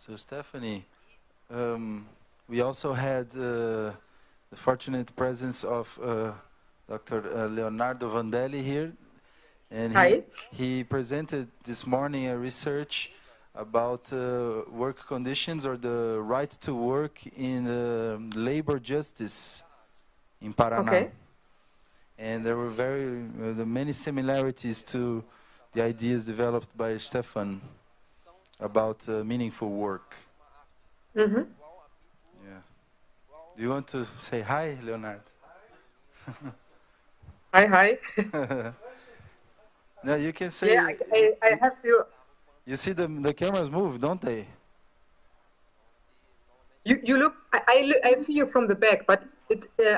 So Stephanie, we also had the fortunate presence of Dr. Leonardo Vandelli here, and he presented this morning a research about work conditions or the right to work in labor justice in Paraná. Okay. And there were many similarities to the ideas developed by Stefan about meaningful work. Mm-hmm. Yeah. Do you want to say hi, Leonardo? Hi. No, you can say. Yeah, I have to. You see the cameras move, don't they? You look. I see you from the back, but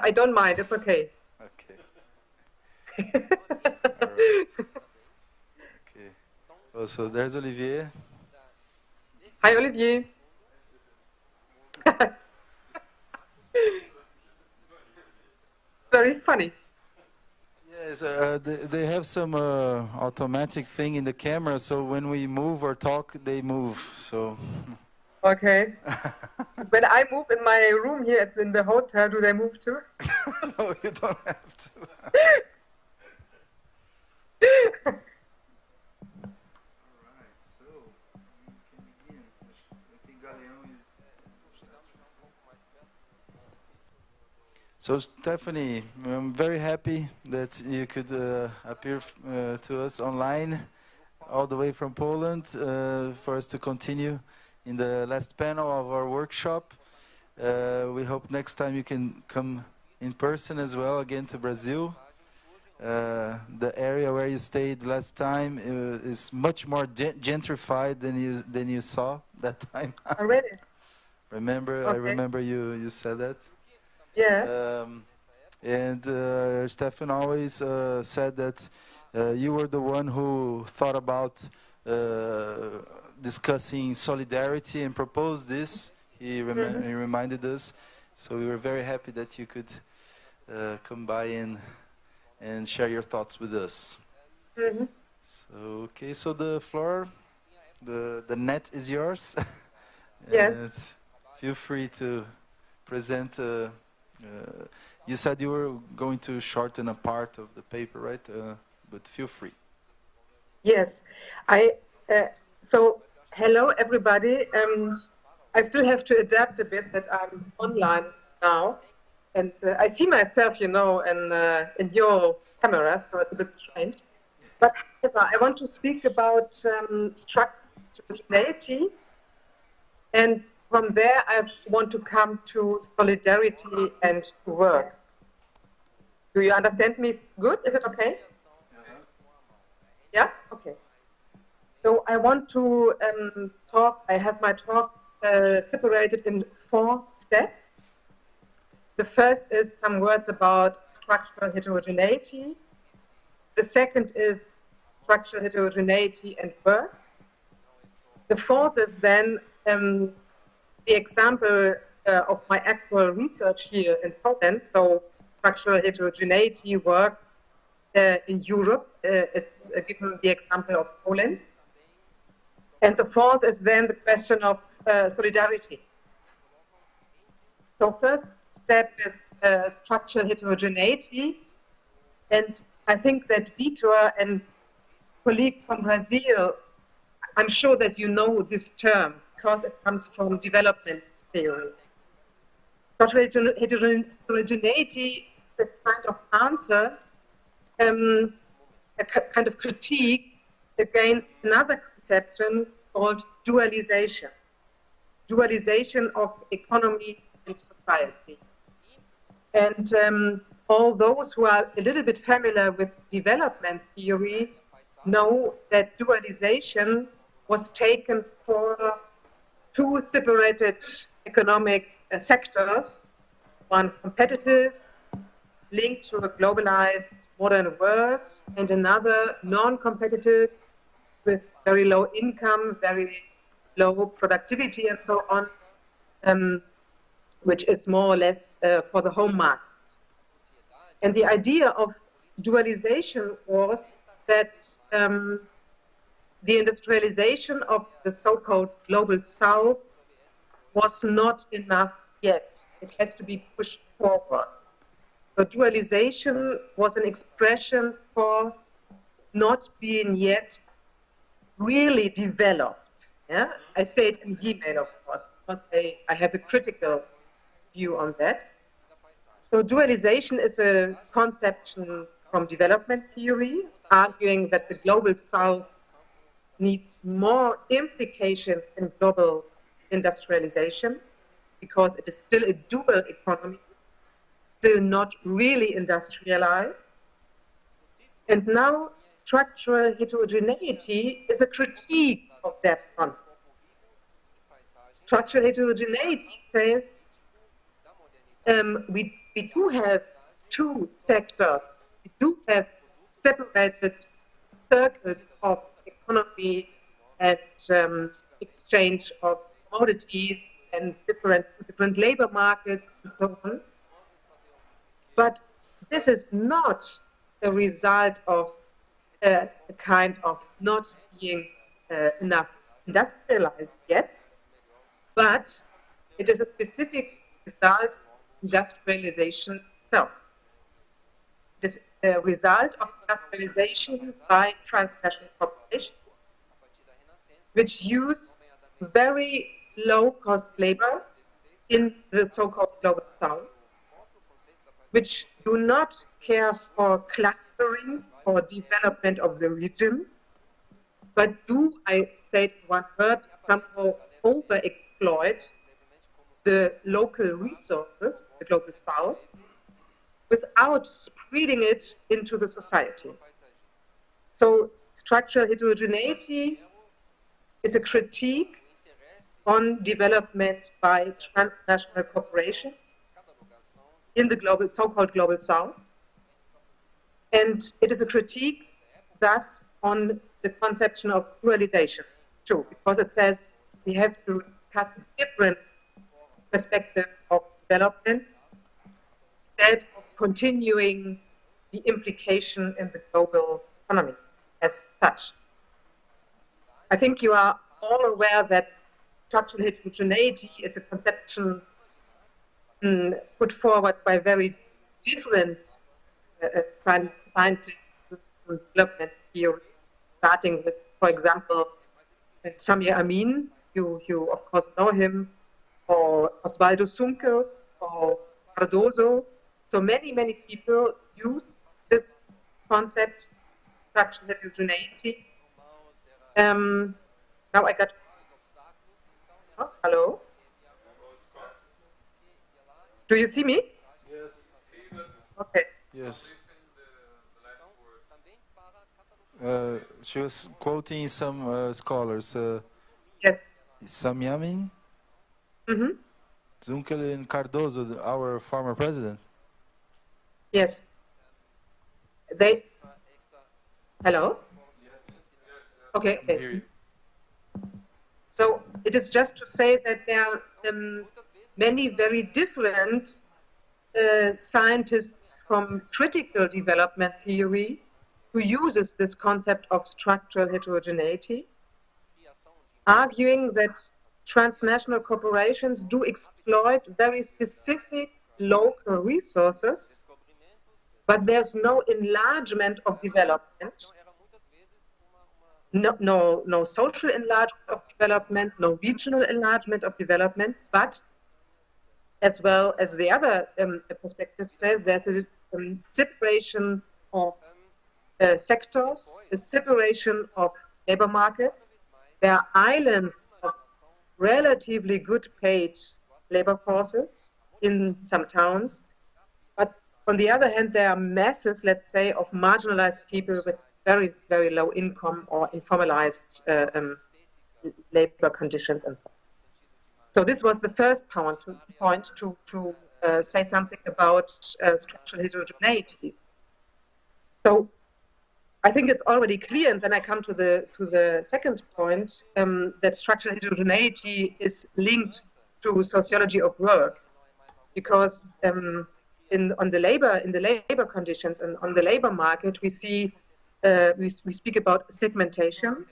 I don't mind. It's okay. Okay. Right. Okay. Oh, so there's Olivier. Hi, Olivier. Very funny. Yes, they have some automatic thing in the camera, so when we move or talk, they move. So. Okay. When I move in my room here in the hotel, do they move too? No, you don't have to. So Stephanie, I'm very happy that you could appear to us online, all the way from Poland, for us to continue in the last panel of our workshop. We hope next time you can come in person as well, again to Brazil. The area where you stayed last time is much more gentrified than you saw that time. Already? Remember? Okay. I remember you said that. Yeah. And Stefan always said that you were the one who thought about discussing solidarity and proposed this. He reminded us. So we were very happy that you could come by and share your thoughts with us. Mm-hmm. So, okay, so the floor, the net is yours. Yes. Feel free to present. You said you were going to shorten a part of the paper, right? But feel free. Yes. So, hello, everybody. I still have to adapt a bit that I'm online now. And I see myself, in your camera, so it's a bit strange. But I want to speak about structurality, and from there I want to come to solidarity and to work. Do you understand me good? Is it okay? Yeah? Okay. So I want to talk, I have my talk separated in 4 steps. The first is some words about structural heterogeneity. The second is structural heterogeneity and work. The fourth is then the example of my actual research here in Poland. So structural heterogeneity, work in Europe is given the example of Poland. And the fourth is then the question of solidarity. So first step is structural heterogeneity. And I think that Vitor and colleagues from Brazil, I'm sure that you know this term because it comes from development theory. Structural heterogeneity is a kind of answer, a kind of critique against another conception called dualization. Dualization of economy and society. And all those who are a little bit familiar with development theory know that dualization was taken for 2 separated economic sectors, one competitive, linked to a globalized modern world, and another non-competitive with very low income, very low productivity, and so on, which is more or less for the home market. And the idea of dualization was that the industrialization of the so-called global south was not enough yet. It has to be pushed forward. So dualization was an expression for not being yet really developed. Yeah? I say it in Gmail, of course, because I have a critical view on that. So dualization is a conception from development theory, arguing that the global south needs more implication in global industrialization because it is still a dual economy, still not really industrialized. And now structural heterogeneity is a critique of that concept. Structural heterogeneity says we do have two sectors, we do have separated circles of economy and exchange of commodities and different labor markets and so on. But this is not a result of a kind of not being enough industrialized yet, but it is a specific result of industrialization itself. It is a result of industrialization by transnational corporations, which use very low-cost labor in the so-called global south, which do not care for clustering, for development of the region, but do, I say one word, somehow overexploit the local resources, the global south, without spreading it into the society. So structural heterogeneity is a critique on development by transnational corporations in the global, so-called global south. And it is a critique, thus, on the conception of dualization, too, because it says we have to discuss a different perspective of development instead of continuing the implication in the global economy as such. I think you are all aware that structural heterogeneity is a conception put forward by very different scientists in development theory, starting with, for example, Samir Amin, you of course know him, or Osvaldo Sunkel, or Cardoso. So many people used this concept, structural heterogeneity. Now I got, oh, hello? Do you see me? Yes. Okay. Yes. She was quoting some scholars. Yes. Samyamin, Zunkel and Cardoso, our former president. Yes. They. Hello? Okay. Okay. So it is just to say that there are many very different scientists from critical development theory who uses this concept of structural heterogeneity, arguing that transnational corporations do exploit very specific local resources, but there's no enlargement of development, no social enlargement of development, no regional enlargement of development, but as well as the other perspective says, there's a separation of sectors, a separation of labor markets. There are islands of relatively good paid labor forces in some towns, but on the other hand, there are masses, let's say, of marginalized people with very, very low income or informalized labor conditions and so on. So this was the first point to say something about structural heterogeneity. So I think it's already clear, and then I come to the second point, that structural heterogeneity is linked to sociology of work, because in the labor conditions and on the labor market, we see we speak about segmentation,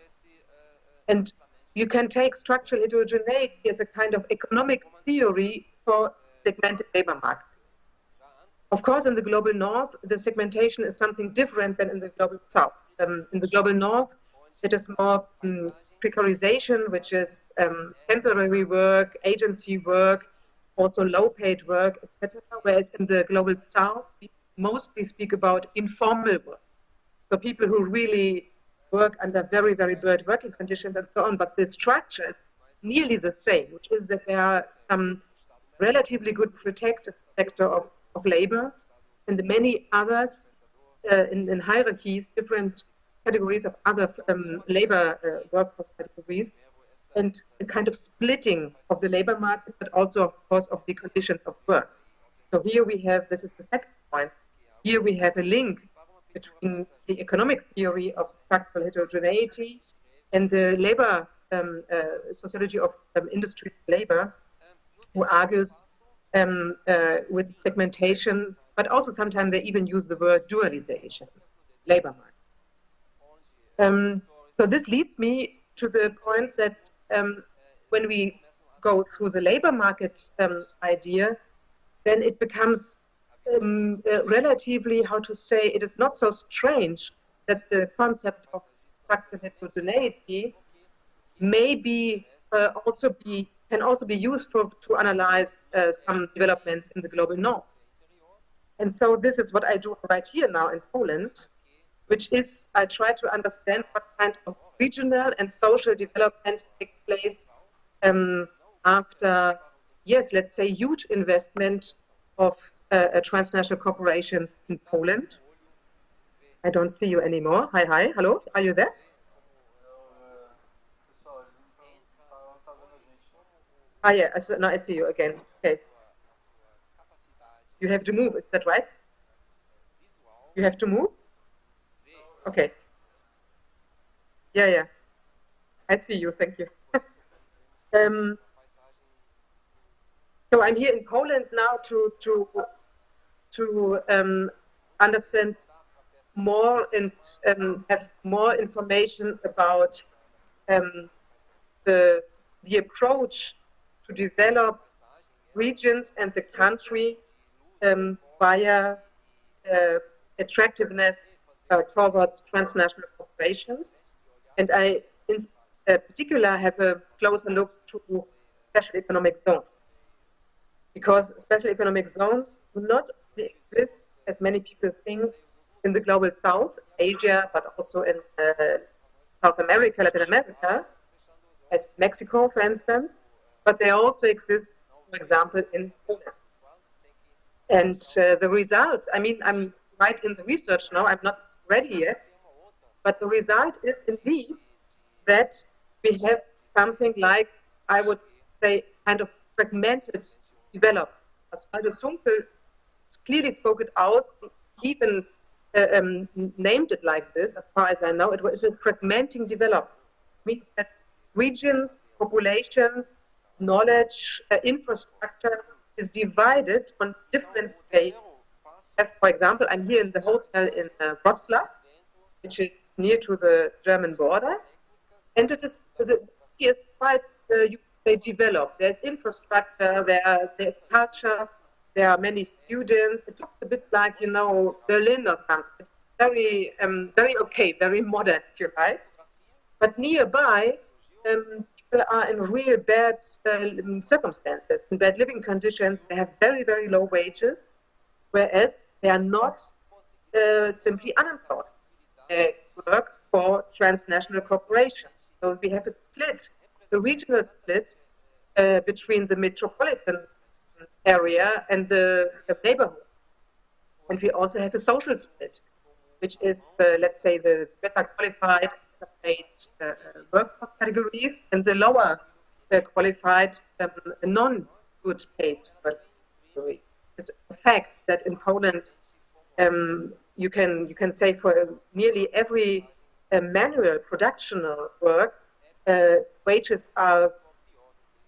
and you can take structural heterogeneity as a kind of economic theory for segmented labor markets. Of course, in the global north, the segmentation is something different than in the global south. In the global north, it is more precarization, which is temporary work, agency work, also low-paid work, etc. Whereas in the global south, we mostly speak about informal work. So people who really work under very, very bad working conditions and so on, but the structure is nearly the same, which is that there are some relatively good protected sector of labor, and many others in hierarchies, different categories of other labor workforce categories, and a kind of splitting of the labor market, but also, of course, of the conditions of work. So here we have, this is the second point, here we have a link between the economic theory of structural heterogeneity and the labor sociology of industry labor, who argues with segmentation, but also sometimes they even use the word dualization, labor market. So this leads me to the point that when we go through the labor market idea, then it becomes relatively, how to say, it is not so strange that the concept of structural heterogeneity may can also be used to analyze some developments in the global north. And so this is what I do right here now in Poland, which is I try to understand what kind of regional and social development takes place after, yes, let's say, huge investment of transnational corporations in Poland. I don't see you anymore. Hi, hello, are you there? Ah, yeah, now I see you again. Okay. You have to move, is that right? You have to move? Okay. Yeah. I see you, thank you. So I'm here in Poland now to understand more and have more information about the approach to develop regions and the country via attractiveness towards transnational corporations. And I, in particular, have a closer look to special economic zones. Because special economic zones do not exist, as many people think, in the global south, Asia, but also in South America, Latin America, as Mexico, for instance, but they also exist, for example, in Poland. And the result, I mean, I'm right in the research now, I'm not ready yet, but the result is indeed that we have something like, I would say, kind of fragmented development. Osvaldo Sunkel clearly spoke it out, even named it like this, as far as I know. It was a fragmenting development. It means that regions, populations, knowledge, infrastructure is divided on different scales. For example, I'm here in the hotel in Wrocław, which is near to the German border, and it is quite they develop. There's infrastructure, there's culture, there are many students. It looks a bit like, you know, Berlin or something. Very, very okay, very modern, if you like. But nearby, people are in real bad circumstances, in bad living conditions. They have very, very low wages, whereas they are not simply unemployed. They work for transnational corporations. So we have a split, the regional split between the metropolitan area and the neighborhood. And we also have a social split, which is, let's say, the better qualified paid workforce categories and the lower qualified non-good paid work categories. It's a fact that in Poland, you can say for nearly every manual productional work, wages are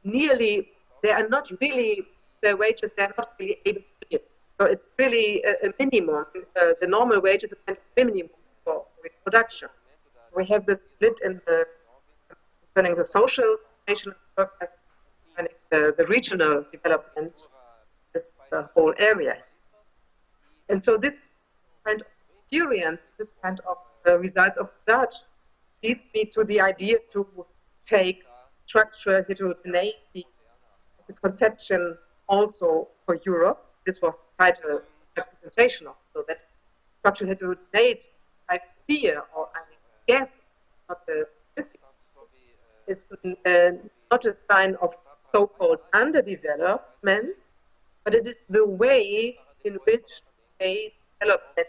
nearly, they are not really the wages, they are not really able to give. So it's really a minimum. The normal wage is a kind of minimum for production. We have the split in the concerning the social work as the regional development, this whole area. And so this kind of experience, this kind of results of research leads me to the idea to take structural heterogeneity as a conception also for Europe. This was the title representation of, so that structural heterogeneity, I fear, or I guess, not the is not a sign of so-called underdevelopment, but it is the way in which a development,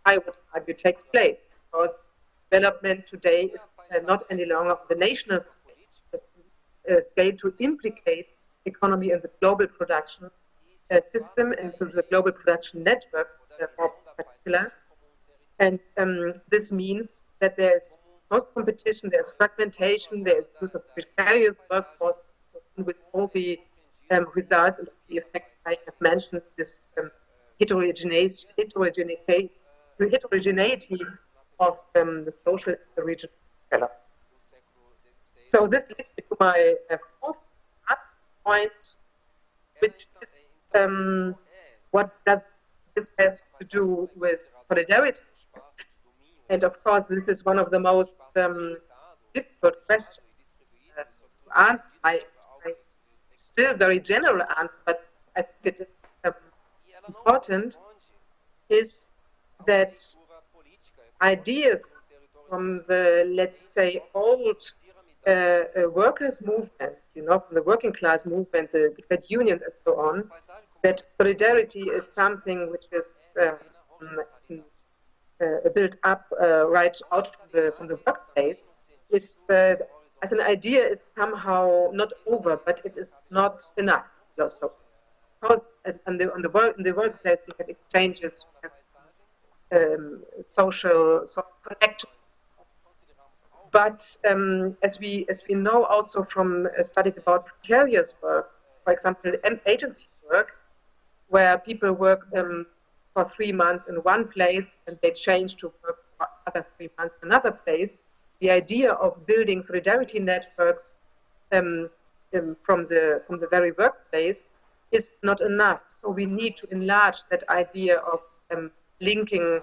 I would argue, takes place. Because development today is not any longer the national scale to implicate economy in the global production system and to the global production network, more particular. And this means that there's most competition, there's fragmentation, there's use of precarious workforce with all the results and the effects I have mentioned, this heterogeneity of the social and the regional development. So this leads me to my fourth point, which is what does this have to do with solidarity? And of course, this is one of the most difficult questions to answer. I still very general answer, but I think it is important, is that ideas from the, let's say, old workers' movement, you know, from the working class movement, the trade unions and so on, that solidarity is something which is built up right out from the workplace, is as an idea is somehow not over, but it is not enough. So, because in the workplace you have exchanges, you have social connections. But as we know also from studies about precarious work, for example, agency work, where people work for 3 months in one place and they change to work for other 3 months in another place, the idea of building solidarity networks from the very workplace is not enough. So we need to enlarge that idea of linking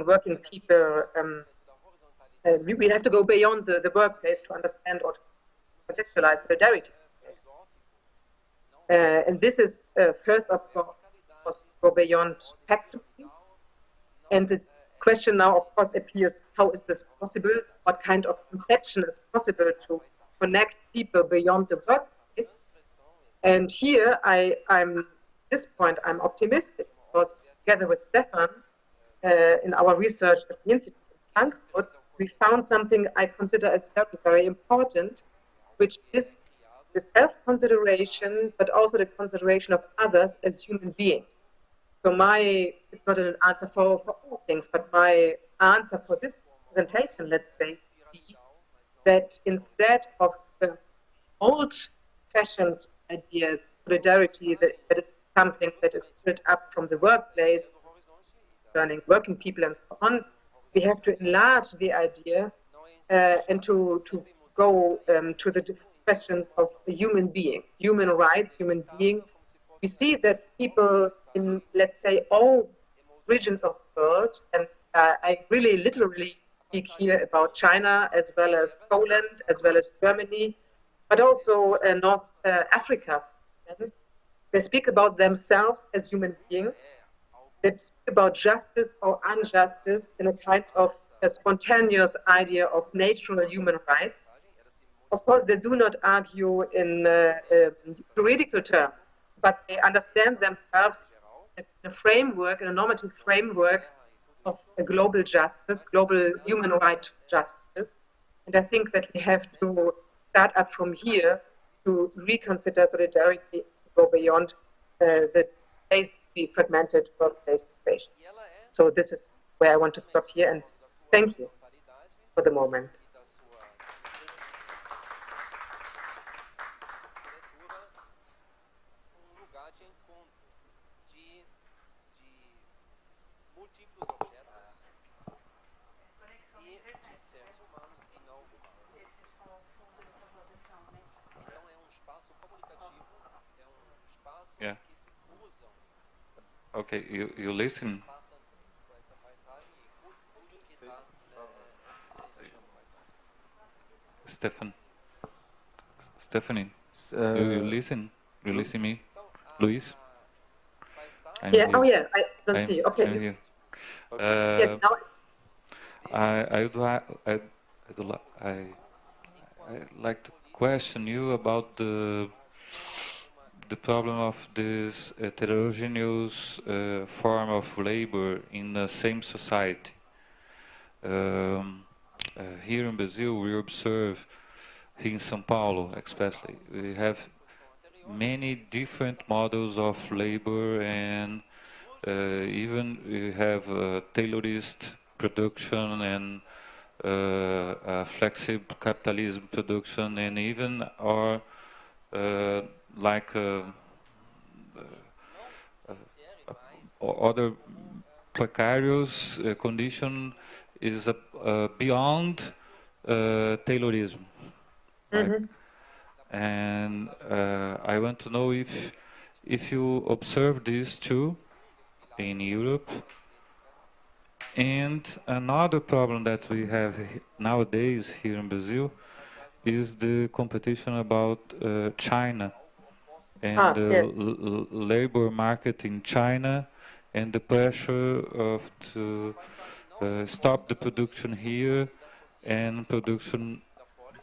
working people. We have to go beyond the workplace to understand or to contextualize solidarity. And this is first of course go beyond factories. And this question now, of course, appears: how is this possible? What kind of conception is possible to connect people beyond the workplace? And here, this point, I'm optimistic, because together with Stefan, in our research at the Institute in Frankfurt, we found something I consider as very, very important, which is the self-consideration, but also the consideration of others as human beings. So it's not an answer for all things, but my answer for this presentation, let's say, be that instead of the old-fashioned idea, solidarity, that is something that is built up from the workplace, concerning working people and so on, we have to enlarge the idea and to go to the questions of the human being, human rights, human beings. We see that people in, let's say, all regions of the world, and I really literally speak here about China as well as Poland, as well as Germany, but also North Africa. They speak about themselves as human beings. They speak about justice or injustice in a kind of a spontaneous idea of natural human rights. Of course, they do not argue in juridical terms, but they understand themselves in a framework, in a normative framework of a global justice, global human rights justice. And I think that we have to start up from here to reconsider solidarity, to go beyond the basically fragmented workplace situation. So this is where I want to stop here, and thank you for the moment. Yeah. Okay, you listen. Stephanie, you listen? You listen me? Luis? Yeah, oh yeah, I don't see. Okay. I'm here. Yes, now. I'd like to question you about the problem of this heterogeneous form of labor in the same society. Here in Brazil, we observe, here in São Paulo especially, we have many different models of labor, and even we have tailorist production and flexible capitalism production, and even our like other precarious condition is beyond taylorism. Right? And I want to know if you observe this too in Europe. And another problem that we have nowadays here in Brazil is the competition about China and the labor market in China, and the pressure to stop the production here and production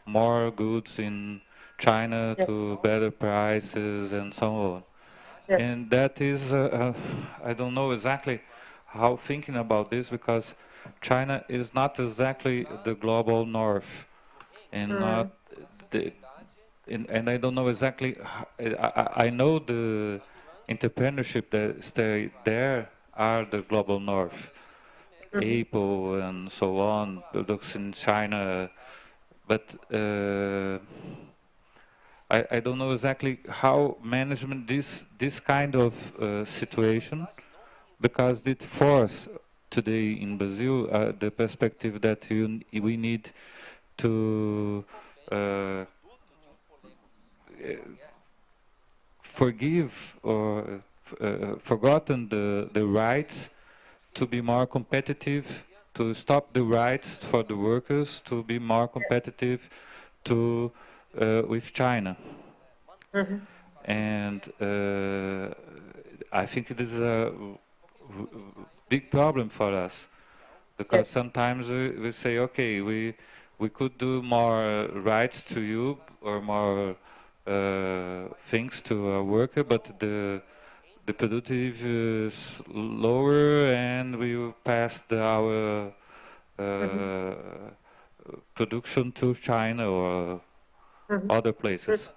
more goods in China to better prices and so on. Yes. And that is, I don't know exactly how thinking about this, because China is not exactly the global north, and not the, and I don't know exactly. I know the entrepreneurship that stay there are the global north, Apple and so on, products in China, but I don't know exactly how management this kind of situation, because it force today in Brazil the perspective that we need to forgive or forgotten the rights to be more competitive, to stop the rights for the workers to be more competitive to with China. And I think it is a big problem for us, because sometimes we say, okay, we could do more rights to you or more things to a worker, but the productive is lower, and we will pass our production to China or other places.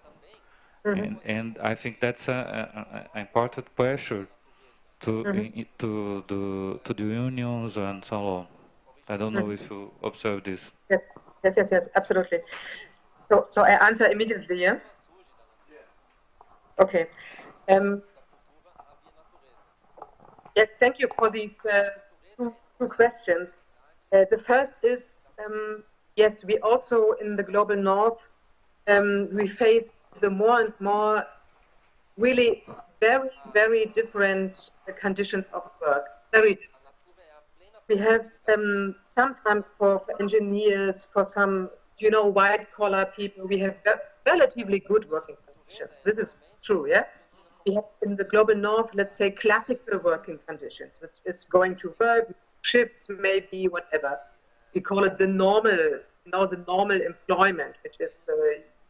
And I think that's an important pressure to the unions and so on. I don't know if you observe this. Yes, absolutely. So I answer immediately, yeah? Okay. Yes, thank you for these two questions. The first is, yes, we also in the global north, we face the more and more really very, very different conditions of work, very different. We have sometimes for engineers, for some, white collar people, we have relatively good working conditions. This is true, yeah? We have in the global north, let's say, classical working conditions, which is going to work, shifts maybe, whatever. We call it the normal, the normal employment, which is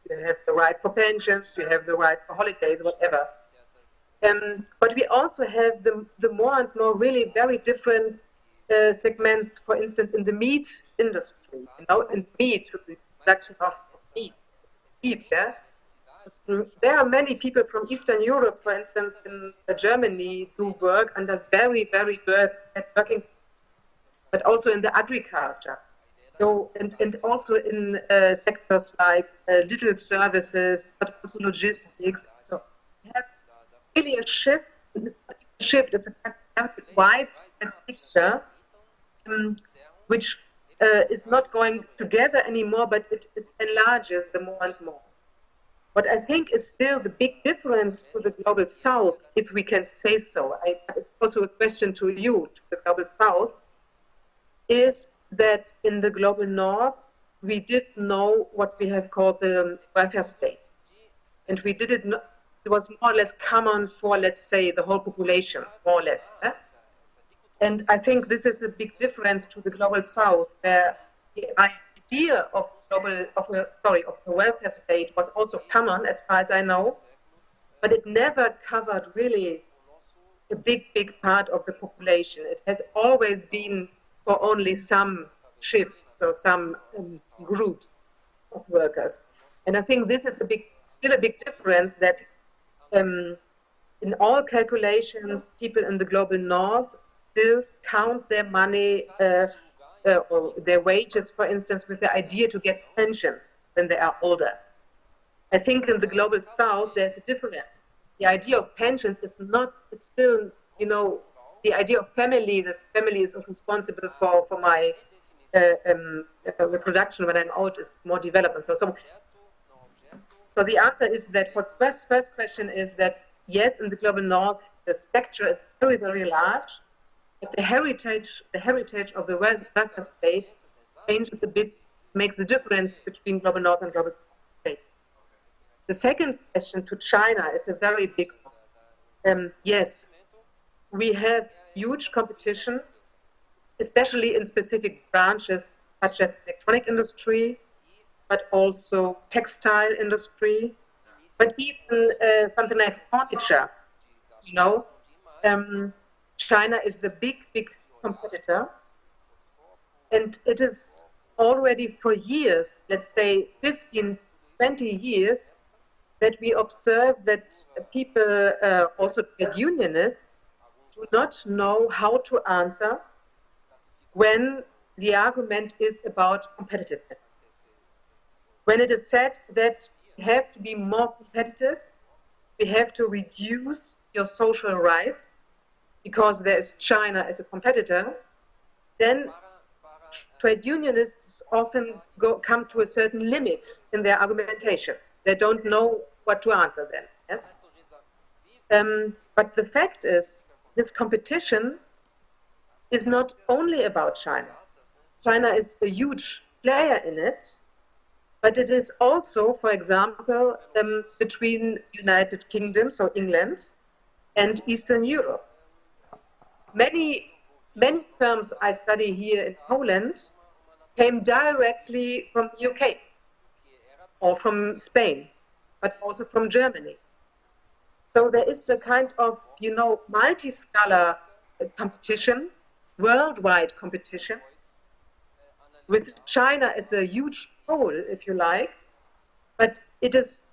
you have the right for pensions, you have the right for holidays, whatever. But we also have the more and more really very different segments, for instance, in the meat industry, in meat, the production of meat, yeah? There are many people from Eastern Europe, for instance, in Germany, who work under very, very bad working, but also in the agriculture. So, and also in sectors like little services, but also logistics. So we have really a shift. It's a kind of widespread picture, which is not going together anymore, but it enlarges the more and more. What I think is still the big difference to the global south, if we can say so, it's also a question to you, to the global south, is that in the global north, we did know what we have called the welfare state. And we did it, it was more or less common for, let's say, the whole population, more or less. And I think this is a big difference to the global south, where the idea of the welfare state was also common, as far as I know, but it never covered really a big part of the population. It has always been for only some shifts or some groups of workers. And I think this is still a big difference, that in all calculations, people in the global north still count their money or their wages, for instance, with the idea to get pensions when they are older. I think in the global south, there's a difference. The idea of pensions is still, the idea of family, that family is responsible for my reproduction when I'm old, is more development. So the answer is that first question is that, yes, in the global north, the spectrum is very, very large. But the heritage of the welfare state changes a bit, makes the difference between global north and global south. The second question to China is a very big one. Yes, we have huge competition, especially in specific branches such as electronic industry, but also textile industry, but even something like furniture, China is a big competitor, and it is already for years, let's say 15, 20 years, that we observe that people, also trade unionists, do not know how to answer when the argument is about competitiveness. When it is said that we have to be more competitive, we have to reduce your social rights, because there is China as a competitor, then trade unionists often come to a certain limit in their argumentation. They don't know what to answer then. Yes? But the fact is, this competition is not only about China. China is a huge player in it, but it is also, for example, between United Kingdom, so England, and Eastern Europe. Many firms I study here in Poland came directly from the UK or from Spain, but also from Germany. So there is a kind of, multi-scalar competition, worldwide competition, with China as a huge pole, if you like, but it is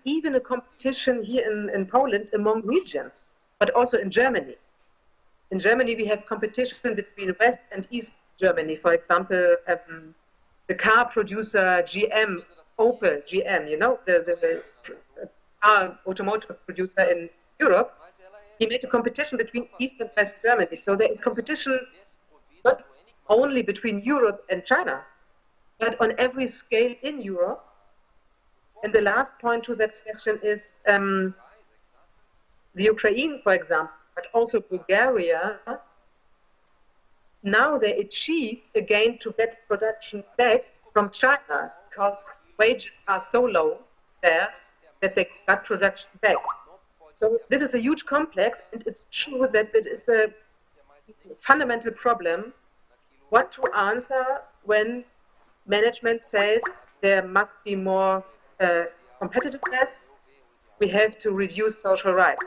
even a competition here in Poland among regions, but also in Germany. In Germany, we have competition between West and East Germany. For example, the car producer GM, Opel GM, the car automotive producer in Europe, he made a competition between East and West Germany. So there is competition not only between Europe and China, but on every scale in Europe. And the last point to that question is the Ukraine, for example, but also Bulgaria, now they achieve again to get production back from China, because wages are so low there that they got production back. So this is a huge complex, and it's true that it is a fundamental problem what to answer when management says there must be more competitiveness, we have to reduce social rights.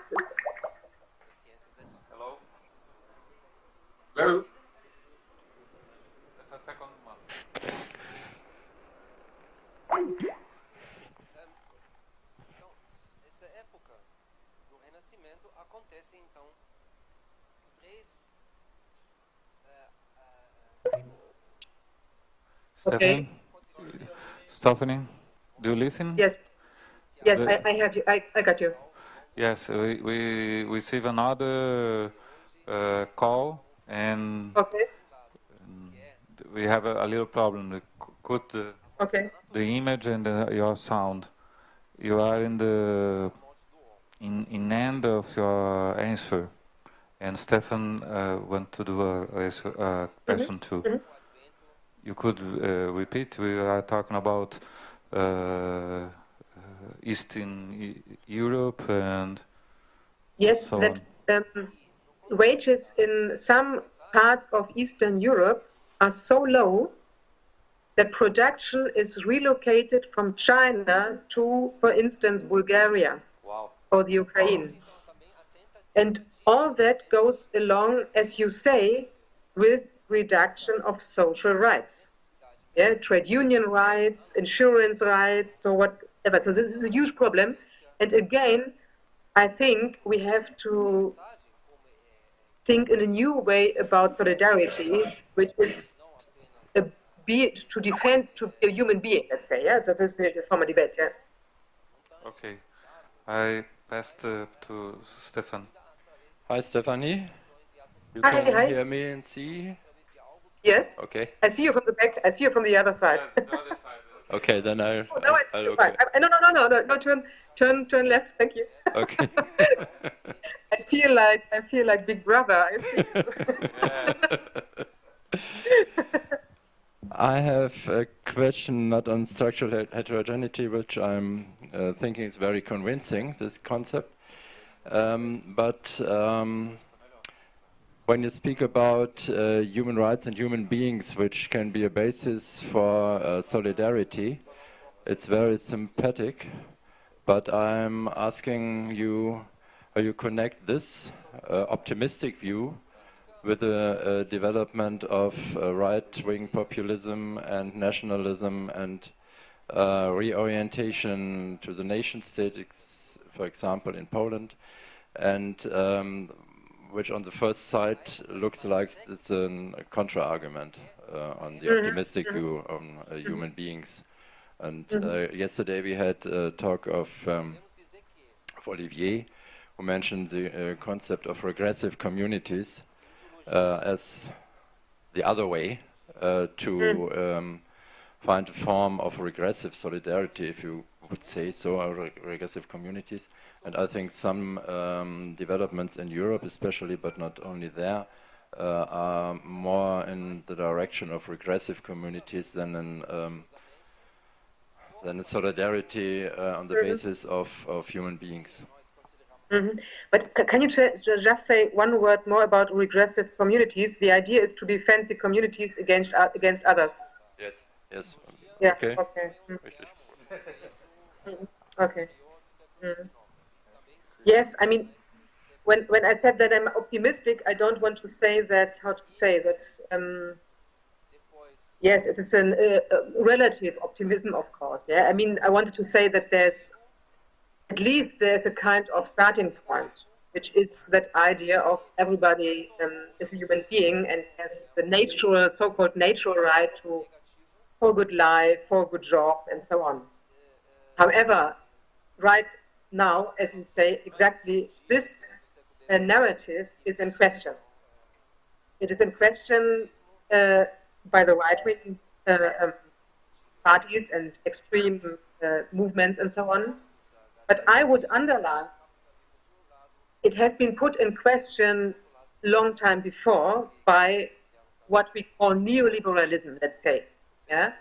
Hello. There's a second one. Então, essa época do Renascimento acontece então três. Stephanie? Stephanie, do you listen? Yes. Yes, I have you. I got you. Yes, we receive another call, and we have a little problem. We cut the image and your sound. You are in the end of your answer, and Stefan want to do a question too. You could repeat. We are talking about Eastern Europe and yes, so that on. wages in some parts of Eastern Europe are so low that production is relocated from China to, for instance, Bulgaria or the Ukraine. And all that goes along, as you say, with reduction of social rights. Yeah, trade union rights, insurance rights, so whatever. So this is a huge problem. And again, I think we have to think in a new way about solidarity, which is to defend to be a human being, let's say. Yeah, so this is a former debate. Yeah. Okay, I pass to Stefan. Hi, Stephanie. You Hi, can hi. hear me and see? Yes. Okay. I see you from the back. I see you from the other side. Yes, the other side. Okay, then I'll. Oh, now I see you. okay. No. Turn left. Thank you. Okay. I feel like Big Brother. I see you. I have a question not on structural heterogeneity, which I'm thinking is very convincing, this concept. But when you speak about human rights and human beings, which can be a basis for solidarity, it's very sympathetic. But I'm asking you how you connect this optimistic view with the development of right-wing populism and nationalism and reorientation to the nation state, for example, in Poland, and which on the first sight looks like it's a contra-argument on the optimistic view on human beings. And yesterday we had a talk of Olivier, who mentioned the concept of regressive communities as the other way to find a form of regressive solidarity, if you would say so, regressive communities. And I think some developments in Europe especially, but not only there, are more in the direction of regressive communities than a solidarity on the basis of human beings. But can you just say one word more about regressive communities? The idea is to defend the communities against others. Yes. Yes. Yeah. Okay. Okay. Yes, I mean, when I said that I'm optimistic, I don't want to say that. How to say that? Yes, it is a relative optimism, of course. Yeah, I mean, I wanted to say that there's a kind of starting point, which is that idea of everybody is a human being and has the natural, so-called natural right for good life, for a good job, and so on. However, right now, as you say, exactly this narrative is in question. It is in question by the right-wing parties and extreme movements and so on. But I would underline, it has been put in question long time before by what we call neoliberalism, let's say. Yeah?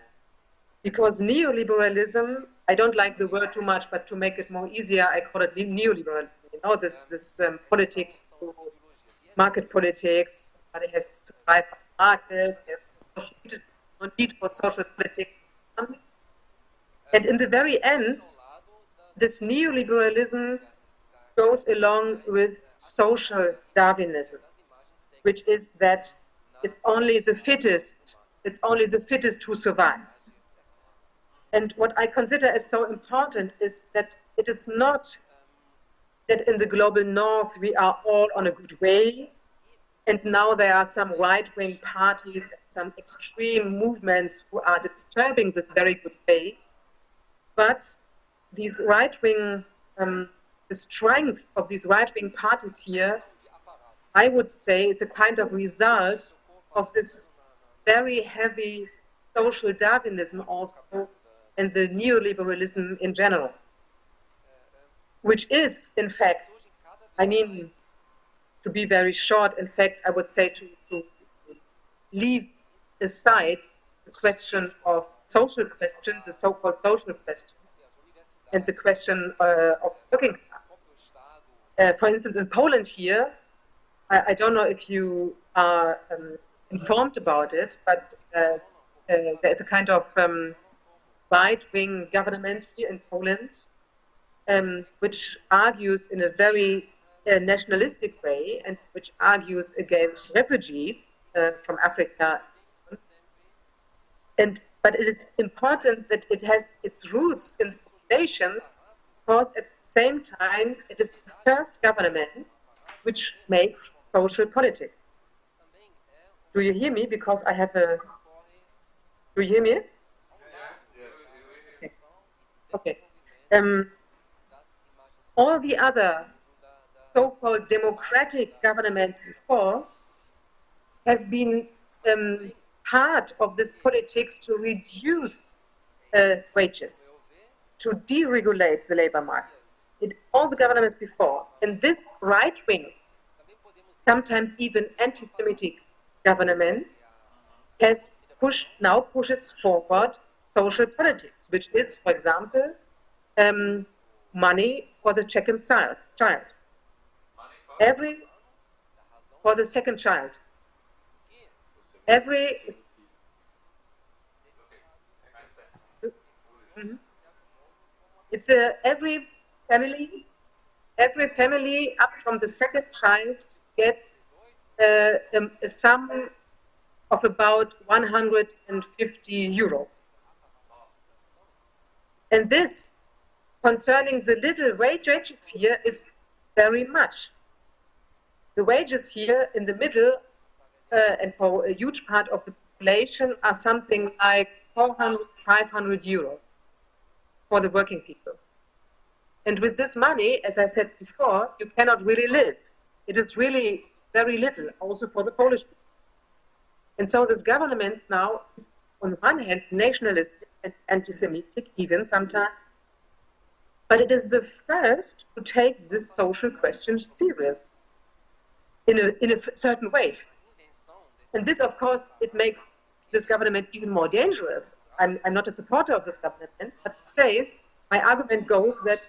Because neoliberalism, I don't like the word too much, but to make it more easier, I call it neoliberalism. You know, this politics, market politics, but it has to survive on market, there's no need for social politics. And in the very end, this neoliberalism goes along with social Darwinism, which is that it's only the fittest who survives. And what I consider as so important is that it is not that in the global north we are all on a good way, and now there are some right-wing parties and some extreme movements who are disturbing this very good way. But these right-wing, the strength of these right-wing parties here, I would say it's a kind of result of this very heavy social Darwinism also, and the neoliberalism in general. which is, in fact, I mean, to be very short, in fact, I would say to leave aside the question of social question, the so-called social question, and the question of working class. For instance, in Poland here, I don't know if you are informed about it, but there is a kind of right-wing government here in Poland, which argues in a very nationalistic way and which argues against refugees from Africa. But it is important that it has its roots in the population, because at the same time it is the first government which makes social politics. Do you hear me? Because I have a... Do you hear me? Okay. All the other so-called democratic governments before have been part of this politics to reduce wages, to deregulate the labor market. All the governments before. And this right-wing, sometimes even anti-Semitic government has now pushes forward social politics, which is, for example, money for the second child. For the second child. It's every family up from the second child gets a sum of about 150 euro. And this, concerning the little wages here, is very much. The wages here in the middle and for a huge part of the population are something like 400, 500 euro for the working people. And with this money, as I said before, you cannot really live. It is really very little, also for the Polish people. And so this government now is, on the one hand, nationalistic and anti-Semitic, even sometimes, but it is the first who takes this social question serious in a certain way. And this, of course, it makes this government even more dangerous. I'm not a supporter of this government, but it says, my argument goes that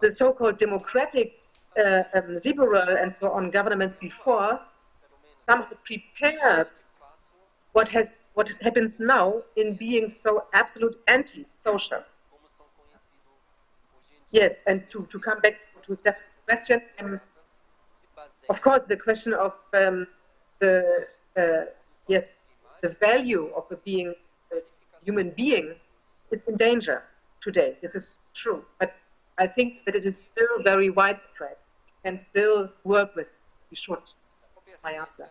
the so-called democratic, liberal, and so on governments before somehow prepared what happens now in being so absolute anti-social. Yes, and to come back to Stefan's question, of course, the question of the value of a human being is in danger today. This is true, but I think that it is still very widespread and still work with it. We should. My answer.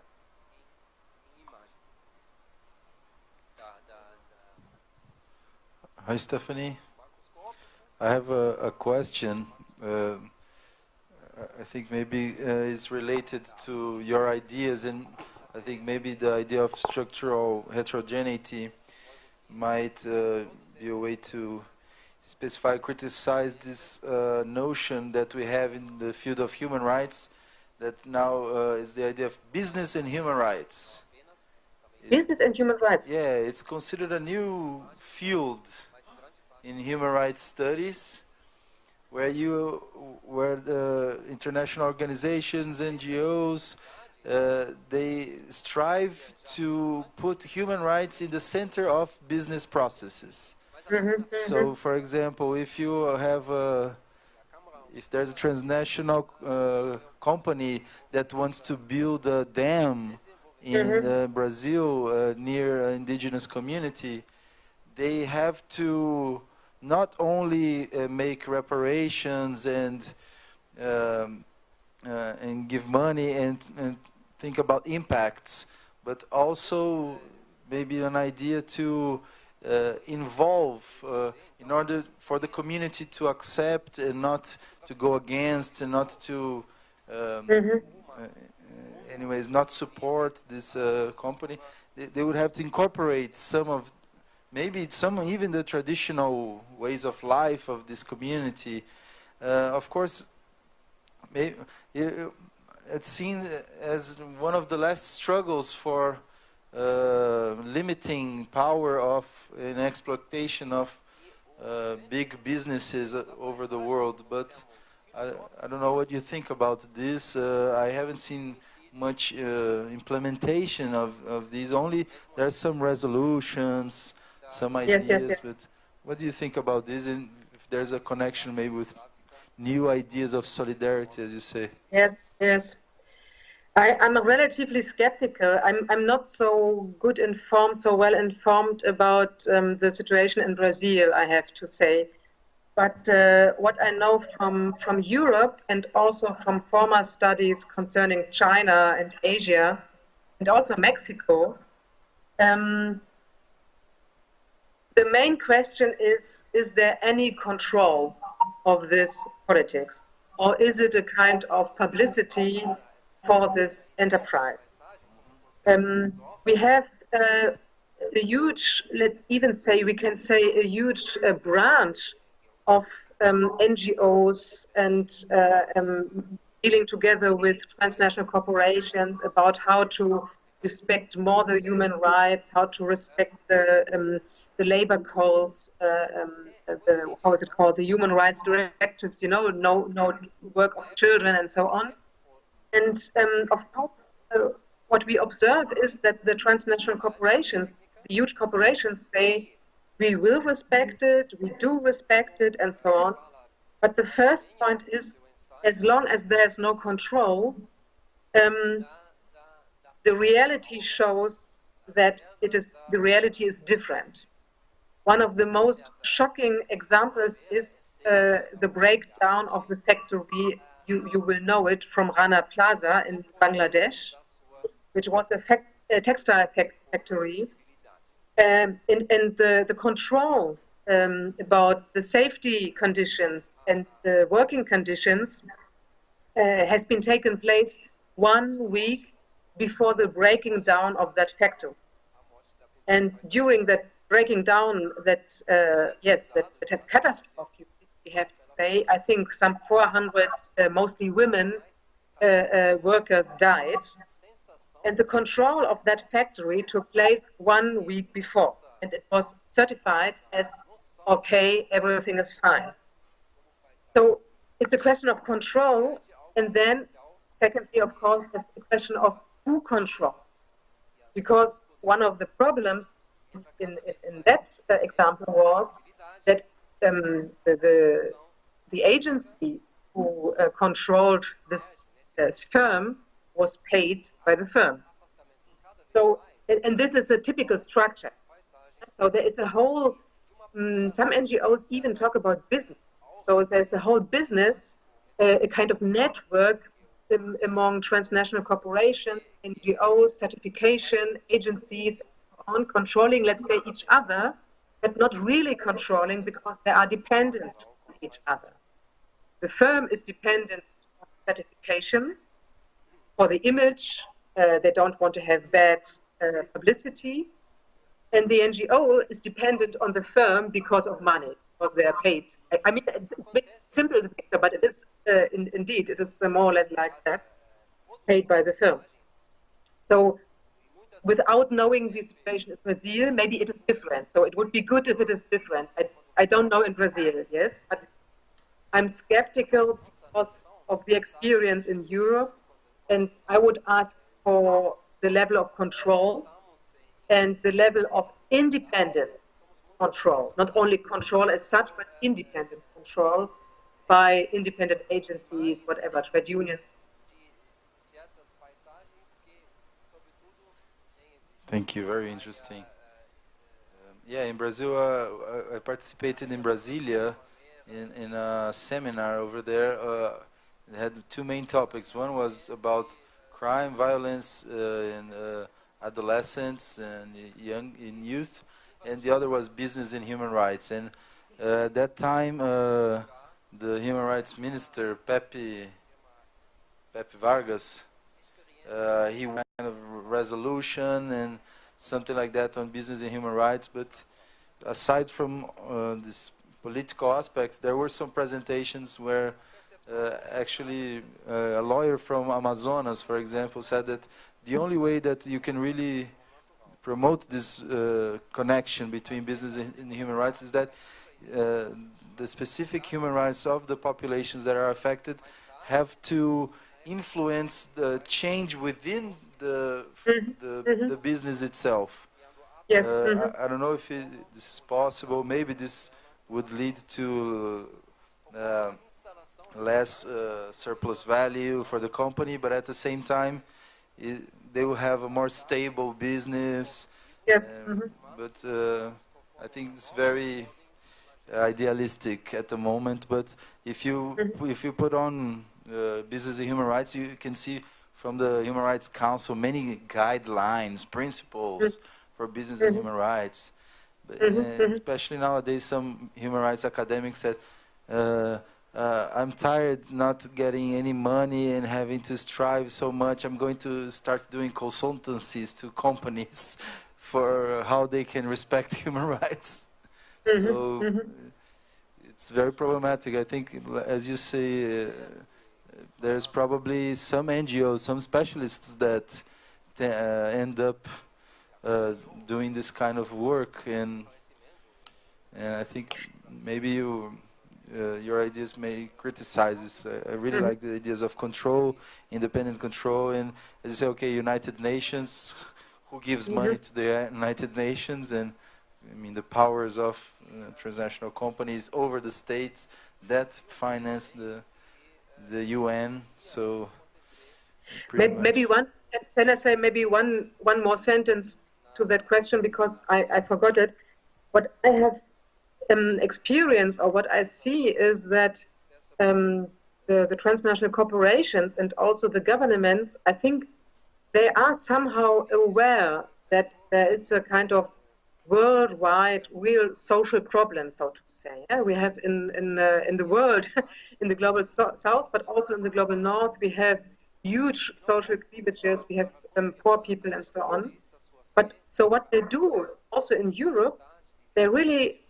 Hi, Stephanie. I have a question. I think maybe is related to your ideas, and I think maybe the idea of structural heterogeneity might be a way to specify, criticize this notion that we have in the field of human rights, that now is the idea of business and human rights. Business and human rights? Yeah, it's considered a new field in human rights studies, where the international organizations, NGOs, they strive to put human rights in the center of business processes. So, for example, if you have if there's a transnational company that wants to build a dam in Brazil near an indigenous community, they have to not only make reparations and give money and think about impacts, but also maybe an idea to involve in order for the community to accept and not to go against and not to anyways not support this company. They would have to incorporate some of maybe some even the traditional ways of life of this community, Of course, it's seen as one of the last struggles for limiting power of an exploitation of big businesses over the world. But I don't know what you think about this. I haven't seen much implementation of these. Only there's some resolutions, some ideas. Yes. But what do you think about this? And if there's a connection maybe with new ideas of solidarity, as you say? Yes. I'm relatively skeptical. I'm not so well informed about the situation in Brazil, I have to say. But what I know from Europe and also from former studies concerning China and Asia and also Mexico, the main question is there any control of this politics? Or is it a kind of publicity for this enterprise? We have a huge, let's even say, we can say a huge branch of NGOs and dealing together with transnational corporations about how to respect more the human rights, how to respect the labor codes, how is it called, the human rights directives, no work of children and so on. And of course, what we observe is that the transnational corporations, the huge corporations say, we will respect it, we do respect it, and so on. But the first point is, as long as there's no control, the reality shows that the reality is different. One of the most shocking examples is the breakdown of the factory, you will know it, from Rana Plaza in Bangladesh, which was a textile factory. And the control about the safety conditions and the working conditions has been taken place 1 week before the breaking down of that factory. And during that breaking down, that catastrophe, we have to say, I think some 400, mostly women, workers died. And the control of that factory took place 1 week before. And it was certified as, okay, everything is fine. So it's a question of control. And then, secondly, of course, the question of who controls. Because one of the problems in that example was that the agency who controlled this firm was paid by the firm. So, and this is a typical structure. So there is a whole, some NGOs even talk about business. So there's a whole business, a kind of network among transnational corporations, NGOs, certification agencies, on controlling, let's say, each other, but not really controlling because they are dependent on each other. The firm is dependent on certification for the image. They don't want to have bad publicity. And the NGO is dependent on the firm because of money, because they are paid. I mean, it's a bit simple, but it is, indeed, it is more or less like that, paid by the firm. So without knowing the situation in Brazil, maybe it is different. So it would be good if it is different. I don't know in Brazil, yes, but I'm skeptical because of the experience in Europe. And I would ask for the level of control and the level of independent control, not only control as such, but independent control by independent agencies, whatever, trade unions. Thank you, very interesting. Yeah, in Brazil, I participated in Brasilia in a seminar over there. It had two main topics. One was about crime, violence in adolescents and in youth, and the other was business and human rights. And at that time, the human rights minister, Pepe Vargas, he won kind of resolution and something like that on business and human rights. But aside from this political aspect, there were some presentations where actually a lawyer from Amazonas, for example, said that the only way that you can really promote this connection between business and human rights is that the specific human rights of the populations that are affected have to influence the change within the business itself. Yes. I don't know if this is possible. Maybe this would lead to less surplus value for the company, but at the same time, they will have a more stable business. Yep. But I think it's very idealistic at the moment. But if you put on business and human rights, you can see from the Human Rights Council many guidelines, principles for business and human rights. But, especially nowadays, some human rights academics said, I'm tired not getting any money and having to strive so much. I'm going to start doing consultancies to companies for how they can respect human rights. So it's very problematic. I think, as you say, there's probably some NGOs, some specialists that end up doing this kind of work, and I think maybe your ideas may criticize this. I really like the ideas of control, independent control, and as you say, okay, United Nations, who gives money to the United Nations, and I mean the powers of transnational companies over the states that finance the UN. So maybe one. Can I say maybe one more sentence to that question, because I forgot it. What I have experience, or what I see, is that the transnational corporations and also the governments, I think they are somehow aware that there is a kind of worldwide real social problem, so to say. Yeah? We have in the world, in the global south, but also in the global north, we have huge social cleavages, we have poor people and so on. But so what they do also in Europe, they really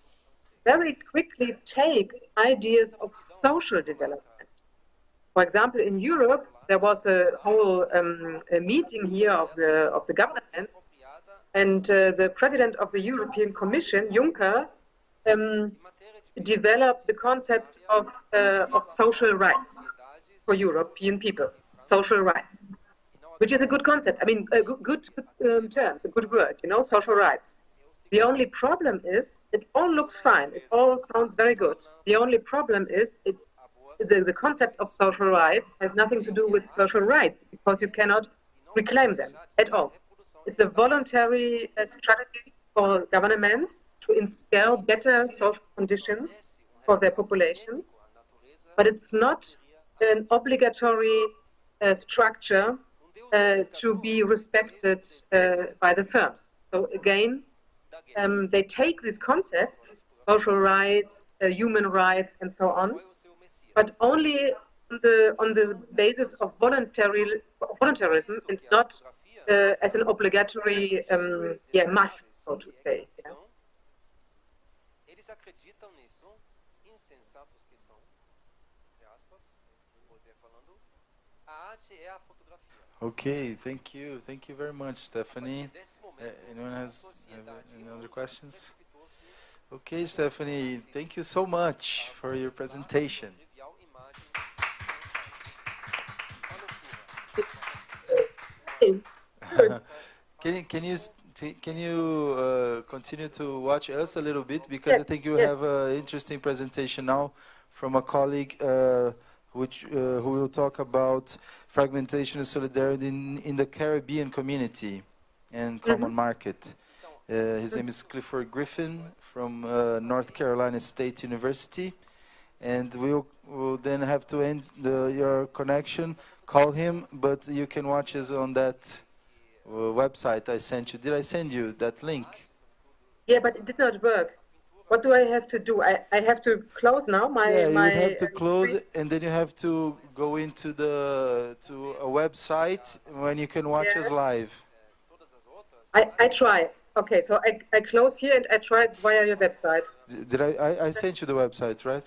very quickly take ideas of social development. For example, in Europe, there was a whole a meeting here of the governments, and the president of the European Commission, Juncker, developed the concept of social rights for European people. Social rights, which is a good concept. I mean, a good term, a good word, you know, social rights. The only problem is, it all looks fine. It all sounds very good. The only problem is, the concept of social rights has nothing to do with social rights, because you cannot reclaim them at all. It's a voluntary strategy for governments to instill better social conditions for their populations, but it's not an obligatory structure to be respected by the firms. So again, they take these concepts, social rights, human rights, and so on, but only on the basis of voluntarism, and not as an obligatory must, so to say. Yeah. Eles acreditam nisso, insensatos que são, entre aspas, poder falando. A arte é a fotografia. Okay, thank you very much, Stephanie. Anyone has any other questions? Okay, Stephanie, thank you so much for your presentation. Can you continue to watch us a little bit, because I think you have an interesting presentation now from a colleague who will talk about fragmentation and solidarity in the Caribbean community and common market. His name is Clifford Griffin from North Carolina State University, and we'll then have to end your connection. Call him, but you can watch us on that website I sent you. Did I send you that link? Yeah, but it did not work. What do I have to do? I have to close now my... Yeah, you have to close it, and then you have to go into a website when you can watch us live. I try. Okay, so I close here and I tried via your website. Did I sent you the website, right?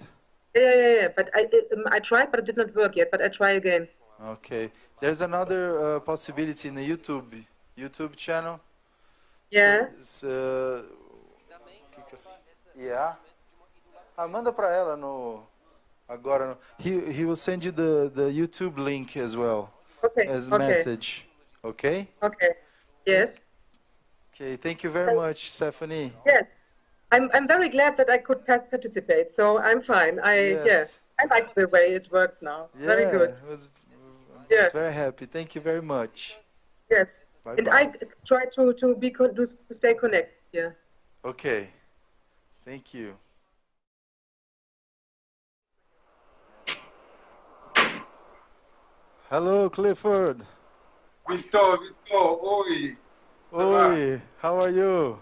Yeah. But I tried, but it did not work yet. But I try again. Okay. There's another possibility in the YouTube channel. Yeah. Yeah. Manda para ela no agora. He will send you the YouTube link as well. Okay. As message. Okay. Okay. Yes. Okay. Thank you very much, Stephanie. Yes. I'm very glad that I could participate. So I'm fine. Yes. I like the way it worked now. Yeah, Very good. I was very happy. Thank you very much. Yes. Bye And bye. I try to stay connected. Yeah. Okay. Thank you. Hello, Clifford. Vitor, oi. Oi, how are you?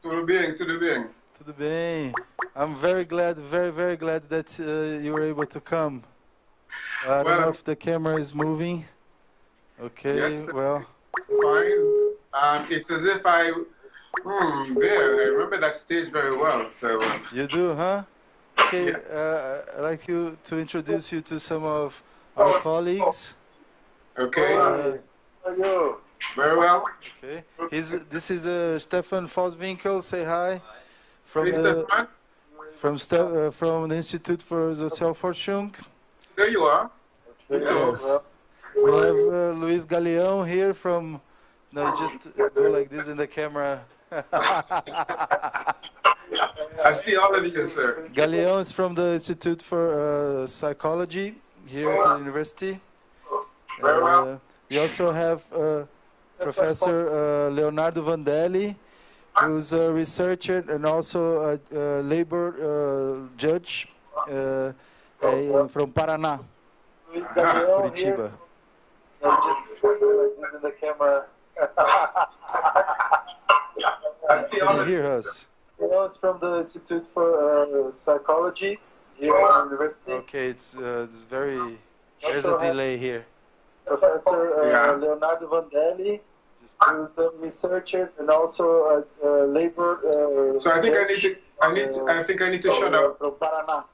Tudo bem, tudo bem. Tudo bem. I'm very glad, very glad that you were able to come. I don't know if the camera is moving. Okay, Yes, well. it's fine. It's as if I remember that stage very well. So You do, huh? Okay, I'd like to introduce you to some of our colleagues. okay, How are you? very well. Okay. This is Stefan Foswinkel. Say hi. From Hey, Stefan, from the Institute for Sozialforschung. there you are. Yes. We have Luis Galeão here from. No, you just go like this in the camera. I see all of you, sir. Galeão is from the Institute for Psychology here at the university. Very well. We also have Professor Leonardo Vandelli, who's a researcher and also a labor judge from Paraná, Curitiba. I see Can all you of you. hear us? It's from the Institute for Psychology here at the university. Okay, it's very. There's a delay here. Professor Yeah. Leonardo Vandelli, Just who's a researcher and also a labor. So I think I think I need to shut up. From Paraná.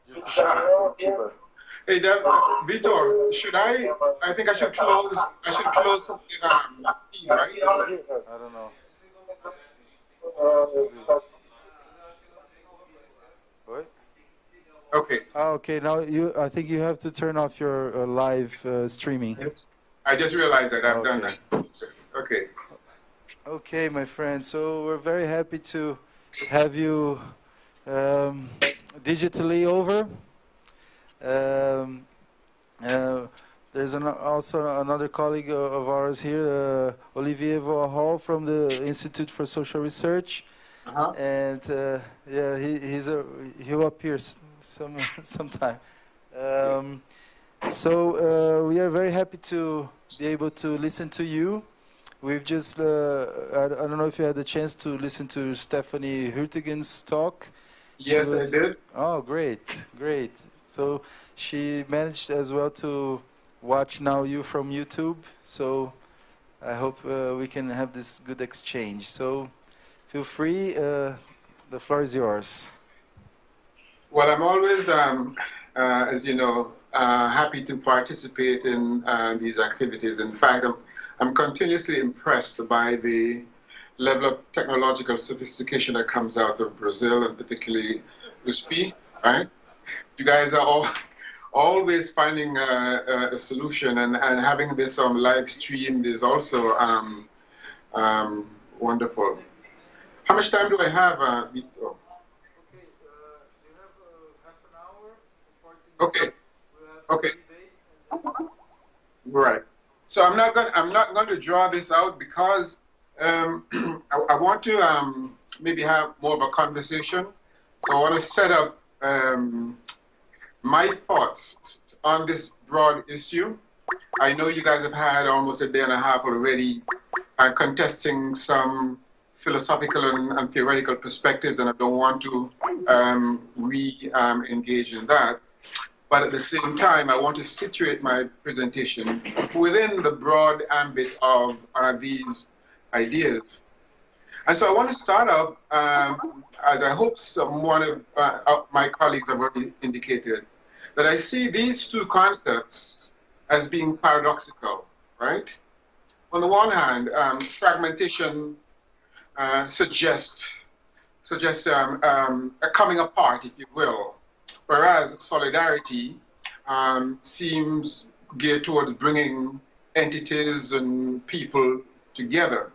just a second. Hey, Vitor, should I? I think I should close. I should close the feed, right? I don't know. What? Okay. Okay, now I think you have to turn off your live streaming. Yes. I just realized that I've done Okay. that. Okay. Okay, my friend. So we're very happy to have you digitally over. There's also another colleague of ours here, Olivier Voahol from the Institute for Social Research, and yeah, he'll appear sometime. So we are very happy to be able to listen to you. We've just, I don't know if you had the chance to listen to Stephanie Hurtigen's talk. Yes, I did. Oh, great, great. So she managed as well to watch now you from YouTube. So I hope we can have this good exchange. So feel free, the floor is yours. Well, I'm always, as you know, happy to participate in these activities. In fact, I'm continuously impressed by the level of technological sophistication that comes out of Brazil, and particularly USP, right? You guys are always finding a solution, and having this on live stream is also wonderful. How much time do I have, Vito? Okay. Okay. Right. So I'm not going to draw this out because I want to maybe have more of a conversation. So I want to set up my thoughts on this broad issue. I know you guys have had almost a day and a half already contesting some philosophical and theoretical perspectives, and I don't want to re-engage in that. But at the same time, I want to situate my presentation within the broad ambit of these ideas. And so I want to start out, as I hope one of my colleagues have already indicated, that I see these two concepts as being paradoxical, right? On the one hand, fragmentation suggests a coming apart, if you will, whereas solidarity seems geared towards bringing entities and people together.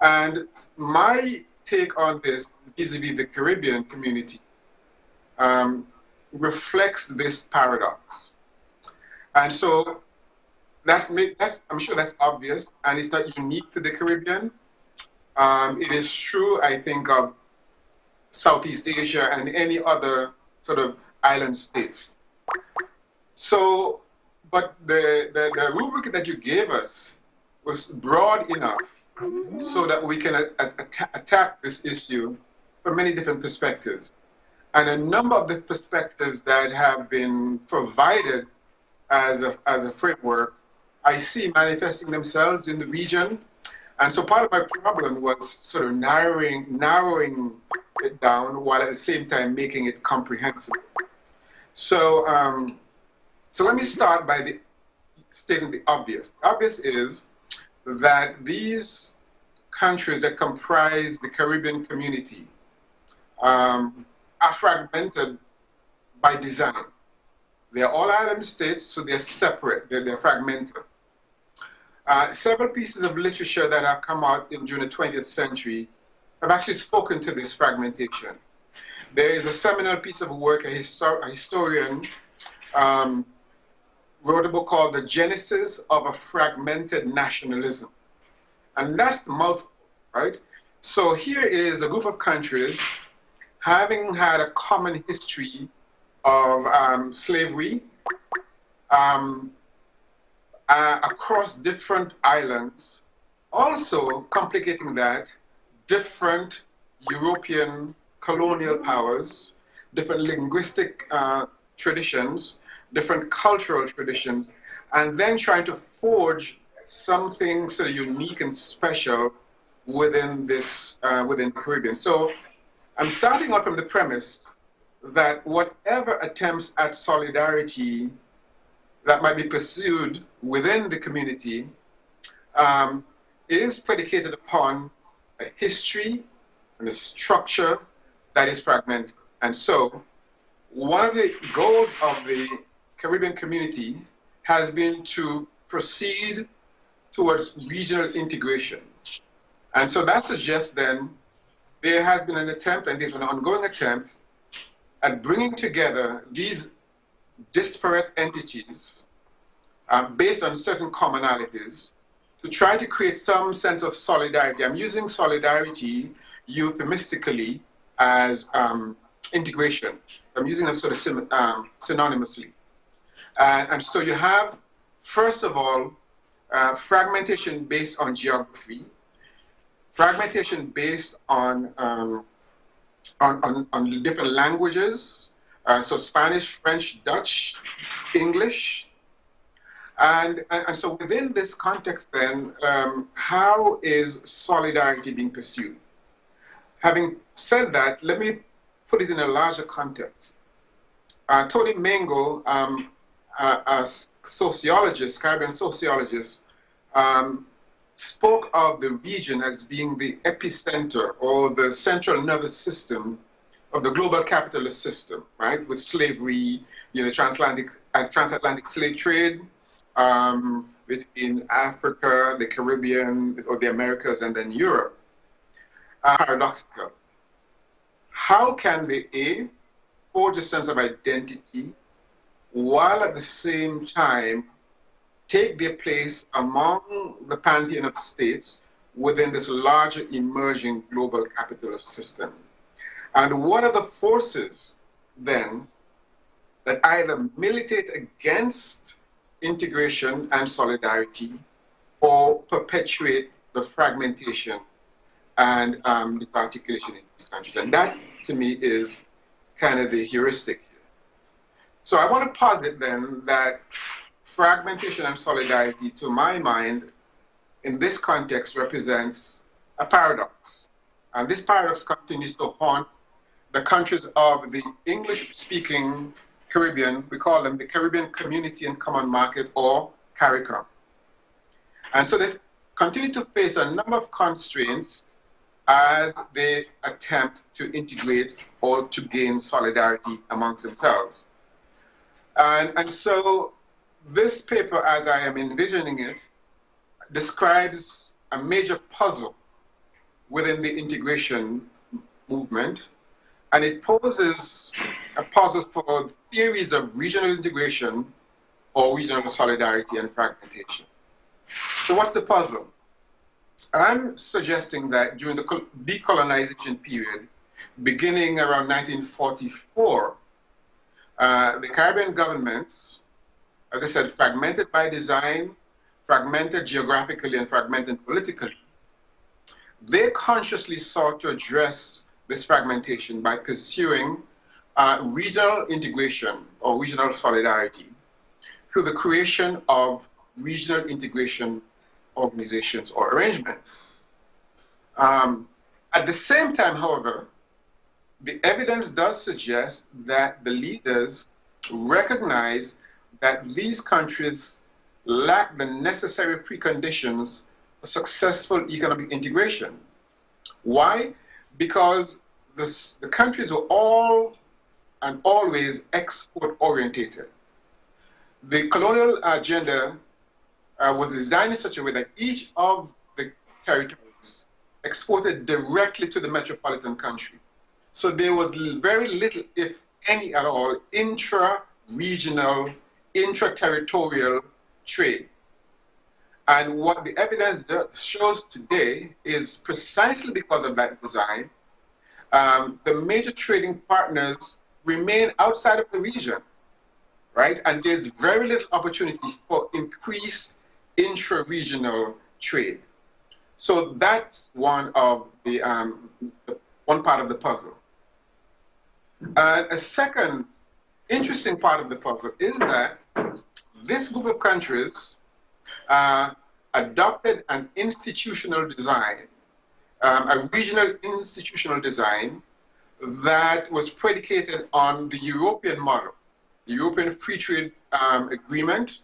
And my take on this, vis-a-vis the Caribbean community, reflects this paradox. And so I'm sure that's obvious, and it's not unique to the Caribbean. It is true, I think, of Southeast Asia and any other sort of island states. So, but the rubric that you gave us was broad enough so that we can attack this issue from many different perspectives. And a number of the perspectives that have been provided as a framework, I see manifesting themselves in the region. And so part of my problem was sort of narrowing it down while at the same time making it comprehensible. So, so let me start by stating the obvious. The obvious is that these countries that comprise the Caribbean community are fragmented by design. They're all island states, so they're separate, they're fragmented. Several pieces of literature that have come out during the 20th century have actually spoken to this fragmentation. There is a seminal piece of work, a historian wrote a book called The Genesis of a Fragmented Nationalism. And that's the mouthful, right? So here is a group of countries having had a common history of slavery across different islands. Also complicating that, different European colonial powers, different linguistic traditions, different cultural traditions, and then trying to forge something sort of unique and special within this, within the Caribbean. So I'm starting out from the premise that whatever attempts at solidarity that might be pursued within the community is predicated upon a history and a structure that is fragmented. And so one of the goals of the Caribbean community has been to proceed towards regional integration. And so that suggests then there has been an attempt, and there's an ongoing attempt, at bringing together these disparate entities based on certain commonalities to try to create some sense of solidarity. I'm using solidarity euphemistically as integration. I'm using them sort of synonymously. And so you have, first of all, fragmentation based on geography, fragmentation based on different languages, so Spanish, French, Dutch, English. And so within this context then, how is solidarity being pursued? Having said that, let me put it in a larger context. Tony Mengo, a sociologist, Caribbean sociologist, spoke of the region as being the epicenter or the central nervous system of the global capitalist system, right? With slavery, you know, transatlantic slave trade between Africa, the Caribbean, or the Americas, and then Europe. Paradoxical. How can they, forge a sense of identity while at the same time take their place among the pantheon of states within this larger emerging global capitalist system? And what are the forces then that either militate against integration and solidarity or perpetuate the fragmentation and disarticulation in these countries? And that, to me, is kind of the heuristic here. So I want to posit then that fragmentation and solidarity, to my mind, in this context, represents a paradox. And this paradox continues to haunt the countries of the English-speaking Caribbean. We call them the Caribbean Community and Common Market, or CARICOM. And so they continue to face a number of constraints as they attempt to integrate or to gain solidarity amongst themselves. And so this paper, as I am envisioning it, describes a major puzzle within the integration movement, and it poses a puzzle for theories of regional integration or regional solidarity and fragmentation. So what's the puzzle? I'm suggesting that during the decolonization period, beginning around 1944, the Caribbean governments, as I said, fragmented by design, fragmented geographically and fragmented politically, they consciously sought to address this fragmentation by pursuing regional integration or regional solidarity through the creation of regional integration organizations or arrangements. At the same time, however, the evidence does suggest that the leaders recognize that these countries lack the necessary preconditions for successful economic integration. Why? Because the countries were all and always export-orientated. The colonial agenda was designed in such a way that each of the territories exported directly to the metropolitan country. So there was very little, if any at all, intra-regional, intra-territorial trade. And what the evidence shows today is precisely because of that design, the major trading partners remain outside of the region, right? And there's very little opportunity for increased intra-regional trade. So that's one of the one part of the puzzle. A second interesting part of the puzzle is that this group of countries adopted an institutional design, a regional institutional design that was predicated on the European model, the European Free Trade Agreement.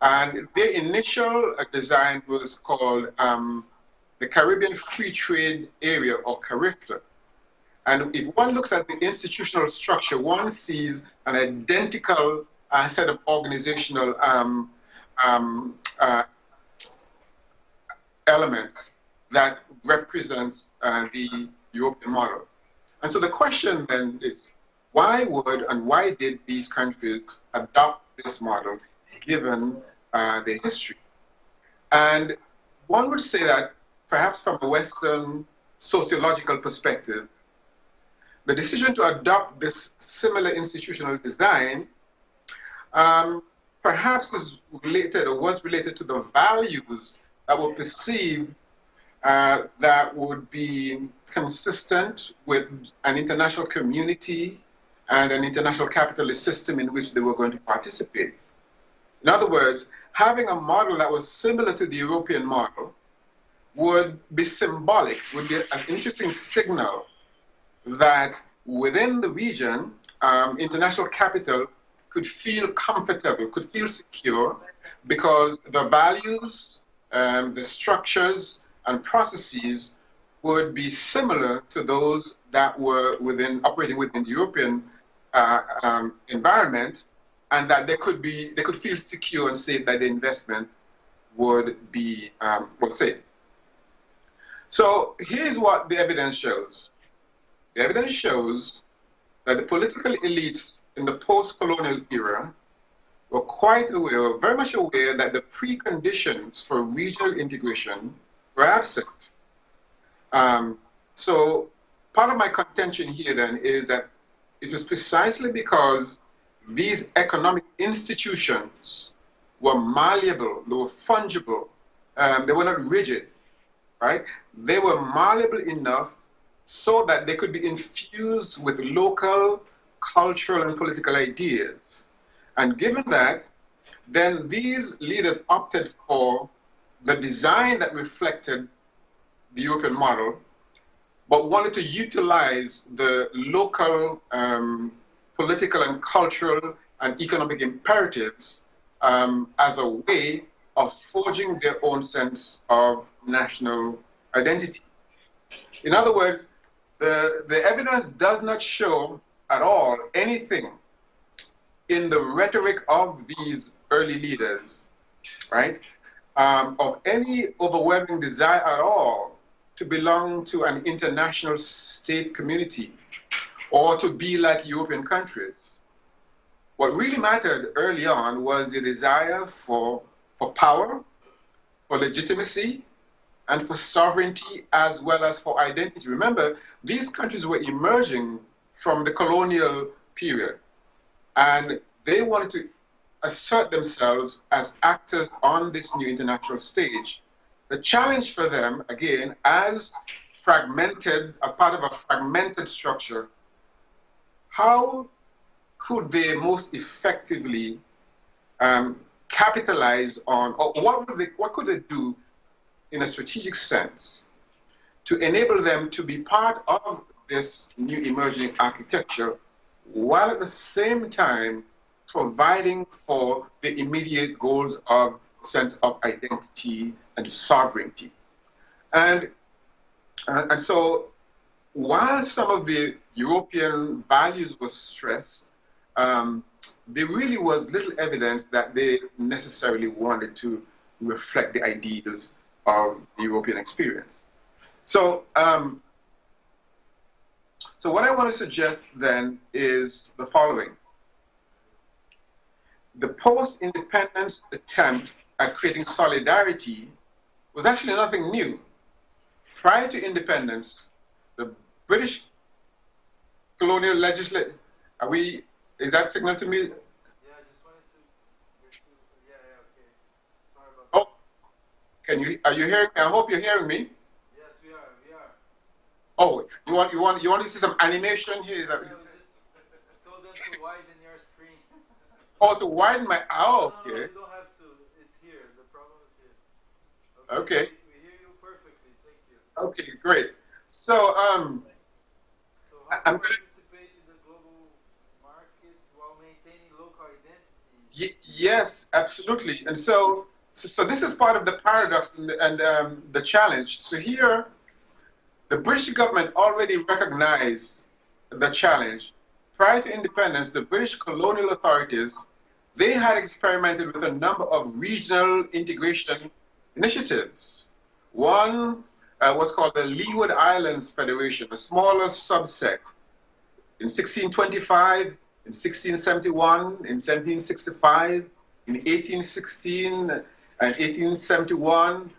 And their initial design was called the Caribbean Free Trade Area, or CARIFTA. And if one looks at the institutional structure, one sees an identical set of organizational elements that represents the European model. And so the question then is, why would and why did these countries adopt this model given their history? And one would say that perhaps from a Western sociological perspective, the decision to adopt this similar institutional design perhaps is related or was related to the values that were perceived that would be consistent with an international community and an international capitalist system in which they were going to participate. In other words, having a model that was similar to the European model would be symbolic, would be an interesting signal that within the region, international capital could feel comfortable, could feel secure, because the values, the structures, and processes would be similar to those that were operating within the European environment, and that they could feel secure and safe that the investment would be safe. So here's what the evidence shows. The evidence shows that the political elites in the post-colonial era were quite aware, were very much aware that the preconditions for regional integration were absent. So part of my contention here then is that it is precisely because these economic institutions were malleable, they were fungible, they were not rigid, right? They were malleable enough so that they could be infused with local, cultural, and political ideas. And given that, then these leaders opted for the design that reflected the European model, but wanted to utilize the local political and cultural and economic imperatives as a way of forging their own sense of national identity. In other words, the evidence does not show at all anything in the rhetoric of these early leaders, right, of any overwhelming desire at all to belong to an international state community or to be like European countries. What really mattered early on was the desire for power, for legitimacy, and for sovereignty, as well as for identity. Remember, these countries were emerging from the colonial period, and they wanted to assert themselves as actors on this new international stage. The challenge for them, again, as fragmented, a part of a fragmented structure, how could they most effectively capitalize on, or what could they do in a strategic sense to enable them to be part of this new emerging architecture, while at the same time providing for the immediate goals of sense of identity and sovereignty. And so while some of the European values were stressed, there really was little evidence that they necessarily wanted to reflect the ideals of the European experience. So, so what I want to suggest then is the following. The post-independence attempt at creating solidarity was actually nothing new. Prior to independence, the British colonial legislature, is that signal to me? Yeah, I just wanted to yeah, okay. Sorry about that. Are you hearing me? I hope you're hearing me. Yes, we are. Oh, you want to see some animation here? Is that? Yeah, I told them to widen your screen. Oh, to widen my, oh, okay. No, you don't have to. It's here. The problem is here. Okay. We hear you perfectly. Thank you. Okay, great. So, So how I'm to going participate in the global market while maintaining local identity? Yes, absolutely. And so this is part of the paradox and the challenge. So here, the British government already recognized the challenge. Prior to independence, the British colonial authorities, they had experimented with a number of regional integration initiatives. One was called the Leeward Islands Federation, a smaller subset. In 1625, in 1671, in 1765, in 1816, and 1871,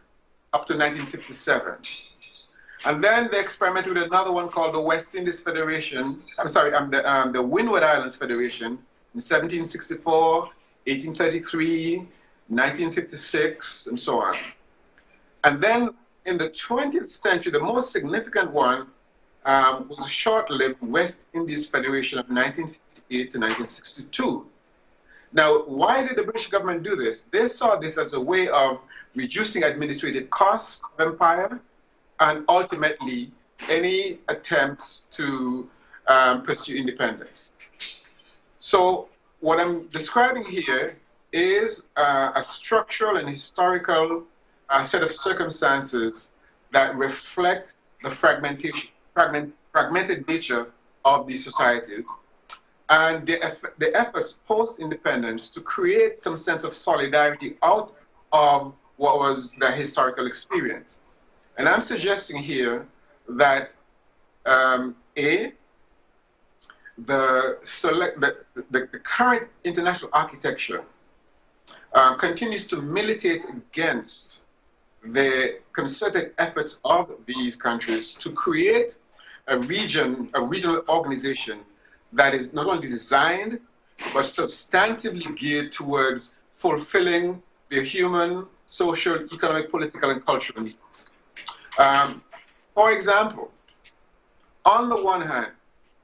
up to 1957. And then they experimented with another one called the West Indies Federation, the Windward Islands Federation in 1764, 1833, 1956, and so on. And then in the 20th century, the most significant one was a short-lived West Indies Federation of 1958 to 1962. Now, why did the British government do this? They saw this as a way of reducing administrative costs of empire, and ultimately any attempts to pursue independence. So what I'm describing here is a structural and historical set of circumstances that reflect the fragmented nature of these societies and the efforts post-independence to create some sense of solidarity out of what was the historical experience. And I'm suggesting here that the current international architecture continues to militate against the concerted efforts of these countries to create a regional organization that is not only designed, but substantively geared towards fulfilling their human, social, economic, political, and cultural needs. For example, on the one hand,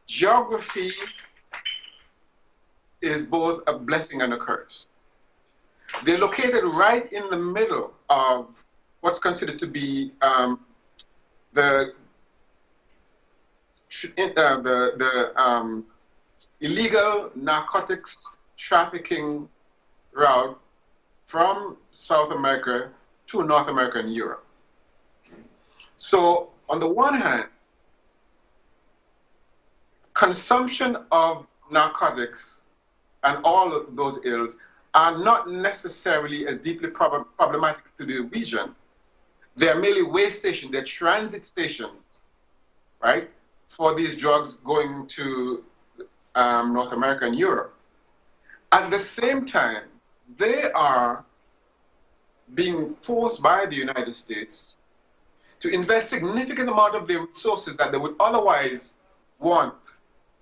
geography is both a blessing and a curse. They're located right in the middle of what's considered to be the illegal narcotics trafficking route from South America to North America and Europe. So on the one hand, consumption of narcotics and all of those ills are not necessarily as deeply problematic to the region. They are merely way stations, they're transit stations, right, for these drugs going to North America and Europe. At the same time, they are being forced by the United States to invest significant amount of their resources that they would otherwise want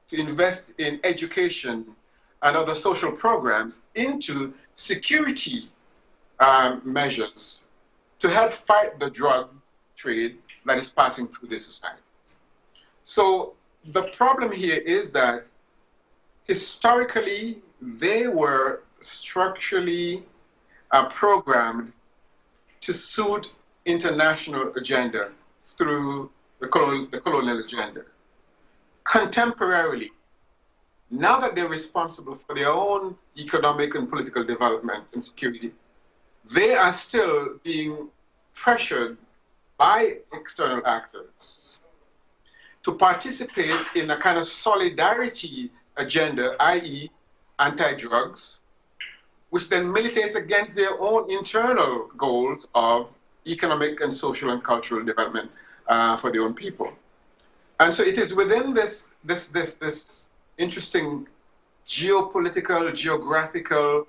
to invest in education and other social programs into security measures to help fight the drug trade that is passing through their societies. So the problem here is that historically they were structurally programmed to suit international agenda through the colonial agenda. Contemporarily, now that they're responsible for their own economic and political development and security, they are still being pressured by external actors to participate in a kind of solidarity agenda, i.e. anti-drugs, which then militates against their own internal goals of economic and social and cultural development for their own people. And so it is within this interesting geopolitical, geographical,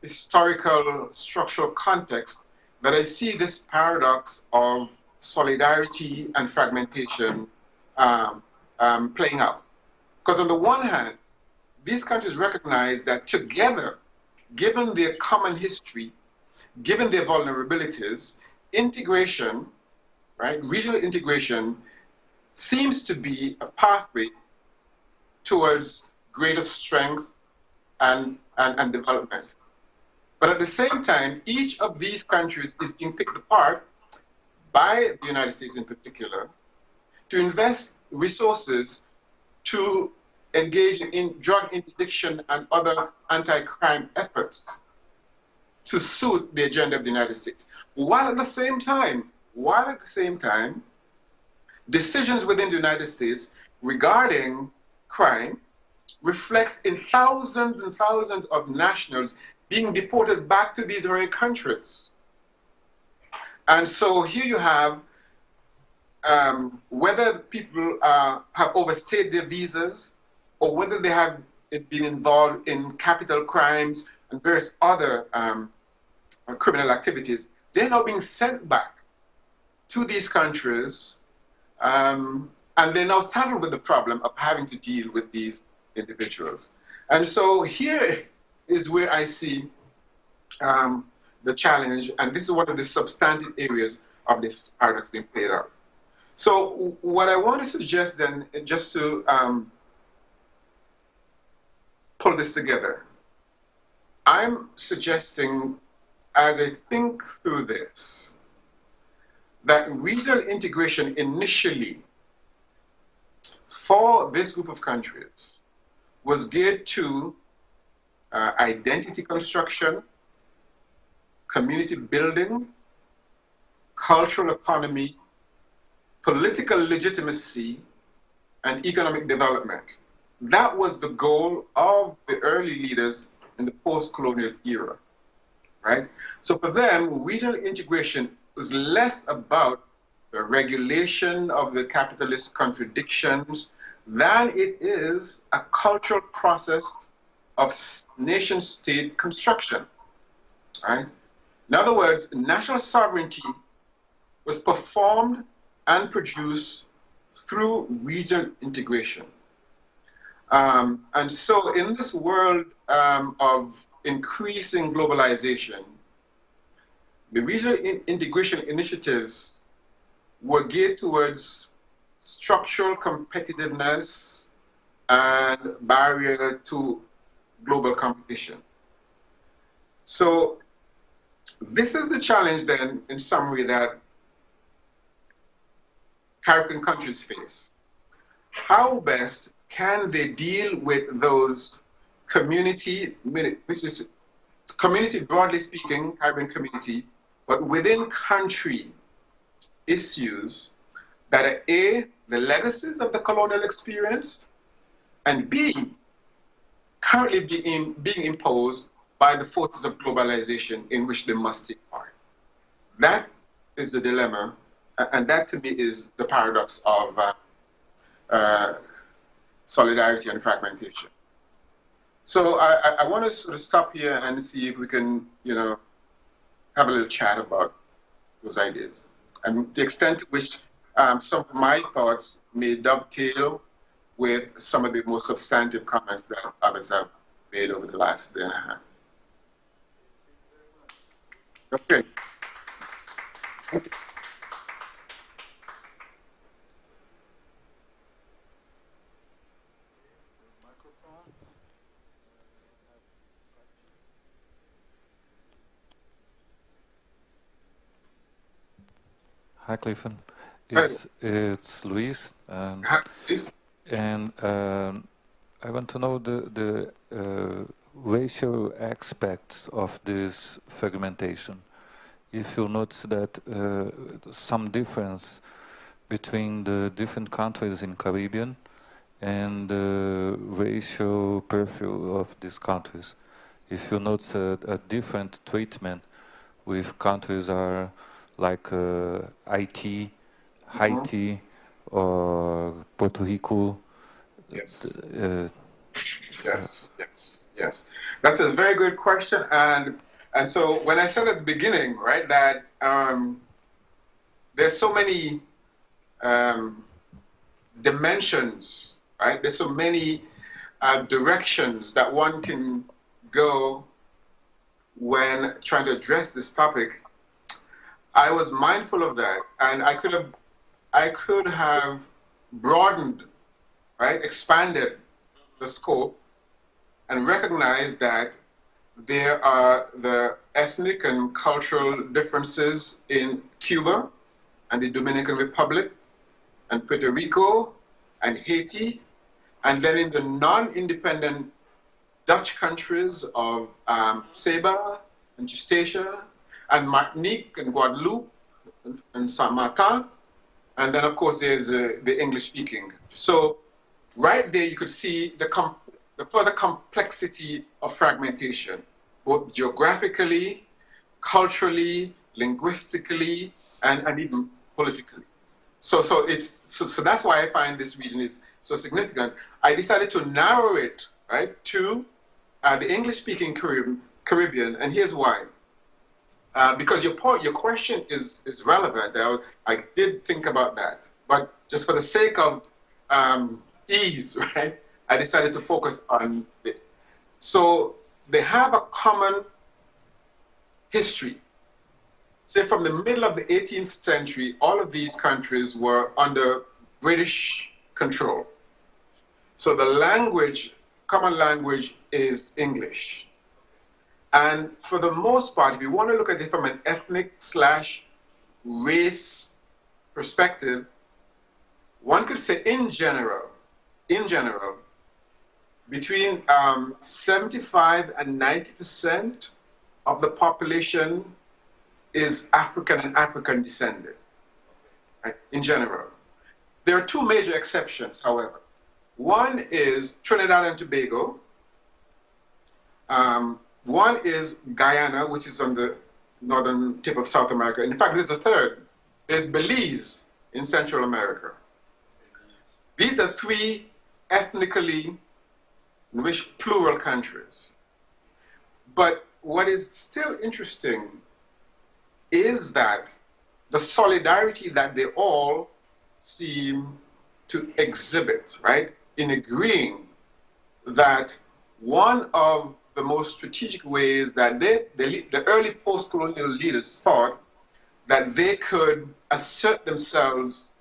historical, structural context that I see this paradox of solidarity and fragmentation playing out. Because on the one hand, these countries recognize that together, given their common history, given their vulnerabilities, integration, right, regional integration seems to be a pathway towards greater strength and development. But at the same time, each of these countries is being picked apart by the United States in particular to invest resources to engage in drug interdiction and other anti-crime efforts to suit the agenda of the United States. While at the same time, decisions within the United States regarding crime reflects in thousands and thousands of nationals being deported back to these very countries. And so here you have whether people have overstayed their visas or whether they have been involved in capital crimes and various other criminal activities, they're now being sent back to these countries, and they're now saddled with the problem of having to deal with these individuals. And so here is where I see the challenge, and this is one of the substantive areas of this paradox being played out. So what I want to suggest then, just to pull this together, I'm suggesting, as I think through this, that regional integration initially for this group of countries was geared to identity construction, community building, cultural economy, political legitimacy, and economic development. That was the goal of the early leaders in the post-colonial era, right? So for them, regional integration was less about the regulation of the capitalist contradictions than it is a cultural process of nation-state construction, right? In other words, national sovereignty was performed and produced through regional integration. And so in this world of increasing globalization, the regional integration initiatives were geared towards structural competitiveness and barrier to global competition. So this is the challenge then, in summary, that Caribbean countries face. How best can they deal with those community, which is community broadly speaking, Caribbean community, but within country issues that are A, the legacies of the colonial experience, and B, currently being imposed by the forces of globalization in which they must take part. That is the dilemma, and that to me is the paradox of solidarity and fragmentation. So I want to sort of stop here and see if we can, have a little chat about those ideas. And the extent to which some of my thoughts may dovetail with some of the most substantive comments that others have made over the last day and a half. Okay. Thank you. Hi, Clifton. It's Luis. And I want to know the racial aspects of this fragmentation. If you notice that some difference between the different countries in Caribbean and the racial profile of these countries. If you notice a different treatment with countries are like Haiti, or Puerto Rico. Yes. Yes. That's a very good question. And so when I said at the beginning, right, that there's so many dimensions, right? There's so many directions that one can go when trying to address this topic. I was mindful of that, and I could have broadened, right, expanded the scope and recognized that there are the ethnic and cultural differences in Cuba and the Dominican Republic and Puerto Rico and Haiti, and then in the non-independent Dutch countries of Saba and Justatia, and Martinique and Guadeloupe and Saint Martin, and then of course there's the English speaking. So right there you could see the further complexity of fragmentation, both geographically, culturally, linguistically, and even politically. So that's why I find this region is so significant. I decided to narrow it, right, to the English speaking Caribbean, and here's why. Because your question is relevant. I did think about that, but just for the sake of ease, right, I decided to focus on it. So they have a common history. Say from the middle of the 18th century, all of these countries were under British control. So the common language is English. And for the most part, if you want to look at it from an ethnic/race perspective, one could say in general, between 75 and 90% of the population is African and African descended, right, in general. There are two major exceptions, however. One is Trinidad and Tobago. One is Guyana, which is on the northern tip of South America. In fact, there's a third. There's Belize in Central America. These are three ethnically rich plural countries. But what is still interesting is that the solidarity that they all seem to exhibit, right, in agreeing that one of the most strategic ways that the early post-colonial leaders thought that they could assert themselves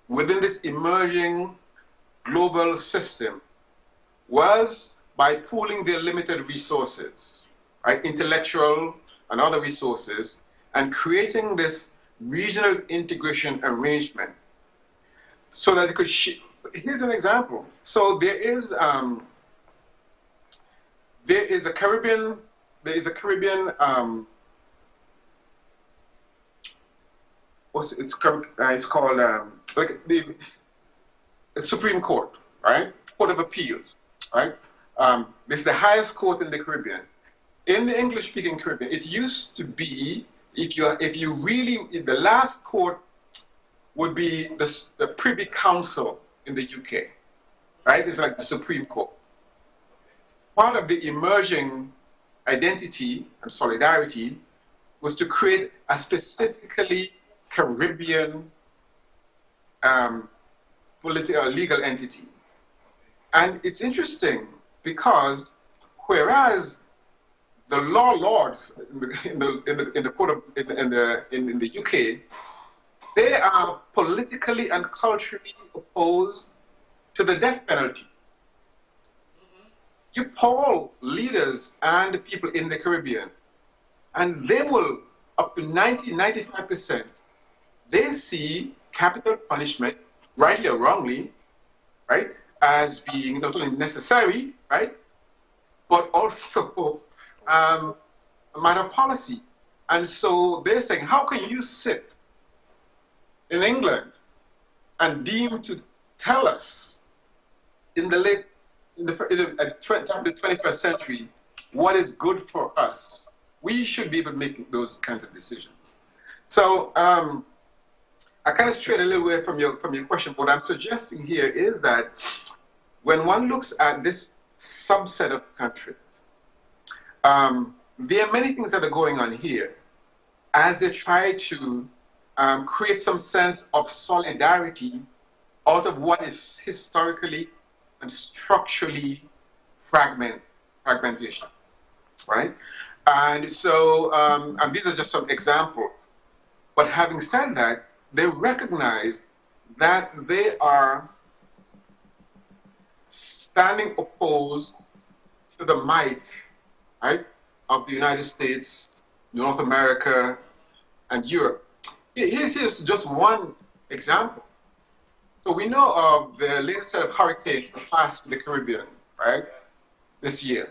within this emerging global system was by pooling their limited resources, right, intellectual and other resources, and creating this regional integration arrangement so that it could. Here's an example. So there is a Caribbean. There is a Caribbean. It's called like the Supreme Court, right? Court of Appeals, right? This is the highest court in the Caribbean. In the English-speaking Caribbean, it used to be, if the last court would be the Privy Council in the UK, right? It's like the Supreme Court. Part of the emerging identity and solidarity was to create a specifically Caribbean political legal entity. And it's interesting because whereas the law lords in the court of, in the UK, they are politically and culturally opposed to the death penalty. You poll leaders and the people in the Caribbean, and they will, up to 90–95%, they see capital punishment, rightly or wrongly, right, as being not only necessary, right, but also a matter of policy. And so they're saying, how can you sit in England and deem to tell us in the 21st century what is good for us? We should be able to make those kinds of decisions. So I kind of strayed a little way from your question. What I'm suggesting here is that when one looks at this subset of countries, there are many things that are going on here as they try to create some sense of solidarity out of what is historically and structurally fragmentation, right? And so, and these are just some examples. But having said that, they recognize that they are standing opposed to the might, right, of the United States, North America, and Europe. Here's just one example. So we know of the latest set of hurricanes that passed the Caribbean, right, this year.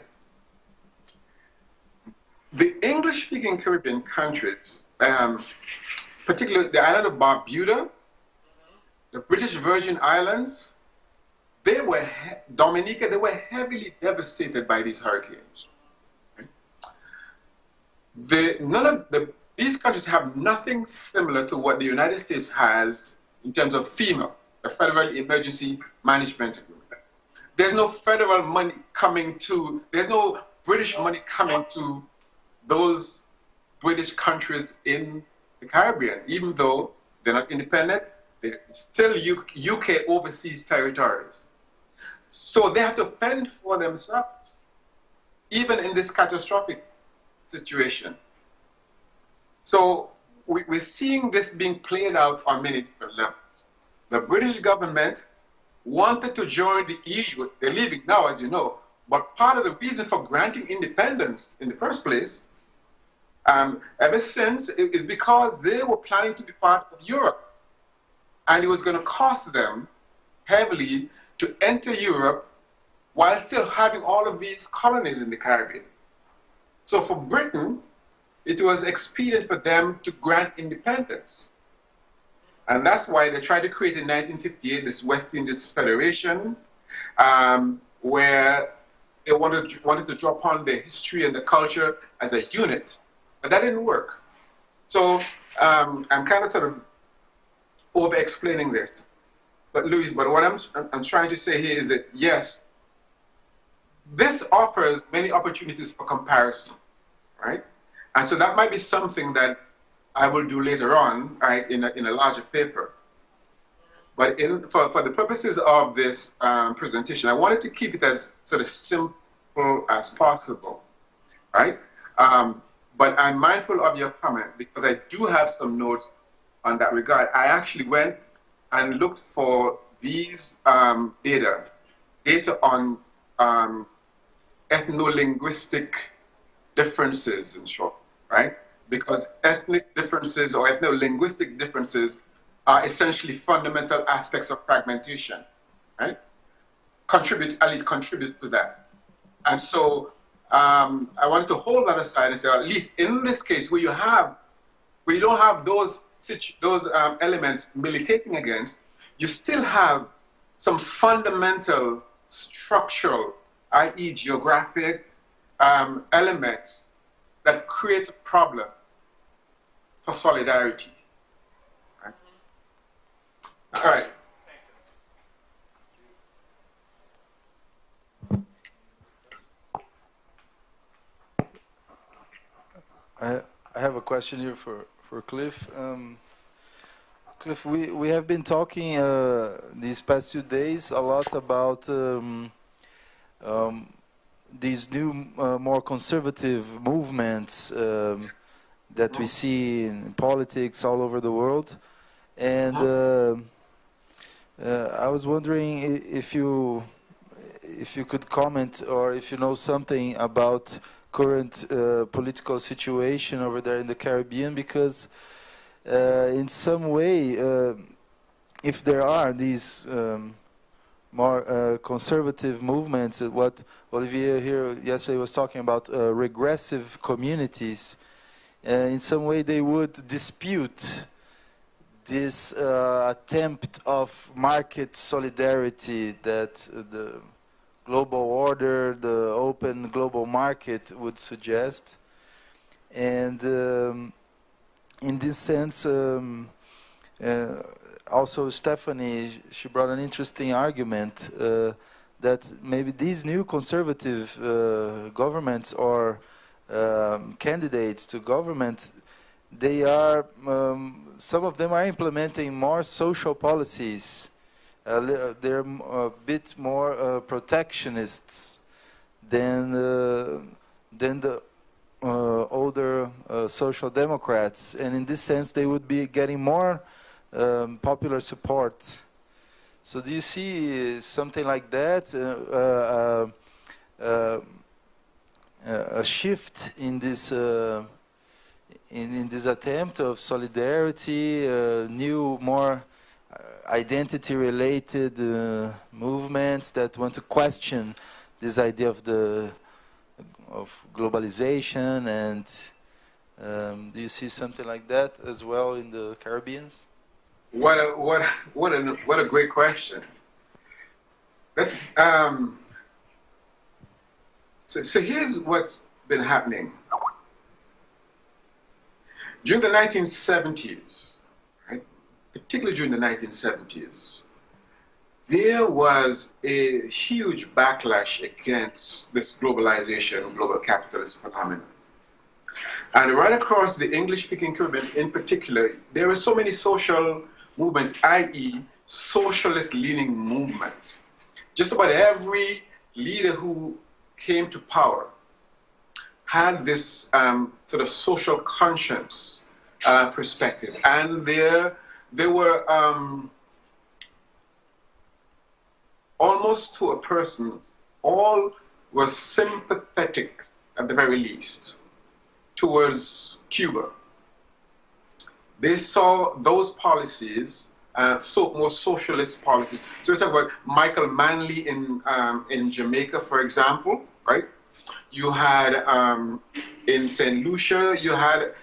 The English-speaking Caribbean countries, particularly the island of Barbuda, the British Virgin Islands, Dominica, they were heavily devastated by these hurricanes. These countries have nothing similar to what the United States has in terms of FEMA, the Federal Emergency Management Agreement. There's no federal money coming to, there's no British money coming to those British countries in the Caribbean, even though they're not independent, they're still UK overseas territories. So they have to fend for themselves, even in this catastrophic situation. So we're seeing this being played out on many different levels. The British government wanted to join the EU. They're leaving now, as you know. But part of the reason for granting independence in the first place, ever since, is because they were planning to be part of Europe. And it was going to cost them heavily to enter Europe while still having all of these colonies in the Caribbean. So for Britain, it was expedient for them to grant independence. And that's why they tried to create in 1958 this West Indies Federation, where they wanted to draw upon the history and the culture as a unit. But that didn't work. So I'm kind of sort of over-explaining this. But Luis, what I'm trying to say here is that, yes, this offers many opportunities for comparison, right? And so that might be something that I will do later on, right, in a larger paper. But for the purposes of this presentation, I wanted to keep it as sort of simple as possible, right? But I'm mindful of your comment because I do have some notes on that regard. I actually went and looked for these data on ethno-linguistic differences, in short, right? Because ethnic differences or ethno-linguistic differences are essentially fundamental aspects of fragmentation, right? At least contribute to that. And so I wanted to hold that aside and say, at least in this case where you don't have those elements militating against, you still have some fundamental structural, i.e. geographic elements that create a problem for solidarity. Right? All right. I have a question here for Cliff. Cliff, we have been talking these past 2 days a lot about these new, more conservative movements that we see in politics all over the world. And I was wondering if you could comment, or if you know something about current political situation over there in the Caribbean, because in some way, if there are these more conservative movements, what Olivier here yesterday was talking about, regressive communities, in some way they would dispute this attempt of market solidarity that the global order, the open global market would suggest. And in this sense, also Stephanie, she brought an interesting argument that maybe these new conservative governments or candidates to government, they are, some of them are implementing more social policies. They're a bit more protectionists than the older social democrats, and in this sense they would be getting more popular support. So do you see something like that, a shift in this in this attempt of solidarity, new, more identity-related movements that want to question this idea of globalization? And do you see something like that as well in the Caribbean? What a great question. That's so here's what's been happening. During the 1970s, right, particularly during the 1970s, there was a huge backlash against this globalization, global capitalist phenomenon. And right across the English-speaking Caribbean in particular, there were so many social movements, i.e. socialist-leaning movements. Just about every leader who came to power had this sort of social conscience perspective. And they were almost to a person, all were sympathetic at the very least towards Cuba. They saw those policies, more socialist policies. So we talk about Michael Manley in Jamaica, for example, right? You had in St. Lucia, you had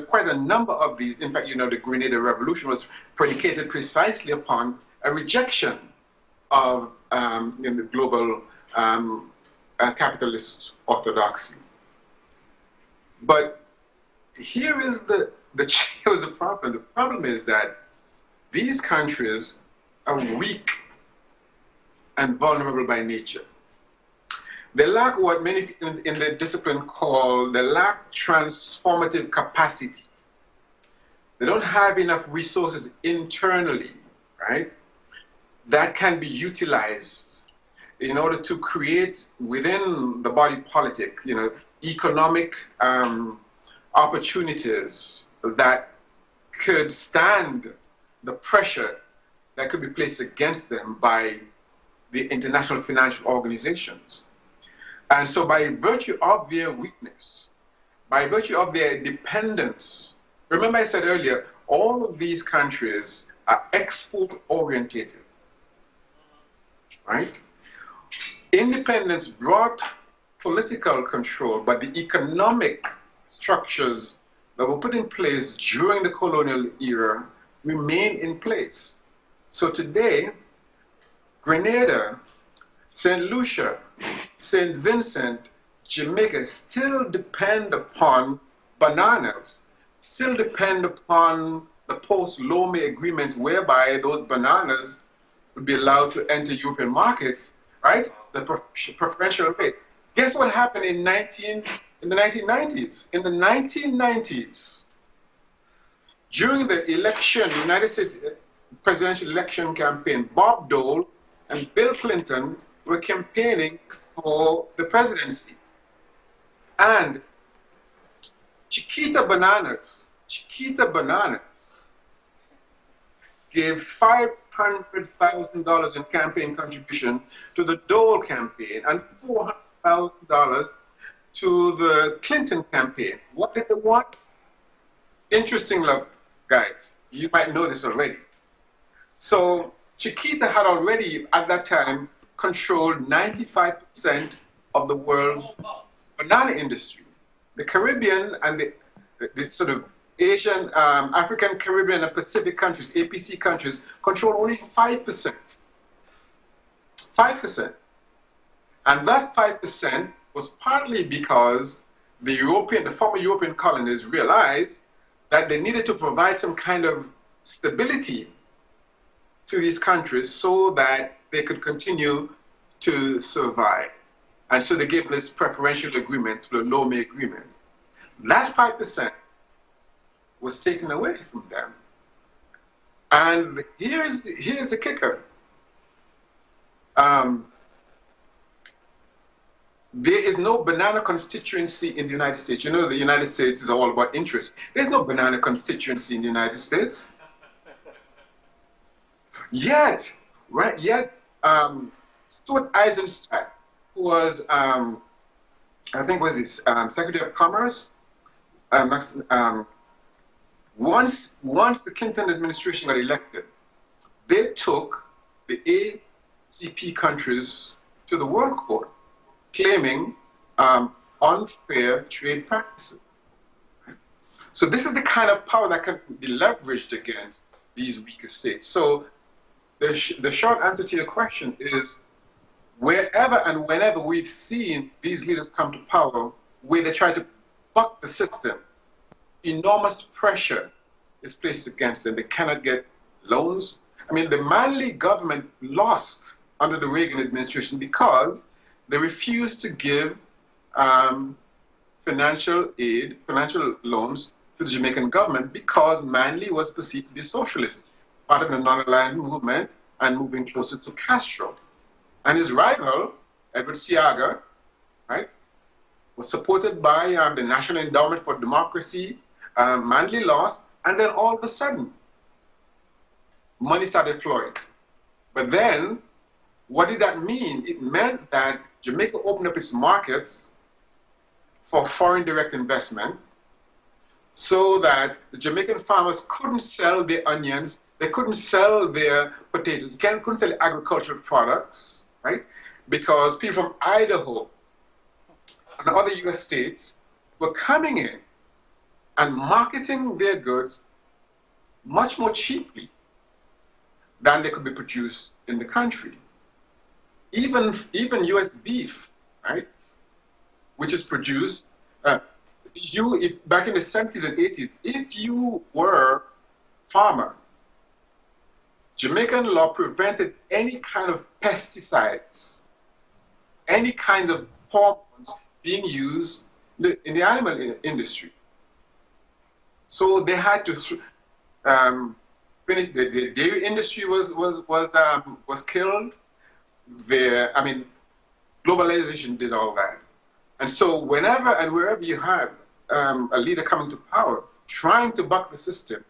quite a number of these. In fact, you know, the Grenada Revolution was predicated precisely upon a rejection of the global capitalist orthodoxy. But here is here's the problem. The problem is that these countries are weak and vulnerable by nature. They lack what many in the discipline call, they lack transformative capacity. They don't have enough resources internally, right, that can be utilized in order to create within the body politic, you know, economic opportunities that could stand the pressure that could be placed against them by the international financial organizations. And so by virtue of their weakness, by virtue of their dependence, remember I said earlier, all of these countries are export-orientated, right? Independence brought political control, but the economic structures that were put in place during the colonial era remain in place. So today, Grenada, St. Lucia, St. Vincent, Jamaica still depend upon bananas, still depend upon the post-Lomé agreements whereby those bananas would be allowed to enter European markets, right? The preferential rate. Guess what happened in the 1990s? In the 1990s, during the election, the United States presidential election campaign, Bob Dole and Bill Clinton were campaigning for the presidency. And Chiquita Bananas gave $500,000 in campaign contribution to the Dole campaign and $400,000 to the Clinton campaign. What did they want? Interesting, look, guys. You might know this already. So Chiquita had already, at that time, controlled 95% of the world's banana industry. The Caribbean and the sort of Asian, African, Caribbean, and Pacific countries, APC countries, control only 5%. 5%. And that 5% was partly because the former European colonies realized that they needed to provide some kind of stability to these countries so that they could continue to survive. And so they gave this preferential agreement to the Lomé agreement. That 5% was taken away from them. And here's the kicker. There is no banana constituency in the United States. You know, the United States is all about interest. There's no banana constituency in the United States. Yet, right? Yet, Stuart Eisenstadt, who was, I think, was his Secretary of Commerce. Once the Clinton administration got elected, they took the ACP countries to the World Court, claiming unfair trade practices. So this is the kind of power that can be leveraged against these weaker states. So the short answer to your question is, wherever and whenever we've seen these leaders come to power, where they try to buck the system, enormous pressure is placed against them. They cannot get loans. I mean, the Manley government lost under the Reagan administration because they refused to give financial aid, financial loans to the Jamaican government because Manley was perceived to be a socialist, part of the non-aligned movement and moving closer to Castro. And his rival, Edward Seaga, right, was supported by the National Endowment for Democracy. Manley lost, and then all of a sudden, money started flowing. But then, what did that mean? It meant that Jamaica opened up its markets for foreign direct investment so that the Jamaican farmers couldn't sell their onions, they couldn't sell their potatoes, couldn't sell agricultural products, right? Because people from Idaho and other US states were coming in and marketing their goods much more cheaply than they could be produced in the country. Even US beef, right, which is produced, back in the 70s and 80s, if you were a farmer, Jamaican law prevented any kind of pesticides, any kinds of hormones being used in the animal industry. So they had to finish. The dairy industry was killed. Globalization did all that. And so whenever and wherever you have a leader coming to power, trying to buck the system,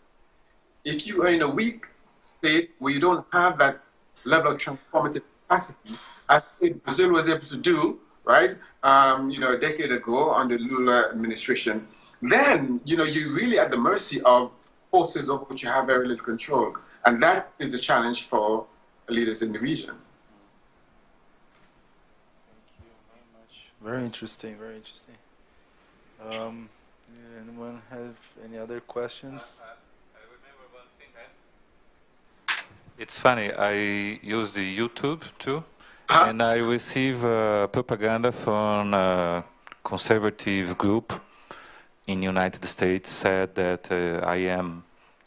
if you are in a weak state where you don't have that level of transformative capacity, as Brazil was able to do, right, a decade ago under the Lula administration, then, you're really at the mercy of forces over which you have very little control. And that is the challenge for leaders in the region. Thank you very much. Very interesting, very interesting. Anyone have any other questions? I remember one thing. It's funny, I use the YouTube too, and I receive propaganda from a conservative group in the United States said that I am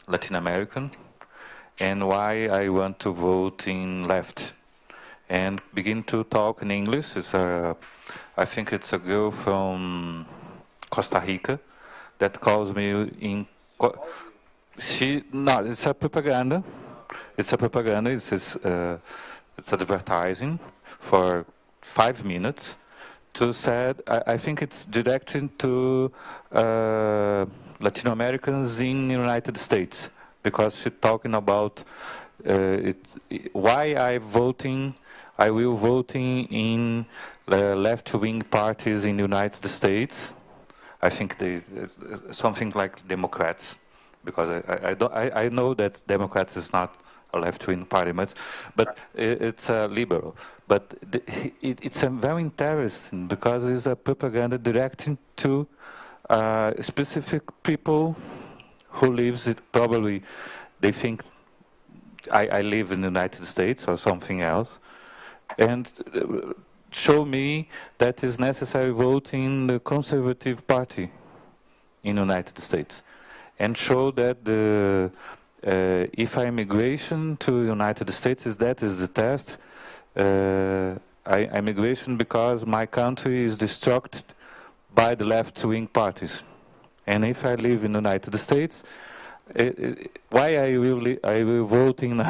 Latin American and why I want to vote in left, and begin to talk in English. I think it's a girl from Costa Rica that calls me in. It's a propaganda. It's a propaganda. It's advertising for 5 minutes. To said, I think it's directed to Latin Americans in the United States, because she's talking about why I will voting in left-wing parties in the United States. I think something like Democrats, because I know that Democrats is not a left-wing party, but it's a liberal. But it's very interesting because it's a propaganda directing to specific people who lives it. Probably they think I live in the United States or something else, and show me that it's necessary voting the Conservative Party in the United States, and show that the if immigration to the United States is the test. Immigration because my country is destructed by the left-wing parties, and if I live in the United States, why I will vote in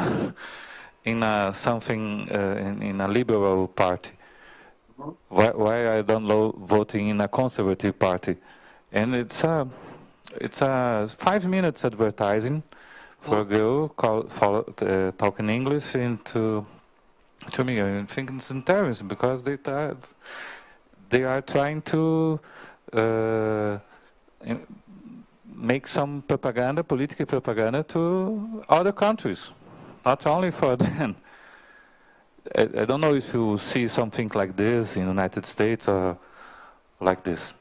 something in a liberal party? Why I don't voting in a conservative party? And it's a 5 minutes advertising for a girl talking English into. To me, I think it's interesting because they are trying to make some propaganda, political propaganda, to other countries, not only for them. I don't know if you see something like this in the United States or like this.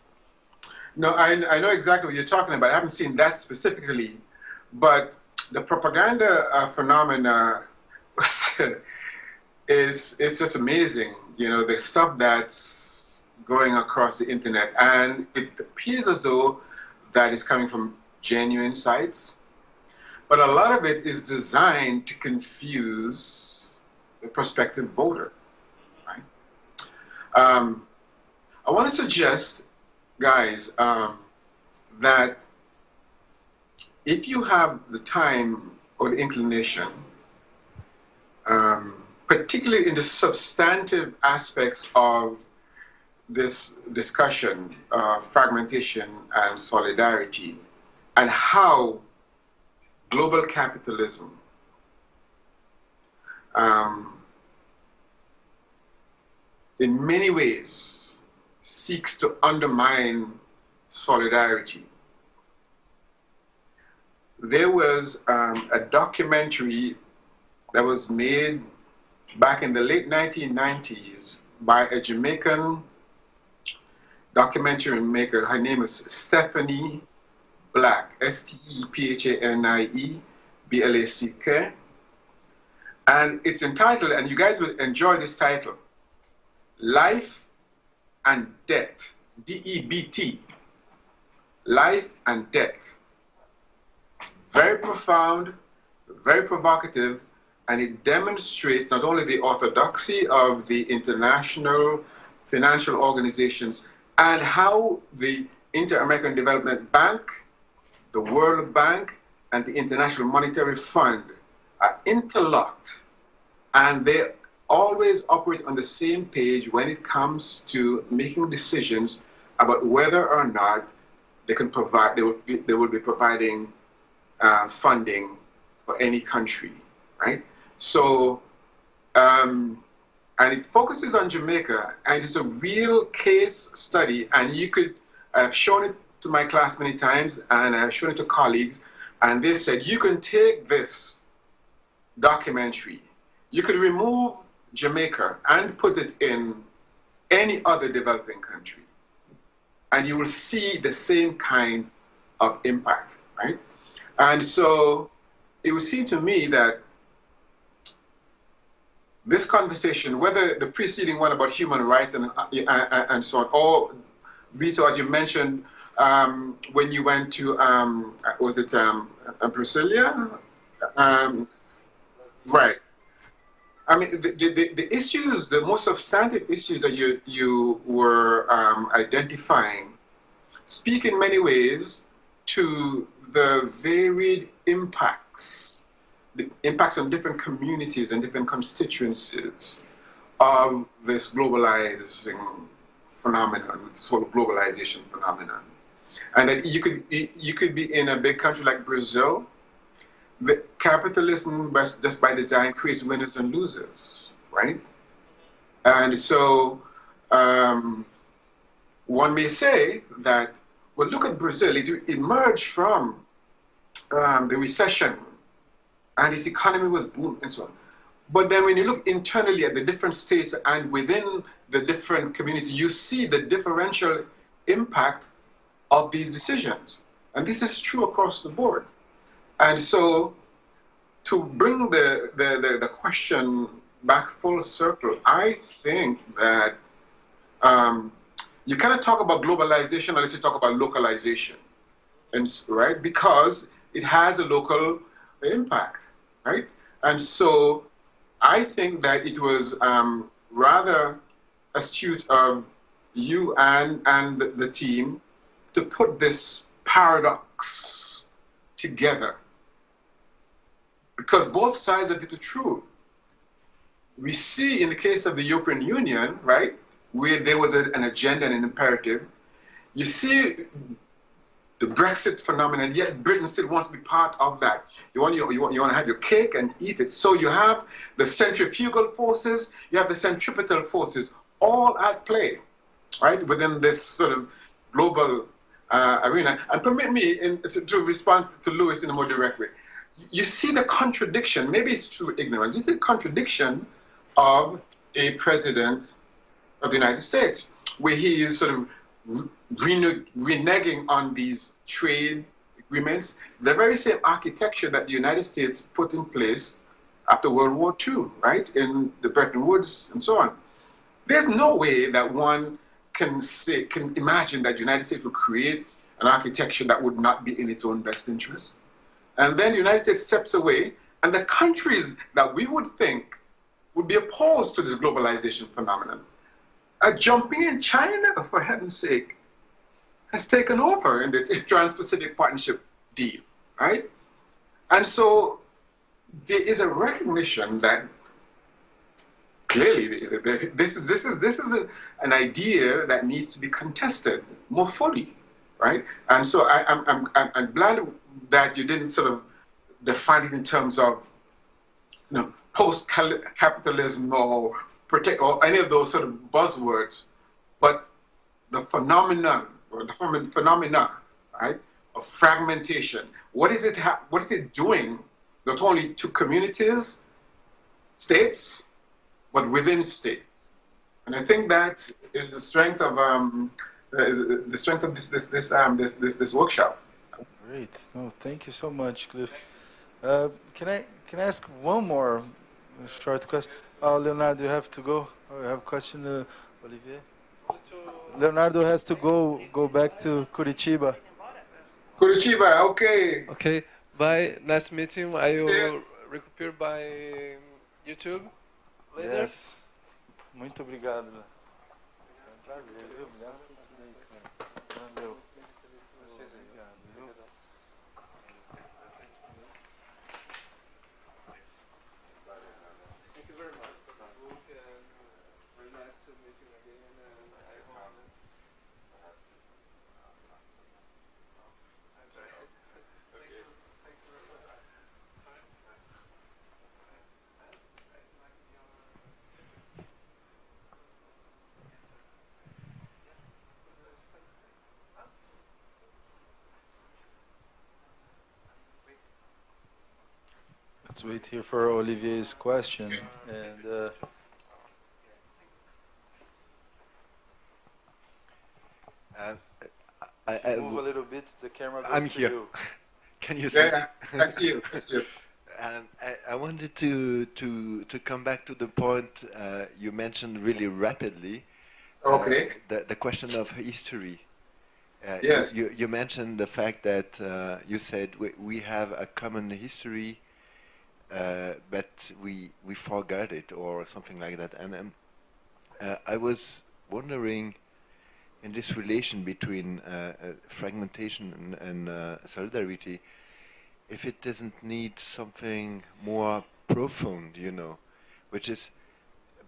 No, I know exactly what you're talking about. I haven't seen that specifically, but the propaganda phenomena it's just amazing, you know, the stuff that's going across the internet, and it appears as though that is coming from genuine sites, but a lot of it is designed to confuse the prospective voter, right? I want to suggest, guys, that if you have the time or the inclination, particularly in the substantive aspects of this discussion, fragmentation and solidarity, and how global capitalism in many ways seeks to undermine solidarity. There was a documentary that was made back in the late 1990s by a Jamaican documentary maker. Her name is Stephanie Black, Stephanie Black. And it's entitled, and you guys will enjoy this title, Life and Debt, DEBT, Life and Debt. Very profound, very provocative, and it demonstrates not only the orthodoxy of the international financial organizations and how the Inter-American Development Bank, the World Bank, and the International Monetary Fund are interlocked, and they always operate on the same page when it comes to making decisions about whether or not they can provide, they will be providing funding for any country, right? So, and it focuses on Jamaica, and it's a real case study, and you could, I've shown it to my class many times, and I've shown it to colleagues, And they said, you can take this documentary, you could remove Jamaica and put it in any other developing country, and you will see the same kind of impact, right? And so it would seem to me that this conversation, whether the preceding one about human rights and so on, or Vito, as you mentioned, when you went to, was it Brasilia? Right. I mean, the issues, the most substantive issues that you were identifying speak in many ways to the varied impacts, the impacts on different communities and different constituencies of this globalizing phenomenon, this sort of globalization phenomenon. And that you could be in a big country like Brazil. The capitalism, just by design, creates winners and losers, right? And so one may say that, well, look at Brazil. It emerged from the recession, and its economy was booming and so on. But then when you look internally at the different states and within the different communities, you see the differential impact of these decisions. And this is true across the board. And so to bring the question back full circle, I think that you cannot talk about globalization unless you talk about localization, and right? Because it has a local impact, right? And so I think that it was rather astute of you and the team to put this paradox together, because both sides of it are true. We see in the case of the European Union, right, where there was an agenda and an imperative. You see the Brexit phenomenon, yet Britain still wants to be part of that. You want to have your cake and eat it. So you have the centrifugal forces, you have the centripetal forces, all at play, right, within this sort of global arena. And permit me to respond to Lewis in a more direct way. You see the contradiction, maybe it's through ignorance, you see the contradiction of a president of the United States, where he is sort of reneging on these trade agreements, the very same architecture that the United States put in place after World War II, right, in the Bretton Woods and so on. There's no way that one can imagine that the United States would create an architecture that would not be in its own best interest. And then the United States steps away, and the countries that we would think would be opposed to this globalization phenomenon are jumping in. China, for heaven's sake, has taken over in the Trans-Pacific Partnership deal, right? And so there is a recognition that clearly this is an idea that needs to be contested more fully, right? And so I'm glad that you didn't sort of define it in terms of, you know, post-capitalism or protect or any of those sort of buzzwords, but the phenomenon or the phenomena, right, of fragmentation. What is it doing, not only to communities, states, but within states? And I think that is the strength of this workshop. Great. No, thank you so much, Cliff. Can I ask one more short question? Oh, Leonardo, you have to go. Oh, you have a question, Olivier? Leonardo has to go back to Curitiba. Curitiba, okay. Okay, bye. Nice meeting. I will recuperate by YouTube later. Yes. Muito obrigado. É um prazer, viu? Obrigado por tudo aí, cara. Valeu. Obrigado, viu? Thank you very much for the book, and very nice to meet you again, and I hope I'm sorry. Thank you very much. Let's wait here for Olivier's question. And move a little bit. The camera goes I'm to here. you. Can you see? Yeah, I see you. I see you. I wanted to come back to the point you mentioned really rapidly. Okay. The question of history. Yes. You mentioned the fact that you said we have a common history, but we forgot it or something like that. And I was wondering, in this relation between fragmentation and solidarity, if it doesn't need something more profound, you know, which is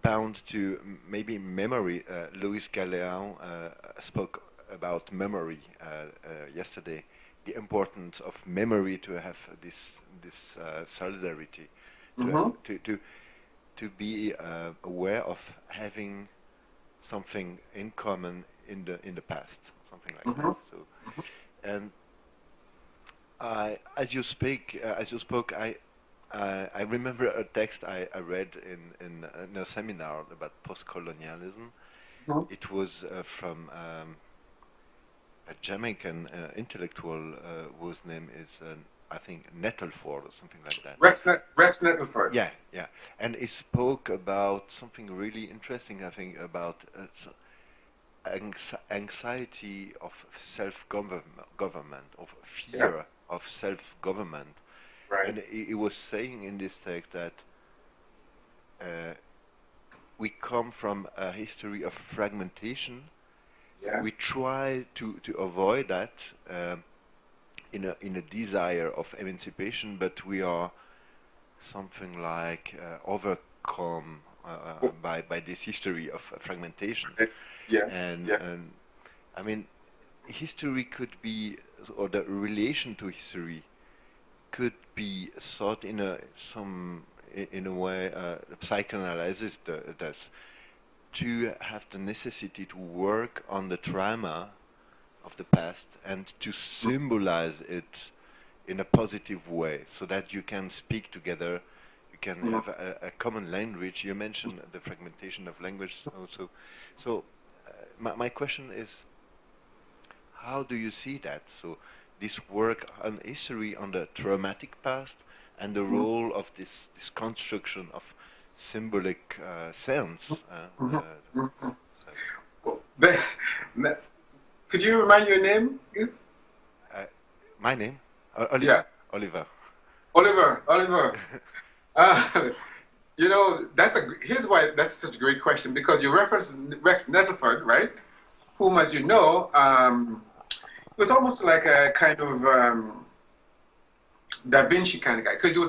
bound to maybe memory. Louis Galleon spoke about memory yesterday, the importance of memory to have this solidarity, to be aware of having something in common in the past, something like that. So, and as you spoke, I remember a text I read in a seminar about post-colonialism. It was from a Jamaican intellectual whose name is, I think, Nettleford or something like that. Rex Nettleford. Yeah, yeah. And he spoke about something really interesting, I think, about anxiety of self-government, of fear of self-government. Right. And he was saying in this text that we come from a history of fragmentation. Yeah. We try to avoid that in a desire of emancipation, but we are something like overcome by this history of fragmentation. Yes. And I mean, history could be, or the relation to history could be thought in a way psychoanalysis does, to have the necessity to work on the trauma of the past and to symbolize it in a positive way, so that you can speak together, you can have a common language. You mentioned the fragmentation of language also. So my question is, how do you see that? So this work on history, on the traumatic past, and the role of this construction of symbolic sense. Could you remind your name? My name? Oliver. Yeah. Oliver. Oliver. You know, here's why that's such a great question, because you referenced Rex Nettleford, right? Whom, as you know, was almost like a kind of Da Vinci kind of guy, because he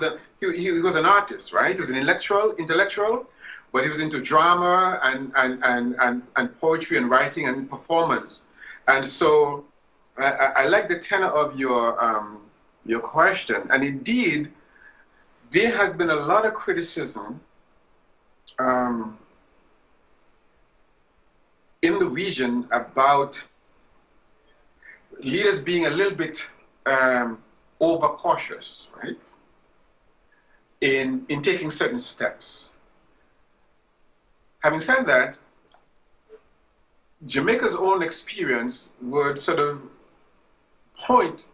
was an artist, right? He was an intellectual, but he was into drama and poetry and writing and performance. And so I like the tenor of your question. And indeed, there has been a lot of criticism in the region about leaders being a little bit overcautious, right, in taking certain steps. Having said that, Jamaica's own experience would sort of point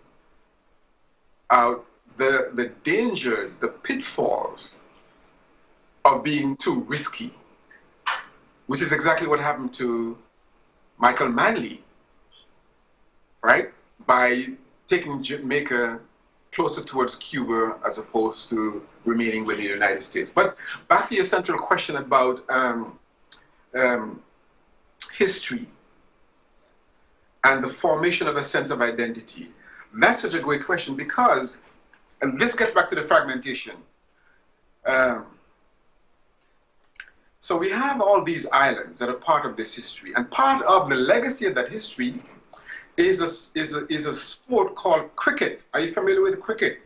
out the dangers, the pitfalls of being too risky, which is exactly what happened to Michael Manley, right? By taking Jamaica closer towards Cuba as opposed to remaining with the United States. But back to your central question about history and the formation of a sense of identity. That's such a great question because, and this gets back to the fragmentation. So we have all these islands that are part of this history, and part of the legacy of that history is a sport called cricket. Are you familiar with cricket?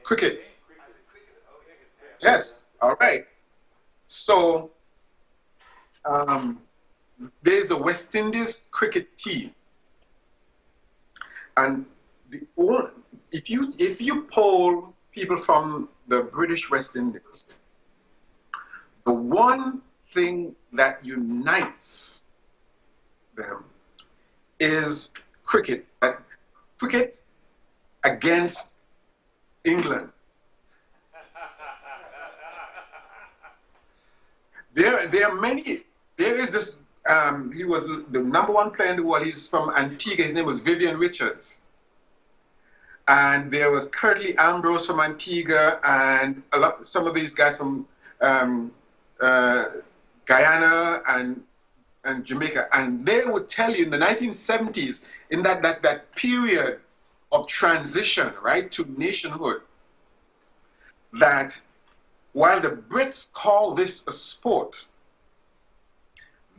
Cricket. Yes. All right. So there's a West Indies cricket team, and if you poll people from the British West Indies, the one thing that unites them is cricket. Cricket against England. There are many. There is this. He was the #1 player in the world. He's from Antigua. His name was Vivian Richards. And there was Curtly Ambrose from Antigua, and some of these guys from Guyana and Jamaica. And they would tell you in the 1970s, in that period of transition, right, to nationhood, that while the Brits call this a sport,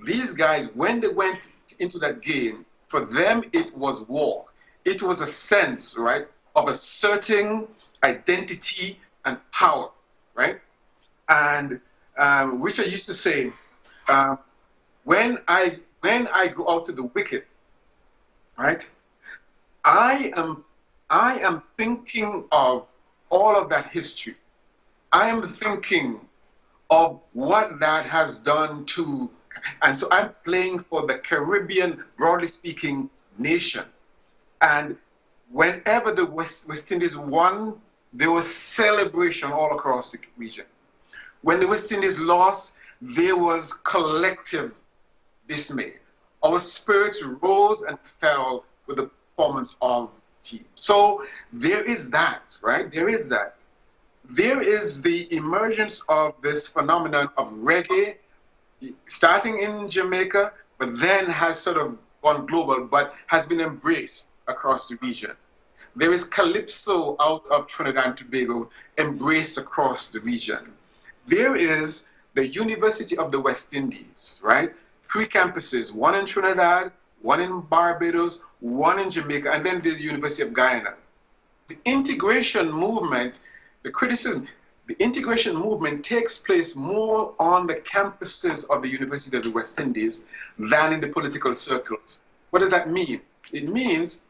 these guys, when they went into that game, for them it was war. It was a sense, right, of asserting identity and power, right? And Richard used to say, when I go out to the wicket, right, I am thinking of all of that history. I am thinking of what that has done to, and so I'm playing for the Caribbean, broadly speaking, nation. And whenever the West Indies won, there was celebration all across the region. When the West Indies lost, there was collective dismay. Our spirits rose and fell with the performance of the team. So there is that, right? There is that. There is the emergence of this phenomenon of reggae, starting in Jamaica, but then has sort of gone global, but has been embraced across the region. There is Calypso out of Trinidad and Tobago, embraced across the region. There is the University of the West Indies, right? 3 campuses, one in Trinidad, one in Barbados, one in Jamaica, and then the University of Guyana. The integration movement, the integration movement takes place more on the campuses of the University of the West Indies than in the political circles. What does that mean? It means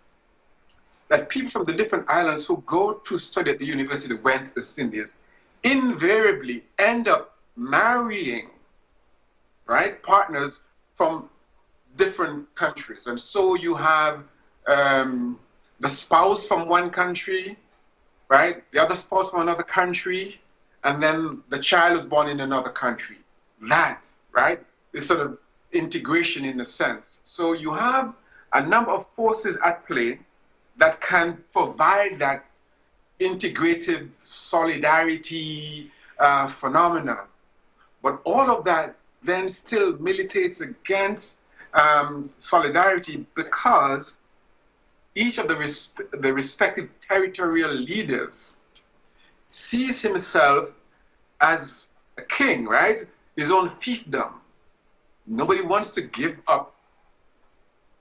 that people from the different islands who go to study at the University of the West Indies invariably end up marrying, right, partners from different countries. And so you have the spouse from one country, right, the other spouse from another country, and then the child is born in another country. That, right, is sort of integration in a sense. So you have a number of forces at play that can provide that integrative solidarity phenomenon. But all of that then still militates against solidarity, because each of the respective territorial leaders sees himself as a king, right? His own fiefdom. Nobody wants to give up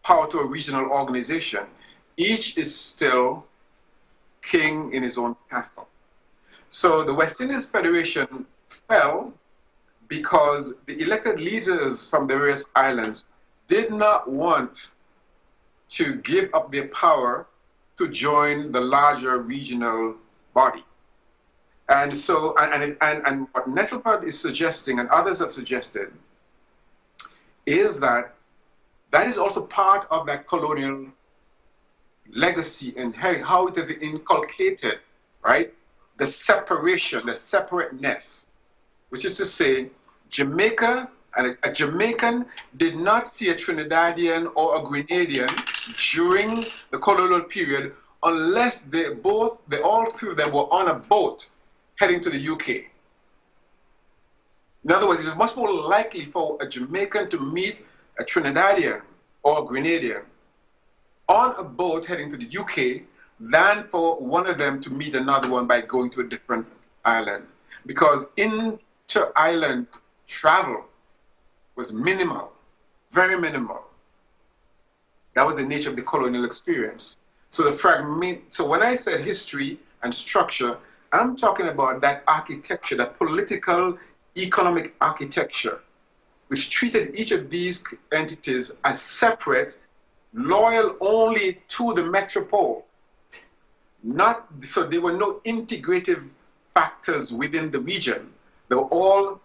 power to a regional organization. Each is still king in his own castle. So the West Indies Federation fell because the elected leaders from the various islands did not want to give up their power to join the larger regional body. And so, and what Nettlepod is suggesting, and others have suggested, is that that is also part of that colonial legacy and how it is inculcated, right? The separation, the separateness, which is to say, Jamaica, and a Jamaican did not see a Trinidadian or a Grenadian during the colonial period unless they all 3 of them were on a boat heading to the UK. In other words, it's much more likely for a Jamaican to meet a Trinidadian or a Grenadian on a boat heading to the UK than for one of them to meet another one by going to a different island. Because inter-island travel was minimal, very minimal. That was the nature of the colonial experience. So so when I said history and structure, I'm talking about that architecture, that political, economic architecture, which treated each of these entities as separate, loyal only to the metropole, so there were no integrative factors within the region. They were all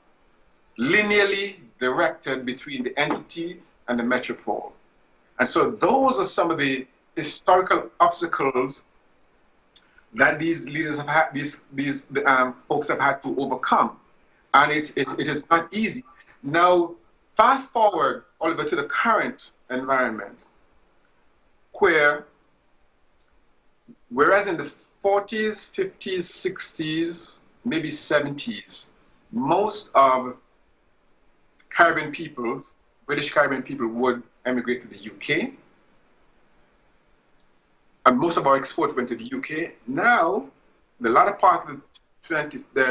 linearly directed between the entity and the metropole. And so those are some of the historical obstacles that these leaders have had, these folks have had to overcome. And it is not easy. Now, fast forward, Oliver, to the current environment, whereas in the 40s, 50s, 60s, maybe 70s, most of Caribbean peoples, British Caribbean people, would emigrate to the UK. And most of our export went to the UK. Now, the latter part of the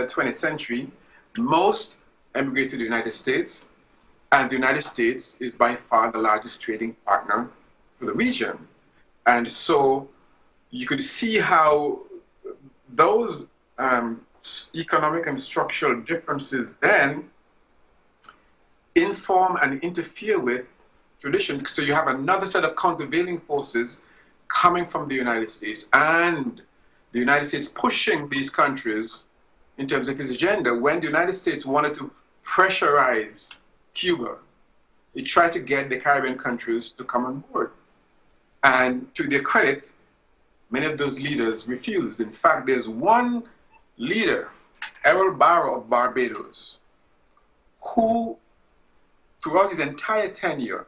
20th century, most emigrate to the United States. And the United States is by far the largest trading partner for the region. And so you could see how those economic and structural differences then inform and interfere with tradition. So you have another set of countervailing forces coming from the United States, and the United States pushing these countries in terms of its agenda. When the United States wanted to pressurize Cuba, it tried to get the Caribbean countries to come on board. And to their credit, many of those leaders refused. In fact, there's one leader, Errol Barrow of Barbados, who throughout his entire tenure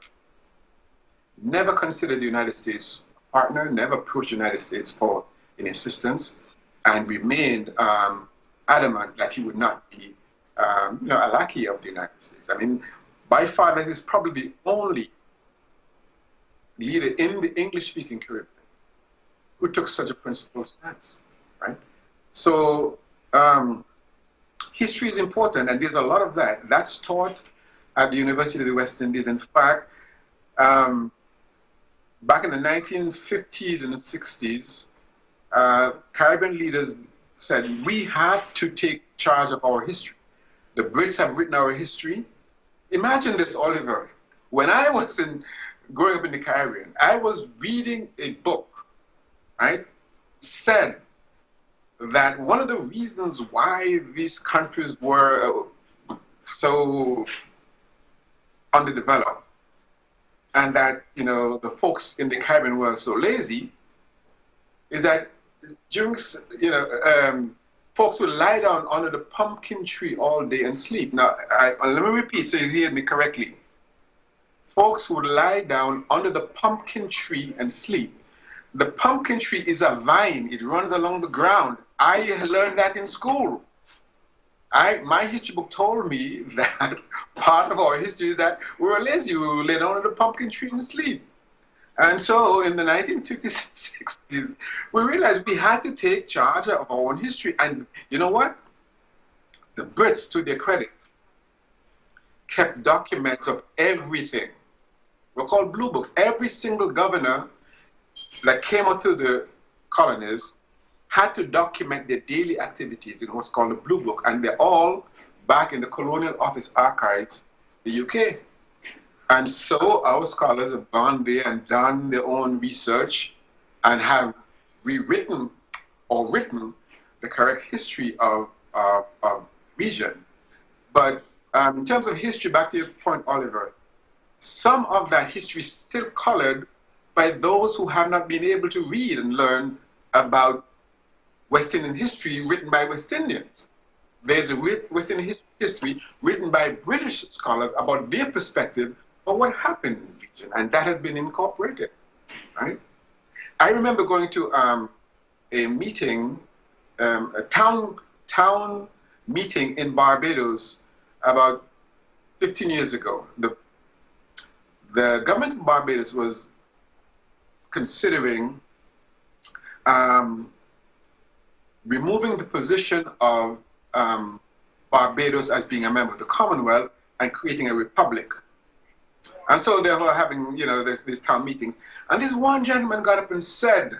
never considered the United States a partner, never approached the United States for any assistance, and remained adamant that he would not be a lackey of the United States. I mean, by far, that is probably the only leader in the English-speaking Caribbean who took such a principled stance, right? So history is important, and there's a lot of that. That's taught at the University of the West Indies. In fact, back in the 1950s and the 60s, Caribbean leaders said, we have to take charge of our history. The Brits have written our history. Imagine this, Oliver. When I was growing up in the Caribbean, I was reading a book, right? Said that one of the reasons why these countries were so underdeveloped, and that the folks in the Caribbean were so lazy, is that during folks would lie down under the pumpkin tree all day and sleep. Now, let me repeat so you hear me correctly. Folks would lie down under the pumpkin tree and sleep. The pumpkin tree is a vine. It runs along the ground. I learned that in school. My history book told me that part of our history is that we were lazy. We would lay down under the pumpkin tree and sleep. And so in the 1950s and 60s, we realized we had to take charge of our own history. And you know what? The Brits, to their credit, kept documents of everything. We're called blue books. Every single governor that came out to the colonies had to document their daily activities in what's called a blue book. And they're all back in the Colonial Office archives, the UK. And so our scholars have gone there and done their own research and have rewritten or written the correct history of region. But in terms of history, back to your point, Oliver, some of that history is still colored by those who have not been able to read and learn about West Indian history written by West Indians. There's a West Indian history written by British scholars about their perspective of what happened in the region, and that has been incorporated, right? I remember going to a meeting, a town meeting in Barbados about 15 years ago. The government of Barbados was considering removing the position of Barbados as being a member of the Commonwealth and creating a republic. And so they were having, these town meetings. And this one gentleman got up and said,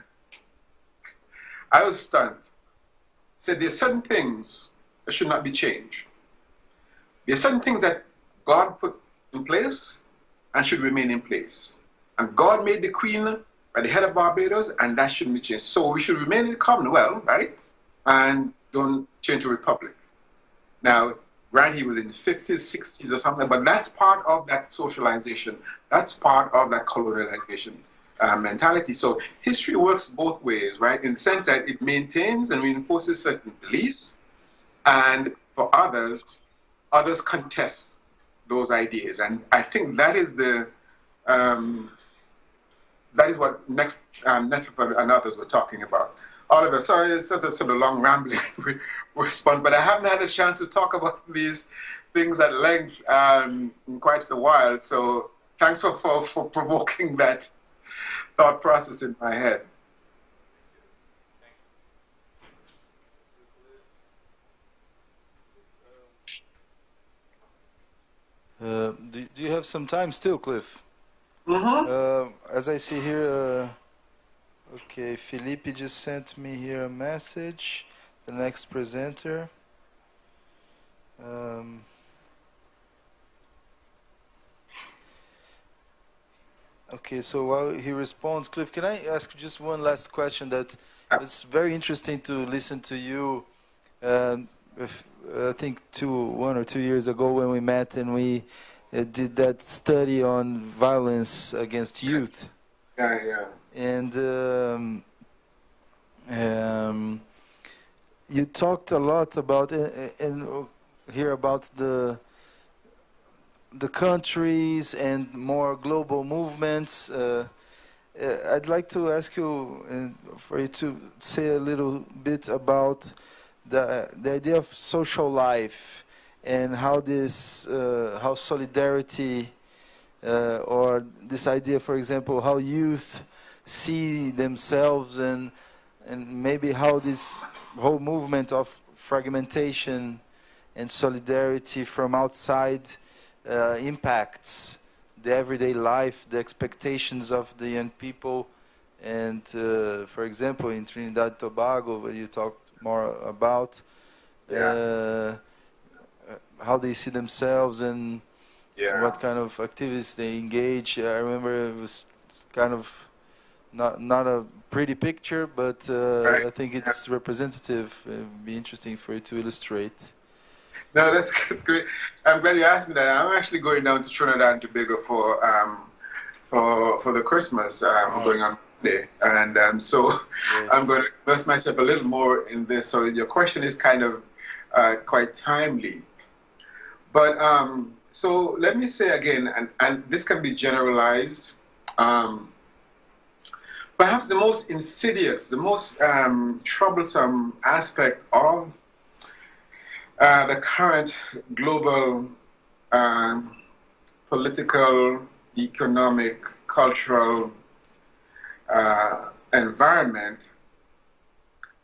I was stunned, said there are certain things that should not be changed. There are certain things that God put in place and should remain in place. And God made the Queen by the head of Barbados, and that shouldn't be changed. So we should remain in the Commonwealth, right? And don't change to republic. Now, Grant, he was in the 50s, 60s or something, but that's part of that socialization. That's part of that colonialization mentality. So history works both ways, right? In the sense that it maintains and reinforces certain beliefs, and for others contest those ideas. And I think that is the that is what next Netflix and others were talking about. Oliver, sorry, it's such a sort of long rambling response, but I haven't had a chance to talk about these things at length in quite a while. So thanks for provoking that thought process in my head. Do you have some time still, Cliff? Mm-hmm. As I see here, okay, Felipe just sent me here a message. The next presenter. Okay, so while he responds, Cliff, can I ask just one last question that was very interesting to listen to you. I think 1 or 2 years ago when we met and we did that study on violence against youth. Yeah. And you talked a lot about and here about the countries and more global movements. I'd like to ask you for you to say a little bit about the idea of social life and how this how solidarity or this idea, for example, how youth see themselves and maybe how this whole movement of fragmentation and solidarity from outside impacts the everyday life, the expectations of the young people. And for example, in Trinidad and Tobago, where you talked more about how they see themselves and what kind of activities they engage. I remember it was kind of not a pretty picture, but I think it's representative. It'd be interesting for you to illustrate. No, that's great. I'm glad you asked me that. I'm actually going down to Trinidad and Tobago for the Christmas going on Monday, and so I'm going to immerse myself a little more in this. So your question is kind of quite timely. But so let me say again, and this can be generalized. Perhaps the most insidious, the most troublesome aspect of the current global political, economic, cultural environment,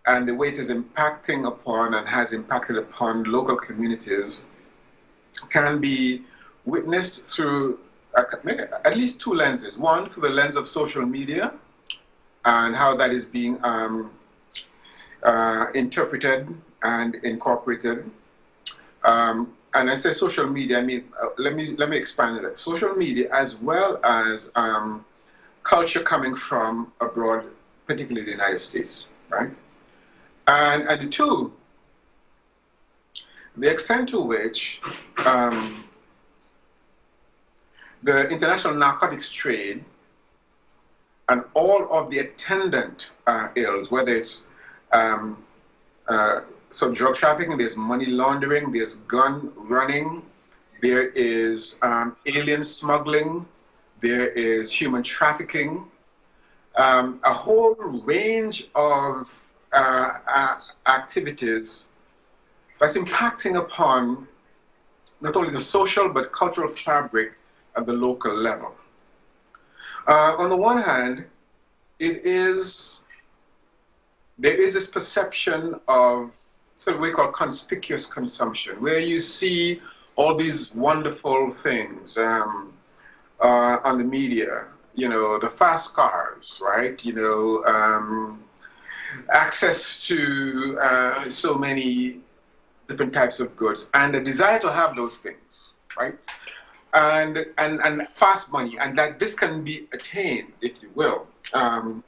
and the way it is impacting upon and has impacted upon local communities, can be witnessed through at least two lenses. One, through the lens of social media and how that is being interpreted and incorporated. And I say social media, I mean, let me expand that. Social media as well as culture coming from abroad, particularly the United States, right? And the two, the extent to which the international narcotics trade and all of the attendant ills, whether it's so drug trafficking, there's money laundering, there's gun running, there is alien smuggling, there is human trafficking, a whole range of activities that's impacting upon not only the social but cultural fabric at the local level. On the one hand, there is this perception of sort of what we call conspicuous consumption, where you see all these wonderful things on the media, you know, the fast cars, right? You know, access to so many different types of goods, and the desire to have those things, right? And fast money, and that this can be attained, if you will, to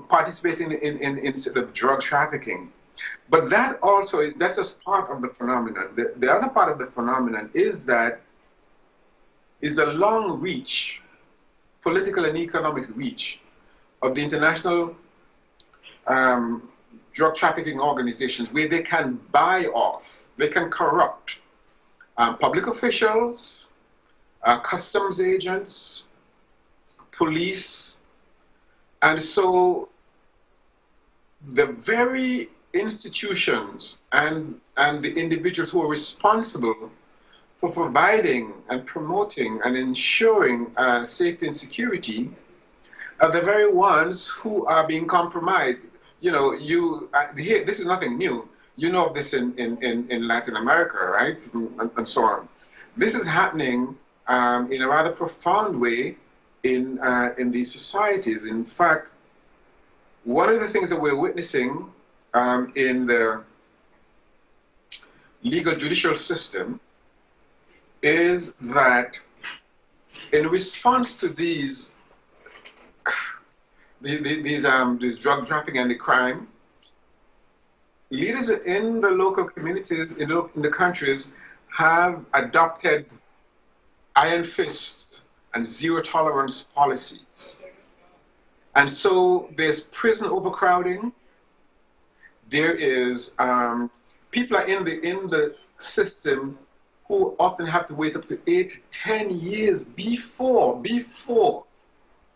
participate in sort of drug trafficking. But that also that's just part of the phenomenon. The other part of the phenomenon is that is the long reach, political and economic reach of the international drug trafficking organizations, where they can buy off, they can corrupt public officials, customs agents, police, and so the very institutions and the individuals who are responsible for providing and promoting and ensuring safety and security are the very ones who are being compromised. Here, this is nothing new. You know of this in Latin America, right? And so on. This is happening in a rather profound way in these societies. In fact, one of the things that we're witnessing in the legal judicial system is that in response to these drug trafficking and the crime, leaders in the local communities, in the countries, have adopted iron fist and zero tolerance policies. And so there's prison overcrowding. There is people are in the system who often have to wait up to 8 to 10 years before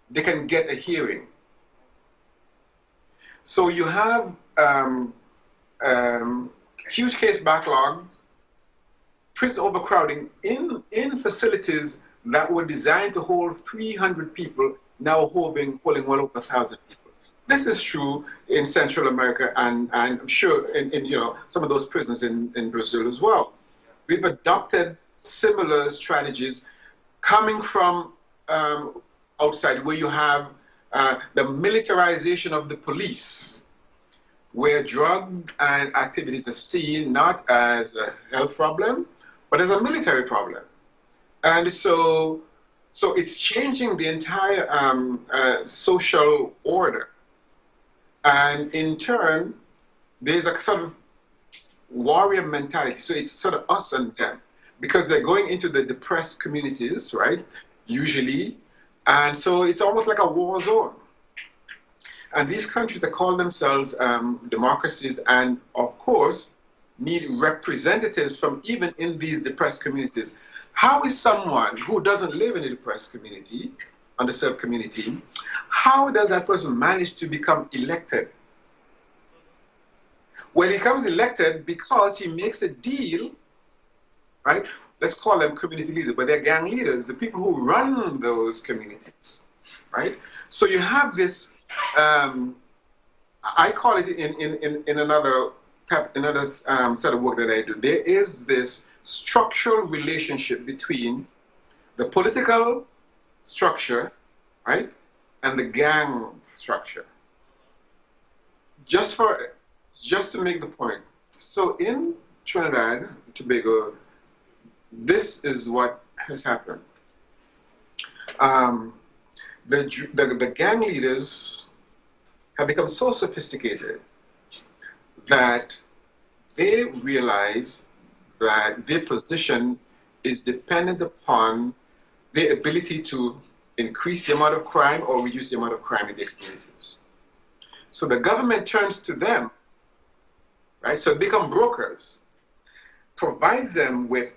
they can get a hearing. So you have huge case backlogs, prison overcrowding in facilities that were designed to hold 300 people, now holding well over 1,000 people. This is true in Central America and I'm sure in some of those prisons in Brazil as well. We've adopted similar strategies coming from outside, where you have the militarization of the police, where drug and activities are seen not as a health problem, but as a military problem. And so it's changing the entire social order. And in turn, there's a sort of warrior mentality. So it's sort of us and them, because they're going into the depressed communities, right, usually. And so it's almost like a war zone. And these countries that call themselves democracies and, of course, need representatives from even in these depressed communities. How is someone who doesn't live in a depressed community, underserved community, how does that person manage to become elected? Well, he becomes elected because he makes a deal, right? Let's call them community leaders, but they're gang leaders, the people who run those communities, right? So you have this, I call it in another set of work that I do, there is this structural relationship between the political structure, right, and the gang structure. Just to make the point. So in Trinidad and Tobago, this is what has happened. The gang leaders have become so sophisticated that they realize that their position is dependent upon their ability to increase the amount of crime or reduce the amount of crime in their communities. So the government turns to them, right? So they become brokers, provides them with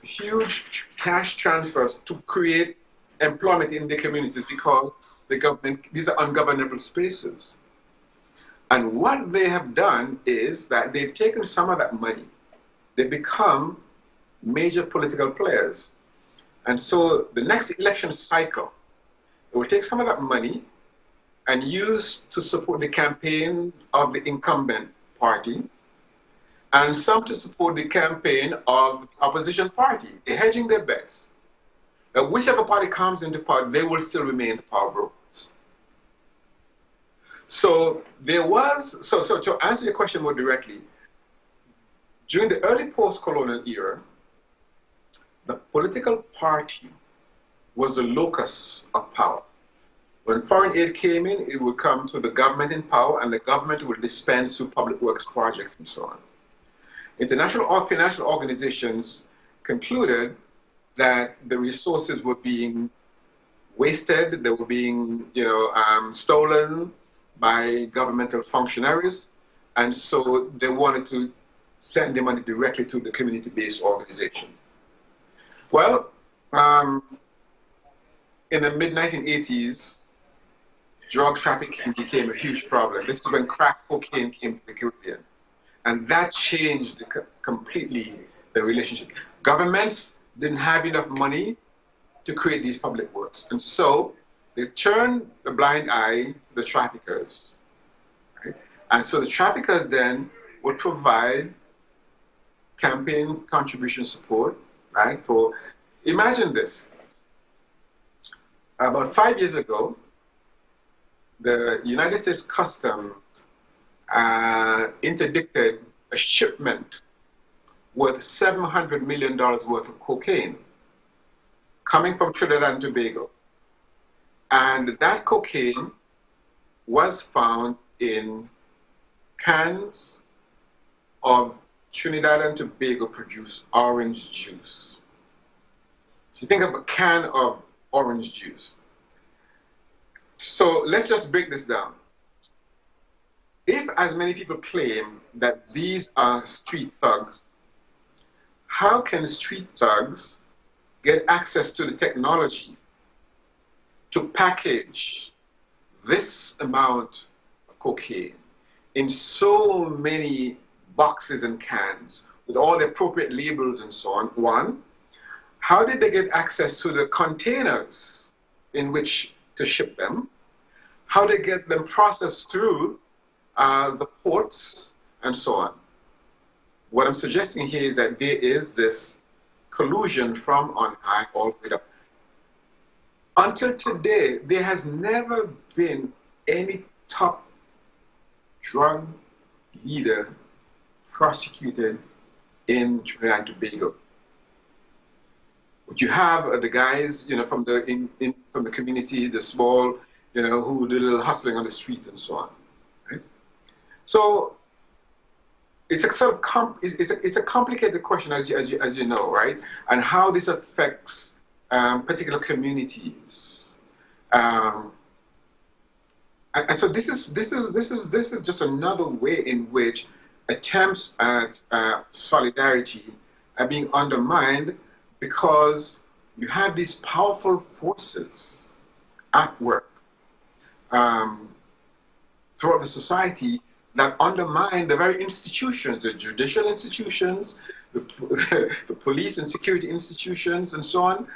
huge cash transfers to create employment in their communities, because the government, these are ungovernable spaces. And what they have done is that they've taken some of that money, they become major political players. And so the next election cycle, it will take some of that money and use to support the campaign of the incumbent party, and some to support the campaign of the opposition party. They're hedging their bets. Whichever party comes into power, they will still remain the power brokers. So there was, so to answer your question more directly, during the early post-colonial era, the political party was the locus of power. When foreign aid came in, it would come to the government in power, and the government would dispense to public works projects and so on. International financial organizations concluded that the resources were being wasted, they were being, stolen by governmental functionaries, and so they wanted to send the money directly to the community-based organization. Well, in the mid-1980s, drug trafficking became a huge problem. This is when crack cocaine came to the Caribbean. And that changed completely the relationship. Governments didn't have enough money to create these public works. And so they turned a blind eye to the traffickers. Right? And so the traffickers then would provide campaign contribution support, right? Imagine this. About 5 years ago, the United States Customs interdicted a shipment worth $700 million worth of cocaine coming from Trinidad and Tobago. And that cocaine was found in cans of Trinidad and Tobago produced orange juice. So you think of a can of orange juice. So let's just break this down. If as many people claim that these are street thugs, how can street thugs get access to the technology to package this amount of cocaine in so many boxes and cans with all the appropriate labels and so on? One, how did they get access to the containers in which to ship them? How they get them processed through the ports and so on? What I'm suggesting here is that there is this collusion from on high all the way up. Until today, there has never been any top drug leader prosecuted in Trinidad and Tobago. What you have are the guys, from the community, the small, who do a little hustling on the street and so on. Right? So it's a complicated question, as you know, right? And how this affects particular communities. And so this is just another way in which attempts at solidarity are being undermined, because you have these powerful forces at work throughout the society that undermine the very institutions, the judicial institutions, the police and security institutions, and so on.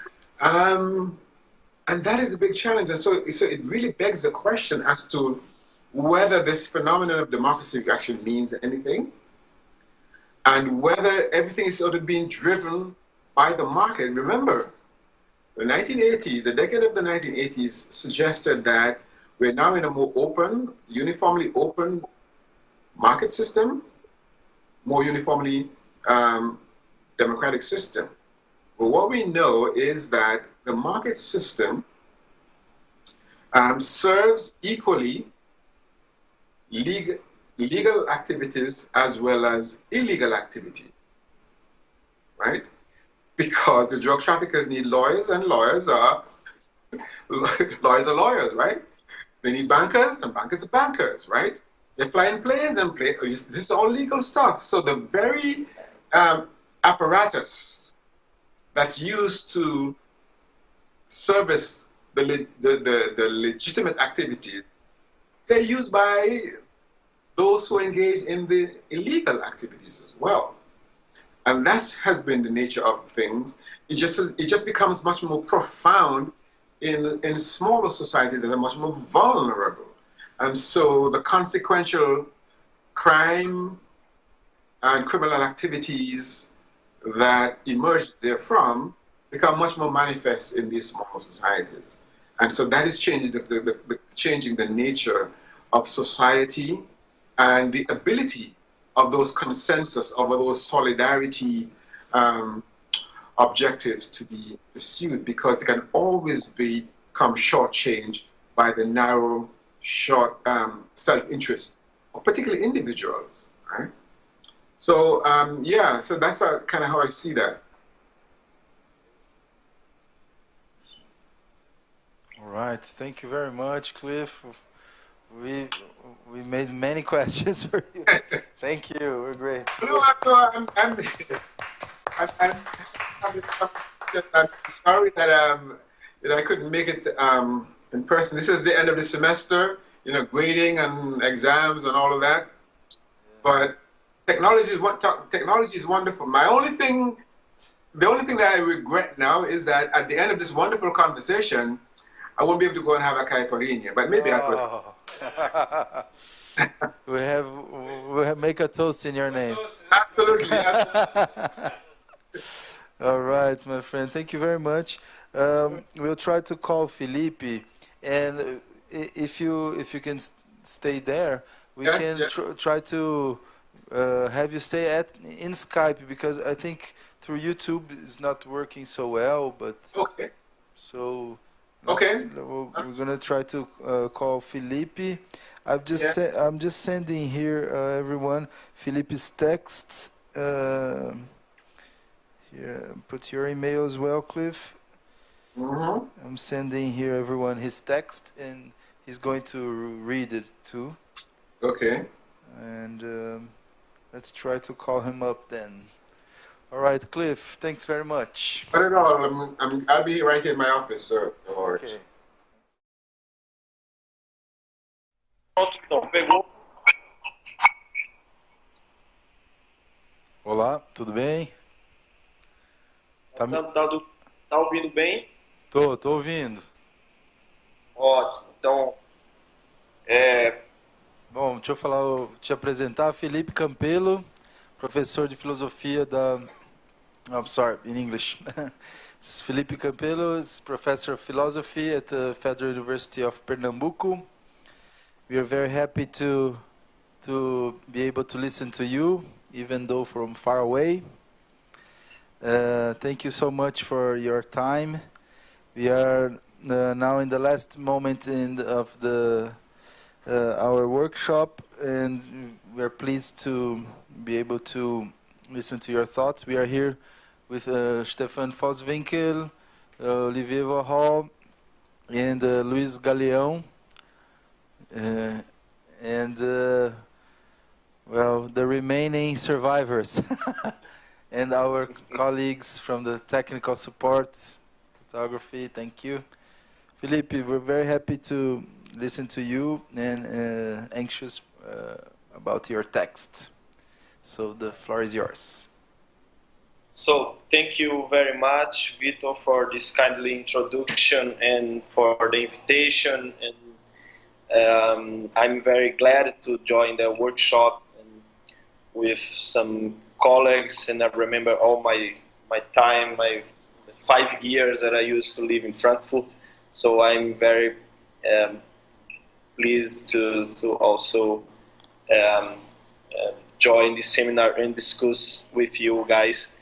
And that is a big challenge. And so it really begs the question as to whether this phenomenon of democracy actually means anything, and whether everything is sort of being driven by the market. Remember, the 1980s, the decade of the 1980s suggested that we're now in a more open, uniformly open market system, more uniformly democratic system. But what we know is that the market system serves equally legal activities as well as illegal activities, right? Because the drug traffickers need lawyers, and lawyers are lawyers, right? They need bankers, and bankers are bankers, right? They fly in planes, and this is all legal stuff. So the very apparatus that's used to service the legitimate activities, they're used by those who engage in the illegal activities as well. And that has been the nature of things. It just becomes much more profound in smaller societies that are much more vulnerable. And so the consequential crime and criminal activities that emerge therefrom become much more manifest in these smaller societies. And so that is changing the nature of society and the ability of those consensus, of those solidarity objectives to be pursued, because it can always become shortchanged by the narrow, short self-interest of particularly individuals, right? So yeah, so that's kind of how I see that. All right, thank you very much, Cliff. We made many questions for you. Thank you. We're great. No, I'm sorry that that I couldn't make it in person. This is the end of the semester, you know, grading and exams and all of that. But technology is wonderful. The only thing that I regret now is that at the end of this wonderful conversation, I won't be able to go and have a caipirinha. But maybe I could. we have make a toast in your name. Absolutely. Absolutely. All right, my friend. Thank you very much. We'll try to call Felipe, and if you can stay there, we can try to have you stay in Skype, because I think through YouTube is not working so well. But okay. So okay, we're gonna try to call Felipe. I'm just sending here everyone Felipe's texts. Here, put your email as well, Cliff. Mm-hmm. I'm sending here everyone his text, and he's going to read it too. Okay. And let's try to call him up then. All right, Cliff. Thanks very much. Not at all. I'll be right here in my office, sir. Okay. Olá, tudo bem? Tá ouvindo bem? Tô ouvindo. Ótimo. Então, bom, deixa eu te apresentar. Felipe Campelo, professor de filosofia da... I'm sorry, in English. This is Felipe Campelo, is professor of philosophy at the Federal University of Pernambuco. We are very happy to be able to listen to you, even though from far away. Thank you so much for your time. We are now in the last moment of our workshop, and we are pleased to be able to listen to your thoughts. We are here with Stefan Foswinkel, Olivier Warhol, and Luis Galeão, and well, the remaining survivors. And our colleagues from the technical support, photography, thank you. Felipe, we're very happy to listen to you and anxious about your text. So the floor is yours. So thank you very much, Vito, for this kindly introduction and for the invitation. And I'm very glad to join the workshop and with some colleagues, and I remember all my time, my 5 years that I used to live in Frankfurt. So I'm very pleased to also join this seminar and discuss with you guys.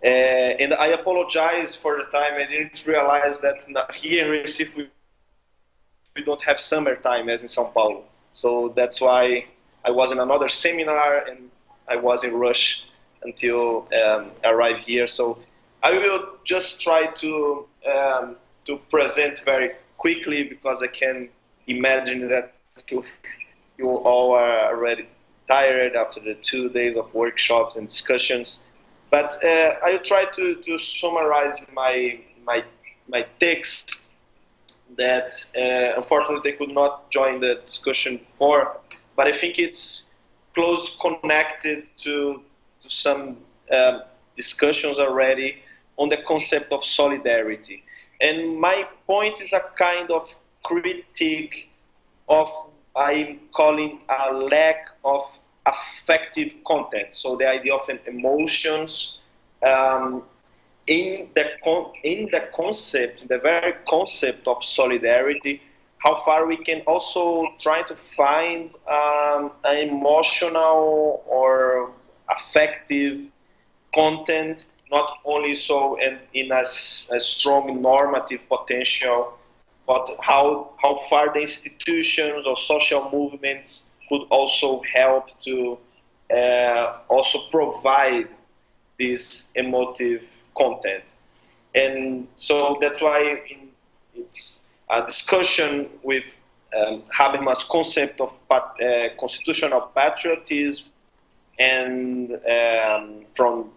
And I apologize for the time. I didn't realize that here in Recife we don't have summertime as in São Paulo. So that's why I was in another seminar and I was in rush until I arrived here. So I will just try to present very quickly, because I can imagine that you all are already tired after the 2 days of workshops and discussions. But I will try to summarize my text that unfortunately they could not join the discussion before, but I think it's close connected to some discussions already on the concept of solidarity. And my point is a kind of critique of, I'm calling a lack of affective content. So the idea of emotions in the concept, the very concept of solidarity, how far we can also try to find an emotional or affective content, not only so in a strong normative potential but how far the institutions or social movements could also help to also provide this emotive content. And so that's why it's a discussion with Habermas' concept of constitutional patriotism, and from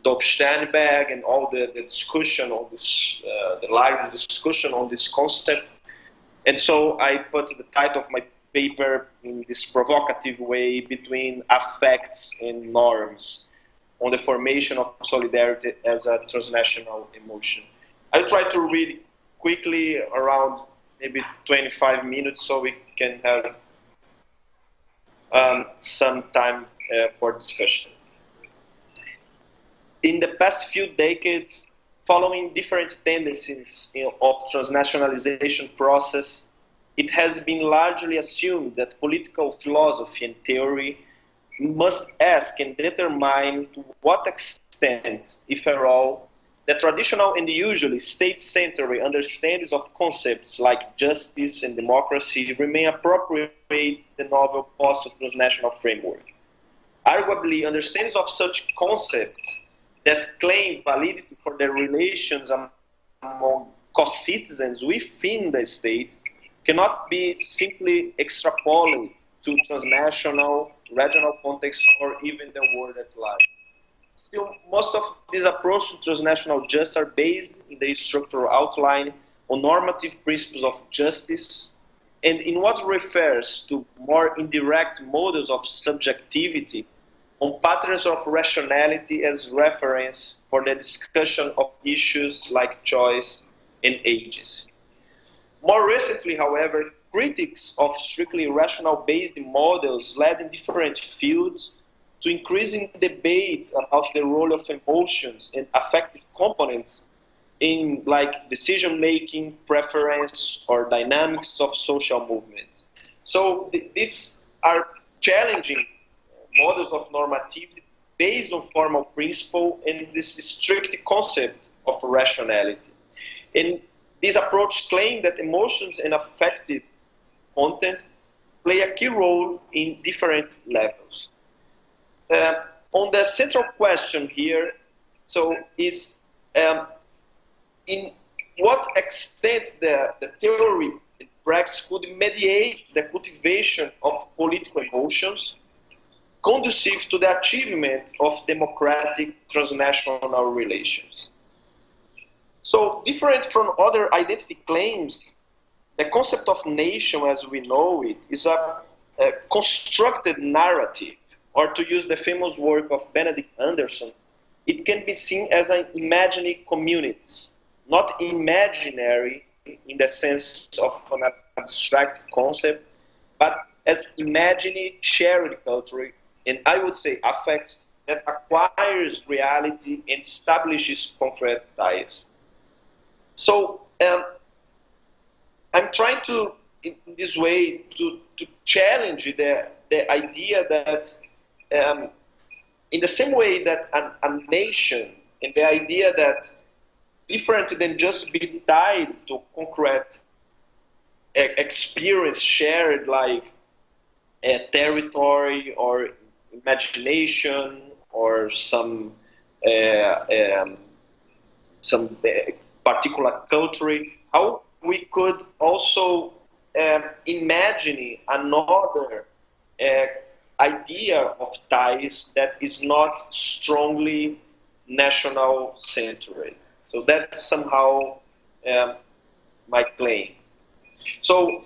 Dov Sternberg, and all the discussion on this, the large discussion on this concept. And so I put the title of my paper in this provocative way, between affects and norms, on the formation of solidarity as a transnational emotion. I try to read quickly, around maybe 25 minutes, so we can have some time for discussion. In the past few decades, following different tendencies of transnationalization process, it has been largely assumed that political philosophy and theory must ask and determine to what extent, if at all, the traditional and usually state-centered understandings of concepts like justice and democracy remain appropriate in the novel post-transnational framework. Arguably, understandings of such concepts that claim validity for their relations among co-citizens within the state cannot be simply extrapolated to transnational, regional contexts, or even the world at large. Still, most of these approaches to transnational justice are based in the structural outline on normative principles of justice, and in what refers to more indirect models of subjectivity, on patterns of rationality as reference for the discussion of issues like choice and agency. More recently, however, critics of strictly rational-based models led in different fields to increasing debate about the role of emotions and affective components in like decision-making, preference, or dynamics of social movements. So these are challenging models of normativity based on formal principle and this strict concept of rationality. And this approach claims that emotions and affective content play a key role in different levels. On the central question here, so is in what extent the theory and practice could mediate the cultivation of political emotions conducive to the achievement of democratic transnational relations. So, different from other identity claims, the concept of nation as we know it is a constructed narrative, or to use the famous work of Benedict Anderson, it can be seen as an imaginary communities, not imaginary in the sense of an abstract concept, but as imaginary shared culture, and I would say affects that acquires reality and establishes concrete ties. So I'm trying to, in this way, to challenge the idea that in the same way that a nation, and the idea that different than just be tied to concrete experience shared like a territory or imagination or some particular culture, how we could also imagine another idea of ties that is not strongly national-centered. So that's somehow my claim. So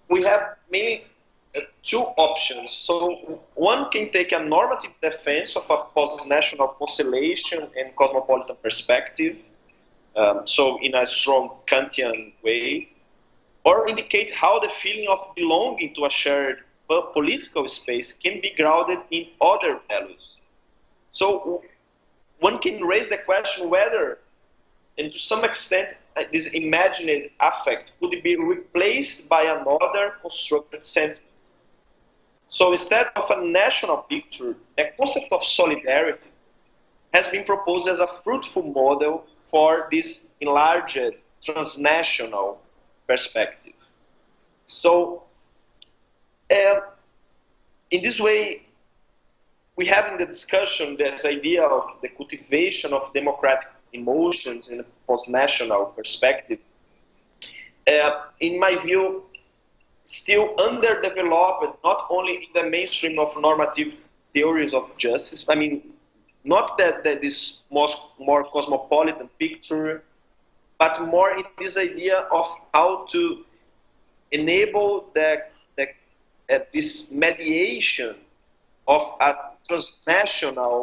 we have mainly two options. So one can take a normative defense of a post-national conciliation and cosmopolitan perspective, so in a strong Kantian way, or indicate how the feeling of belonging to a shared political space can be grounded in other values. So one can raise the question whether, and to some extent, this imagined affect could be replaced by another constructed sentiment. So instead of a national picture, the concept of solidarity has been proposed as a fruitful model for this enlarged transnational perspective. So, in this way, we have in the discussion this idea of the cultivation of democratic emotions in a post-national perspective. In my view, still underdeveloped, not only in the mainstream of normative theories of justice. I mean, not that this more cosmopolitan picture, but more in this idea of how to enable this mediation of a transnational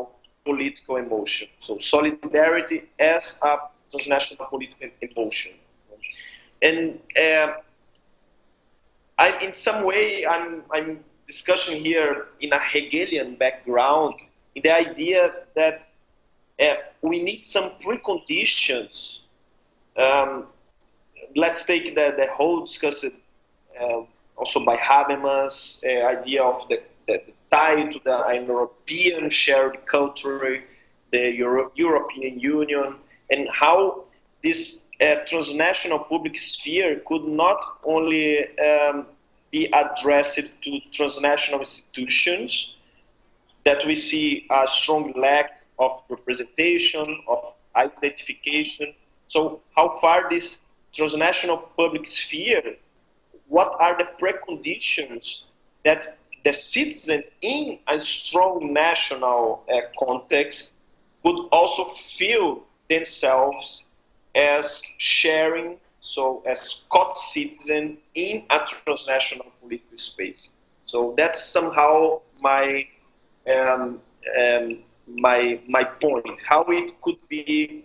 political emotion. So solidarity as a transnational political emotion. And in some way, I'm discussing here in a Hegelian background, in the idea that we need some preconditions. Let's take the whole discussed also by Habermas idea of the tie to the European shared culture, the European Union, and how this transnational public sphere could not only be addressed to transnational institutions, that we see a strong lack of representation, of identification. So how far this transnational public sphere, what are the preconditions that the citizen in a strong national context could also feel themselves as sharing, so as co-citizen in a transnational political space. So that's somehow my my point, how it could be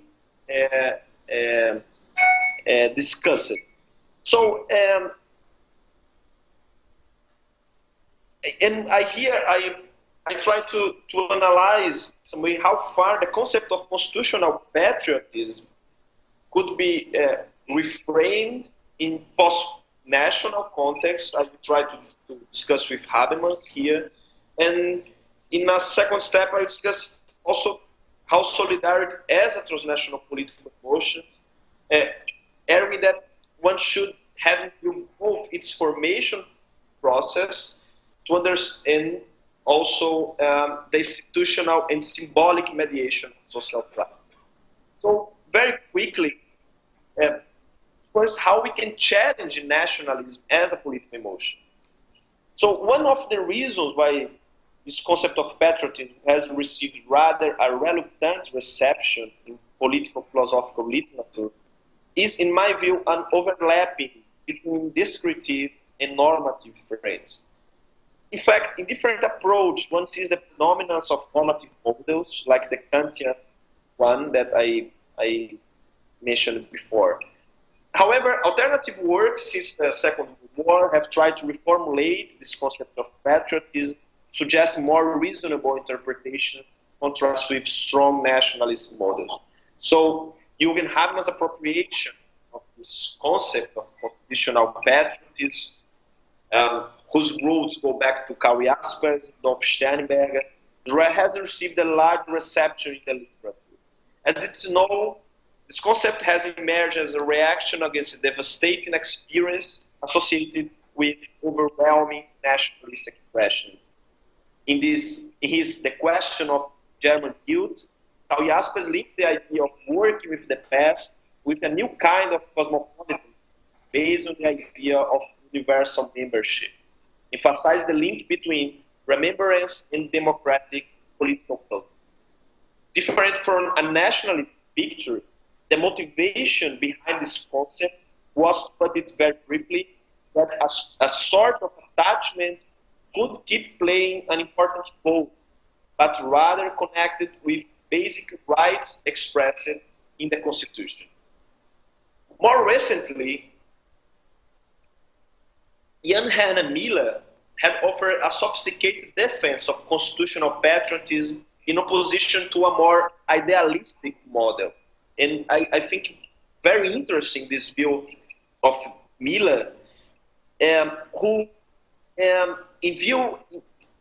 discussed. So, and I try to analyze some way how far the concept of constitutional patriotism could be reframed in post-national context. I will try to discuss with Habermas here. And in a second step, I will discuss also how solidarity as a transnational political emotion, area that one should have through both its formation process to understand also the institutional and symbolic mediation of social practice. So very quickly, first, how we can challenge nationalism as a political emotion. So one of the reasons why this concept of patriotism has received rather a reluctant reception in political philosophical literature is, in my view, an overlapping between descriptive and normative frames. In fact, in different approach, one sees the predominance of normative models, like the Kantian one that I mentioned before. However, alternative works since the Second World War have tried to reformulate this concept of patriotism, suggest more reasonable interpretation, contrast with strong nationalist models. So Jürgen Habermas' appropriation of this concept of constitutional patriotism, whose roots go back to Karl Jaspers, Dolph Sternberger, has received a large reception in the literature. As it's known, this concept has emerged as a reaction against the devastating experience associated with overwhelming nationalist expression. In his The Question of German Guilt, Karl Jaspers linked the idea of working with the past with a new kind of cosmopolitanism based on the idea of universal membership, emphasized the link between remembrance and democratic political culture. Different from a nationalist picture, the motivation behind this concept was, to put it very briefly, that a sort of attachment could keep playing an important role, but rather connected with basic rights expressed in the Constitution. More recently, Jan Hannah Miller have offered a sophisticated defense of constitutional patriotism in opposition to a more idealistic model. And I think very interesting this view of Miller, who in view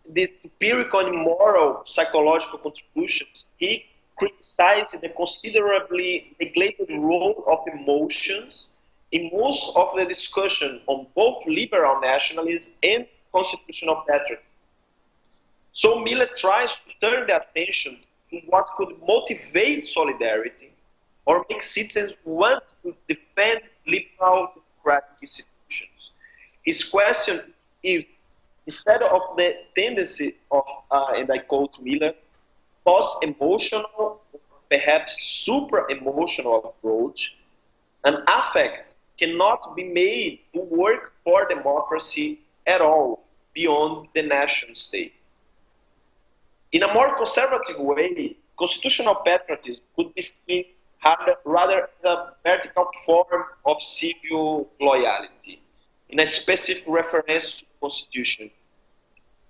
these empirical and moral psychological contributions, he criticized the considerably neglected role of emotions in most of the discussion on both liberal nationalism and constitutional patriotism. So Miller tries to turn the attention to what could motivate solidarity or make citizens want to defend liberal democratic institutions. His question is if, instead of the tendency of, and I quote Miller, post-emotional, perhaps super-emotional approach, an affect cannot be made to work for democracy at all beyond the nation state. In a more conservative way, constitutional patriotism could be seen rather as a vertical form of civil loyalty, in a specific reference to the Constitution.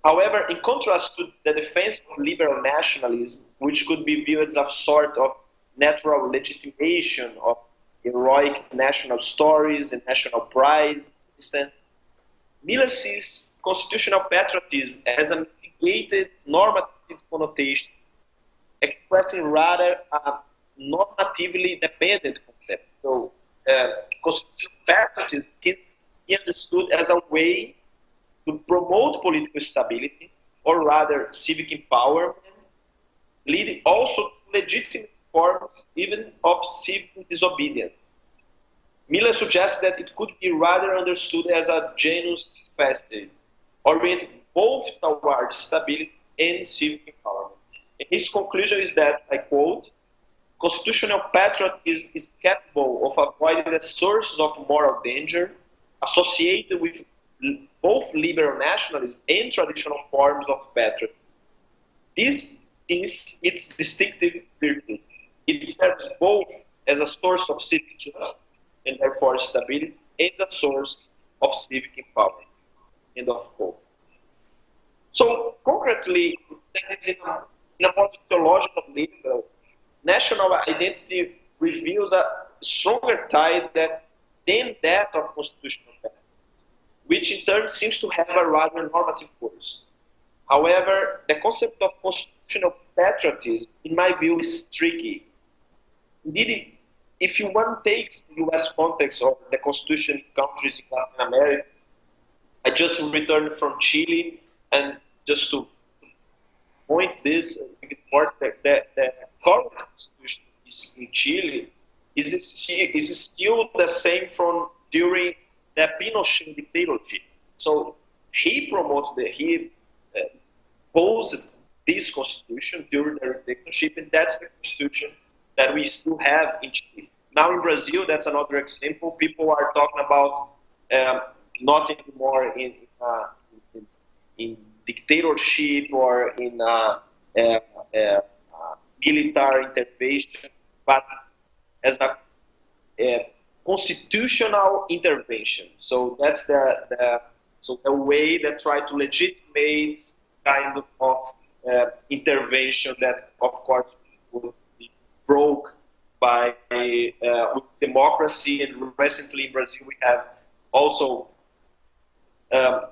However, in contrast to the defense of liberal nationalism, which could be viewed as a sort of natural legitimation of heroic national stories and national pride, for instance, Miller sees constitutional patriotism as a mitigated normative connotation, expressing rather a normatively dependent concept. So, constitutional patriotism can be understood as a way to promote political stability, or rather civic empowerment, leading also to legitimate forms even of civil disobedience. Miller suggests that it could be rather understood as a genus facere, oriented both toward stability and civic empowerment. And his conclusion is that, I quote, constitutional patriotism is capable of avoiding the sources of moral danger associated with both liberal nationalism and traditional forms of patriotism. This is its distinctive virtue. It serves both as a source of civic justice and therefore stability, and a source of civic empowerment. End of quote. So concretely, in a more theological level, national identity reveals a stronger tie than that of constitutional patriotism, which in turn seems to have a rather normative force. However, the concept of constitutional patriotism, in my view, is tricky. Indeed, if one takes the US context or the constitution in countries in Latin America, I just returned from Chile, and just to point this, the current constitution in Chile is still the same from during the Pinochet dictatorship. So he posed this constitution during the dictatorship, and that's the constitution that we still have in Chile. Now in Brazil, that's another example. People are talking about not anymore in dictatorship or in military intervention, but as a constitutional intervention. So that's the way that try to legitimate kind of intervention that, of course, would be broke by with democracy. And recently in Brazil, we have also a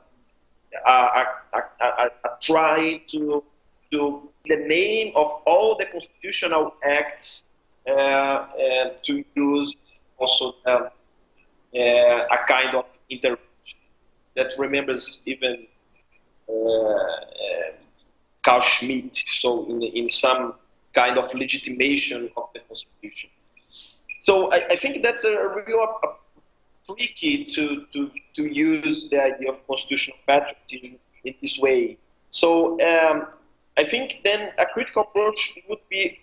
try to in the name of all the constitutional acts to use also a kind of intervention that remembers even Carl Schmitt, so in some kind of legitimation of the Constitution. So I think that's a real tricky to use the idea of constitutional patriotism in this way. So I think then a critical approach would be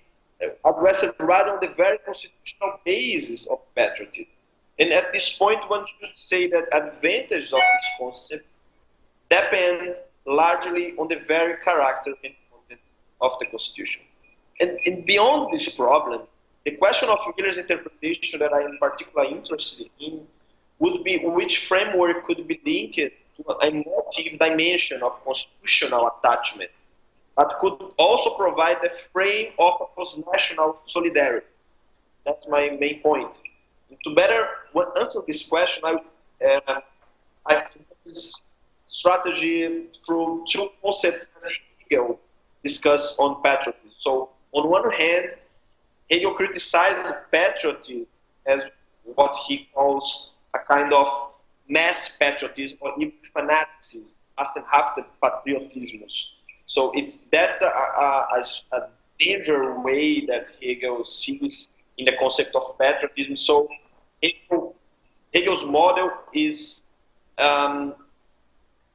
addressed rather on the very constitutional basis of patriotism. And at this point, one should say that advantages of this concept depend largely on the very character and content of the Constitution. And beyond this problem, the question of Miller's interpretation that I am particularly interested in would be which framework could be linked to a motive dimension of constitutional attachment, but could also provide the frame of national solidarity. That's my main point. And to better answer this question, I think this strategy through two concepts that Hegel discussed on patriotism. So, on one hand, Hegel criticizes patriotism as what he calls a kind of mass patriotism or even fanaticism, massenhafte patriotismus. So that's a danger way that Hegel sees in the concept of patriotism. So Hegel's model is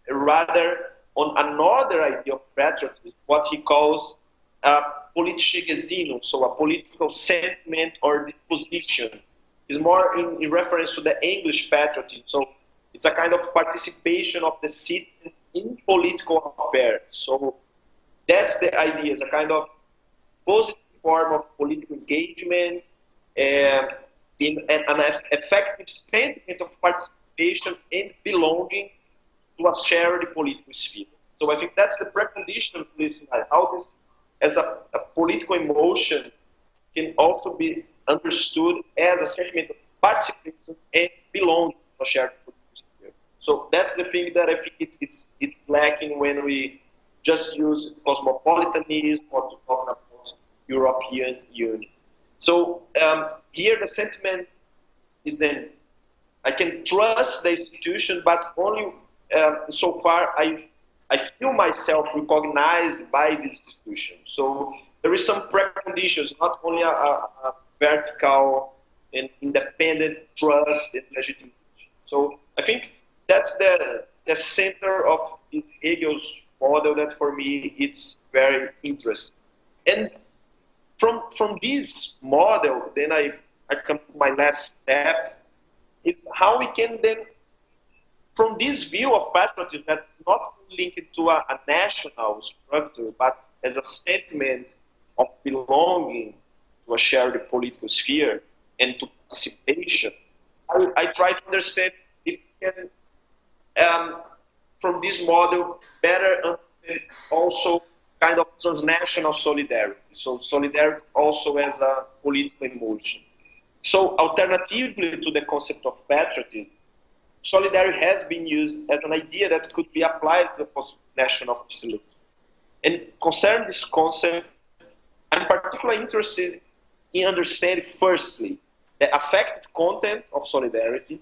rather on another idea of patriotism, what he calls politische Gesinnung, so a political sentiment or disposition. Is more in reference to the English patriotism. So it's a kind of participation of the citizen in political affairs. So that's the idea, it's a kind of positive form of political engagement in an effective sentiment of participation and belonging to a shared political sphere. So I think that's the precondition of political life, how this, as a political emotion, can also be understood as a sentiment of participation and belonging to a shared political sphere. So that's the thing that I think it's lacking when we just use cosmopolitanism or to talk about European Union. So here the sentiment is then I can trust the institution, but only so far I feel myself recognized by the institution. So there is some preconditions, not only a vertical and independent trust and legitimacy. So I think that's the center of Hegel's model that for me it's very interesting. And from this model, then I come to my last step. It's how we can then, from this view of patriotism that's not linked to a national structure, but as a sentiment of belonging to a shared political sphere and to participation, I try to understand if we can, from this model, better understand also kind of transnational solidarity. So solidarity also as a political emotion. So alternatively to the concept of patriotism, solidarity has been used as an idea that could be applied to the national facility. And concerning this concept, I'm particularly interested in understanding, firstly, the affective content of solidarity,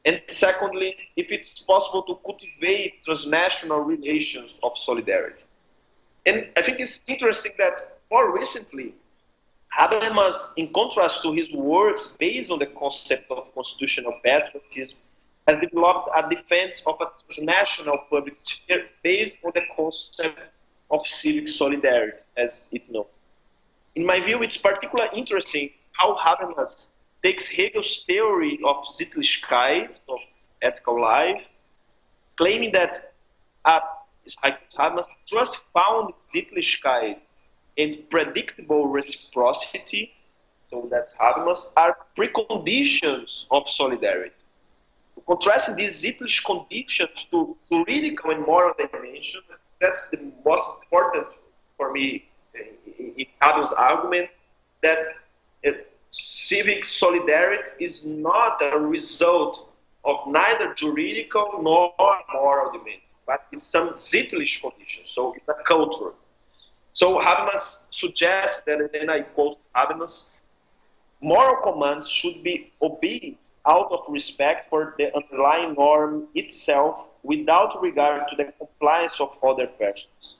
and secondly, if it's possible to cultivate transnational relations of solidarity. And I think it's interesting that more recently, Habermas, in contrast to his works based on the concept of constitutional patriotism, has developed a defense of a transnational public sphere based on the concept of civic solidarity, as it known. In my view, it's particularly interesting how Habermas takes Hegel's theory of Sittlichkeit, of ethical life, claiming that Habermas just found Sittlichkeit and predictable reciprocity, so that's Habermas, are preconditions of solidarity. Contrasting these Sittlich conditions to juridical and moral dimensions, that's the most important for me in Habermas' argument, that civic solidarity is not a result of neither juridical nor moral dimension, but it's some Sittlich conditions, so it's a culture. So Habermas suggests that, and then I quote Habermas, moral commands should be obeyed out of respect for the underlying norm itself without regard to the compliance of other persons.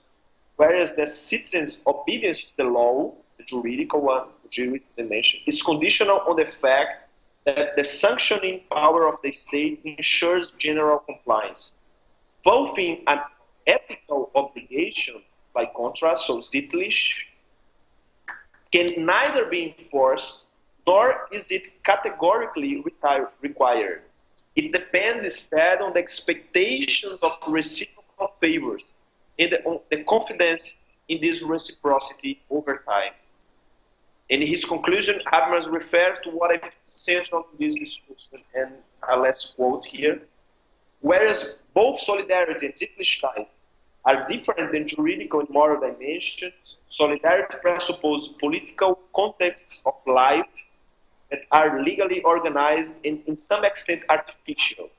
Whereas the citizen's obedience to the law, the juridical one, the juridical dimension, is conditional on the fact that the sanctioning power of the state ensures general compliance. Fulfilling an ethical obligation, by contrast, so Sittlich, can neither be enforced nor is it categorically required. It depends instead on the expectations of reciprocal favors and on the confidence in this reciprocity over time. In his conclusion, Habermas refers to what I think is central to this discussion, and let's quote here. Whereas both solidarity and Sittlichkeit are different than juridical and moral dimensions, solidarity presupposes political contexts of life that are legally organized and in some extent artificial.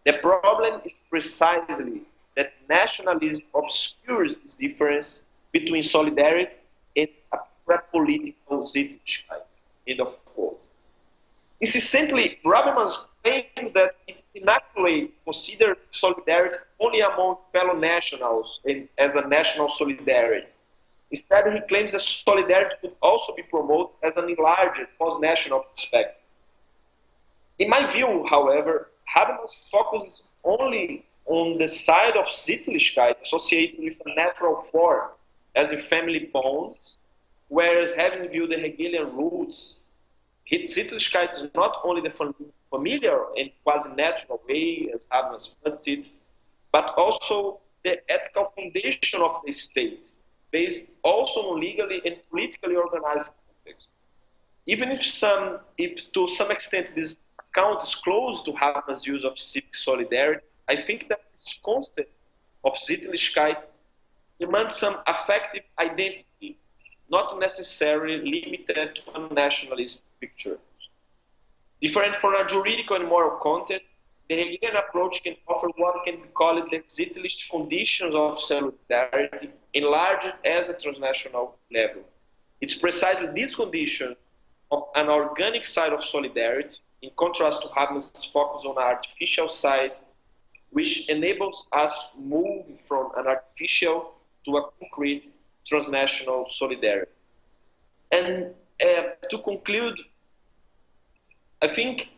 The problem is precisely that nationalism obscures this difference between solidarity and a political Sittlichkeit. End of quote. Insistently, Habermas claims that it's inaccurate to consider solidarity only among fellow nationals as a national solidarity. Instead, he claims that solidarity could also be promoted as an enlarged post-national perspective. In my view, however, Habermas focuses only on the side of Sittlichkeit associated with a natural form, as in family bonds, whereas having viewed the Hegelian roots, Sittlichkeit is not only the familiar and quasi-natural way, as Habermas puts it, but also the ethical foundation of the state, based also on legally and politically organized context. Even if to some extent this account is close to Habermas' use of civic solidarity, I think that this concept of Sittlichkeit demands some affective identity, not necessarily limited to a nationalist picture. Different from a juridical and moral content, the Hegelian approach can offer what can be called the Sittlich conditions of solidarity, enlarged as a transnational level. It's precisely this condition of an organic side of solidarity, in contrast to Habermas' focus on an artificial side, which enables us to move from an artificial to a concrete transnational solidarity. And to conclude, I think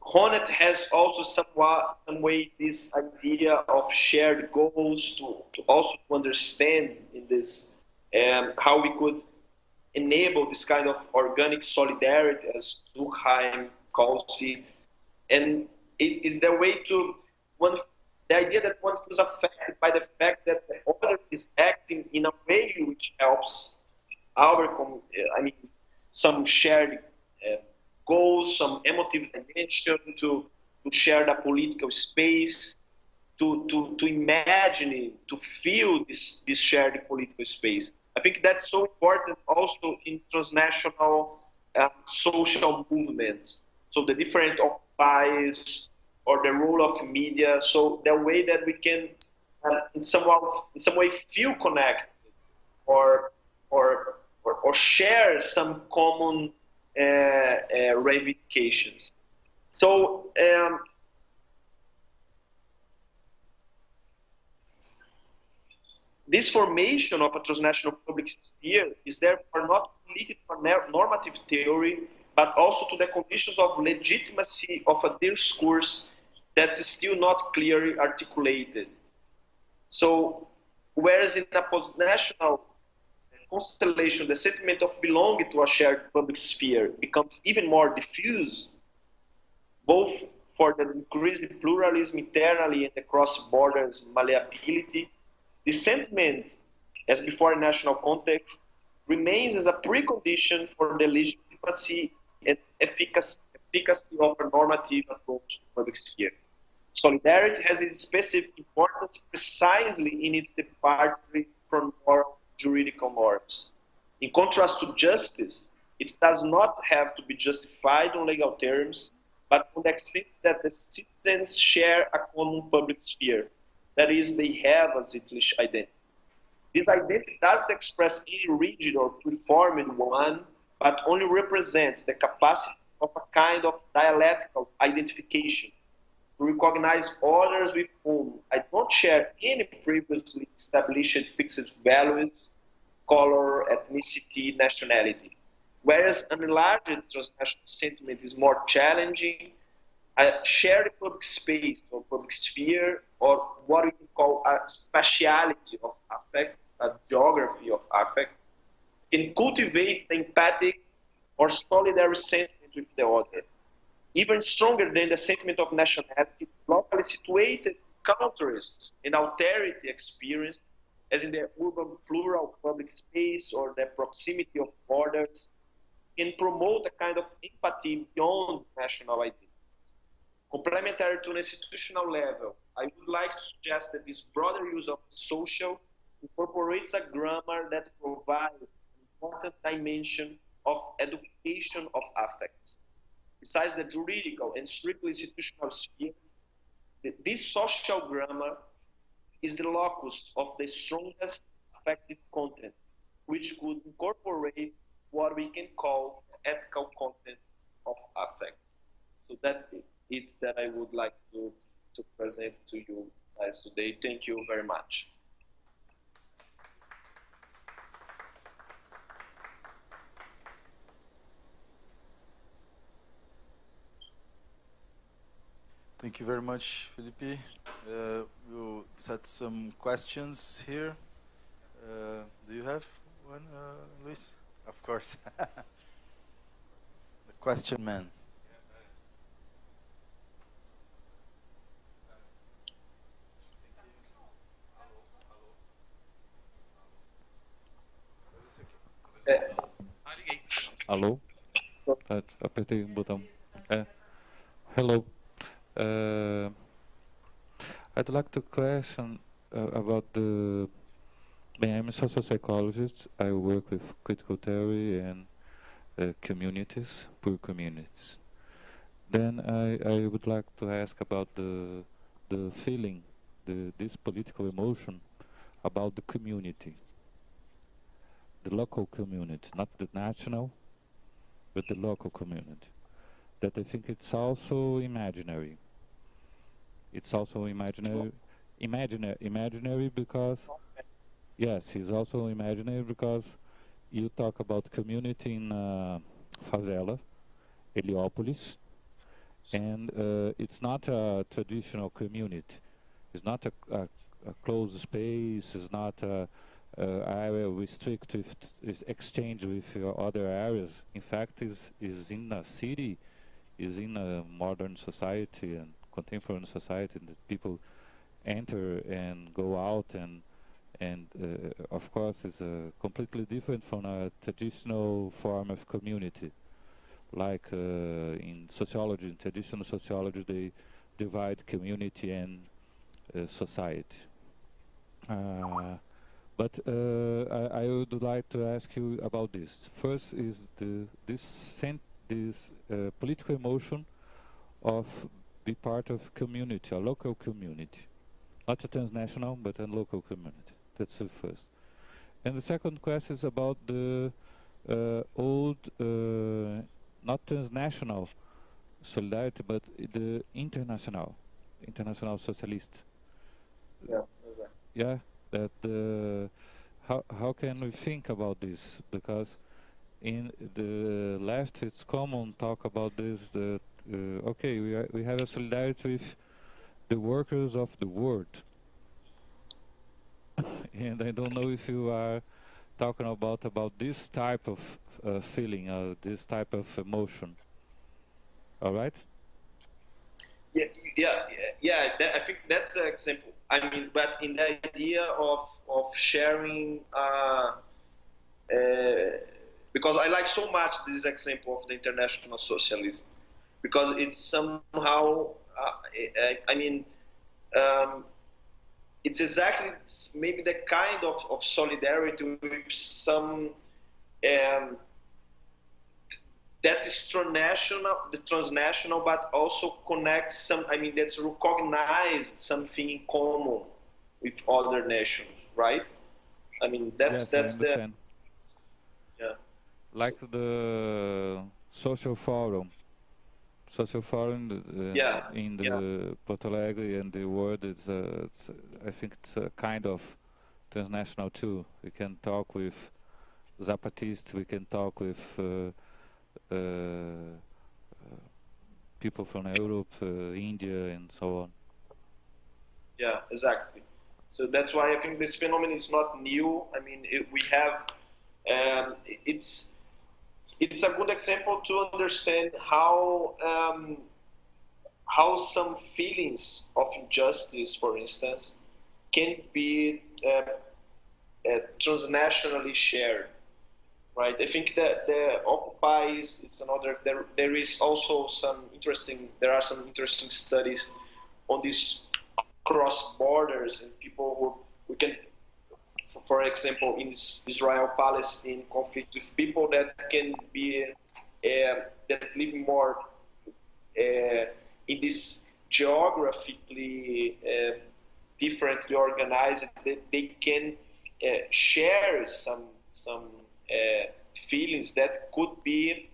Honneth has also some way this idea of shared goals to also understand in this how we could enable this kind of organic solidarity, as Durkheim calls it, and it is the way to the idea that one is affected by the fact that the other is acting in a way which helps our some shared goals, some emotive dimension to share the political space, to imagine, to feel this shared political space. I think that's so important also in transnational social movements. So the different occupies or the role of media. So the way that we can in some way feel connected or share some common reivindications. So this formation of a transnational public sphere is therefore not limited to normative theory, but also to the conditions of legitimacy of a discourse that's still not clearly articulated. So, whereas in a post-national constellation, the sentiment of belonging to a shared public sphere becomes even more diffuse, both for the increased pluralism internally and across borders malleability. The sentiment, as before in national context, remains as a precondition for the legitimacy and efficacy of a normative approach to the public sphere. Solidarity has its specific importance precisely in its departure from moral juridical norms. In contrast to justice, it does not have to be justified on legal terms, but on the extent that the citizens share a common public sphere. That is, they have a Sittlich identity. This identity doesn't express any rigid or preformed one, but only represents the capacity of a kind of dialectical identification to recognize others with whom I don't share any previously established fixed values, color, ethnicity, nationality. Whereas an enlarged transnational sentiment is more challenging, a shared public space or public sphere, or what we can call a spatiality of affect, a geography of affect, can cultivate the empathic or solidary sentiment with the other. Even stronger than the sentiment of nationality, locally situated countries and alterity experience, as in the urban plural public space or the proximity of borders, can promote a kind of empathy beyond national identity. Complementary to an institutional level, I would like to suggest that this broader use of social incorporates a grammar that provides an important dimension of education of affects. Besides the juridical and strictly institutional sphere, this social grammar is the locus of the strongest affective content, which could incorporate what we can call ethical content of affects. So that's it that I would like to present to you guys today. Thank you very much. Thank you very much, Felipe. We'll set some questions here. Do you have one, Luis? Of course. The question man. Alô? Apertei o botão. Hello. I'd like to question about the... I'm a social psychologist. I work with critical theory and communities, poor communities. Then I would like to ask about the feeling, this political emotion about the community, the local community, not the national, but the local community. That I think it's also imaginary. It's also imaginary because, yes, it's also imaginary because you talk about community in favela, Heliópolis, and it's not a traditional community. It's not a closed space. It's not a area restricted exchange with other areas. In fact, is in a city, is in a modern society and contemporary society, and that people enter and go out, and of course is completely different from a traditional form of community. Like in sociology, in traditional sociology, they divide community and society. But I would like to ask you about this. First is this political emotion of be part of community, a local community, not a transnational, but a local community. That's the first. And the second question is about the old, not transnational solidarity, but the international socialist. Yeah, exactly. Yeah, that how can we think about this? Because in the left, it's common talk about this. That okay, we have a solidarity with the workers of the world, and I don't know if you are talking about this type of feeling, this type of emotion. All right? Yeah. I think that's an example. I mean, but in the idea of sharing, because I like so much this example of the international socialist, because it's somehow, it's exactly maybe the kind of solidarity with some that is transnational, but also connects some. I mean, that's recognized something in common with other nations, right? I mean, that's the like the social forum. Social forum in the Porto Alegre and the world is, I think it's a kind of transnational too. We can talk with Zapatists, we can talk with people from Europe, India, and so on. Yeah, exactly. So that's why I think this phenomenon is not new. I mean, we have, it's a good example to understand how some feelings of injustice, for instance, can be transnationally shared, right? I think that the Occupy is another. There is also there are some interesting studies on these cross borders and people who we can. For example, in Israel-Palestine conflict, with people that can be that live more in this geographically differently organized, that they can share some feelings that could be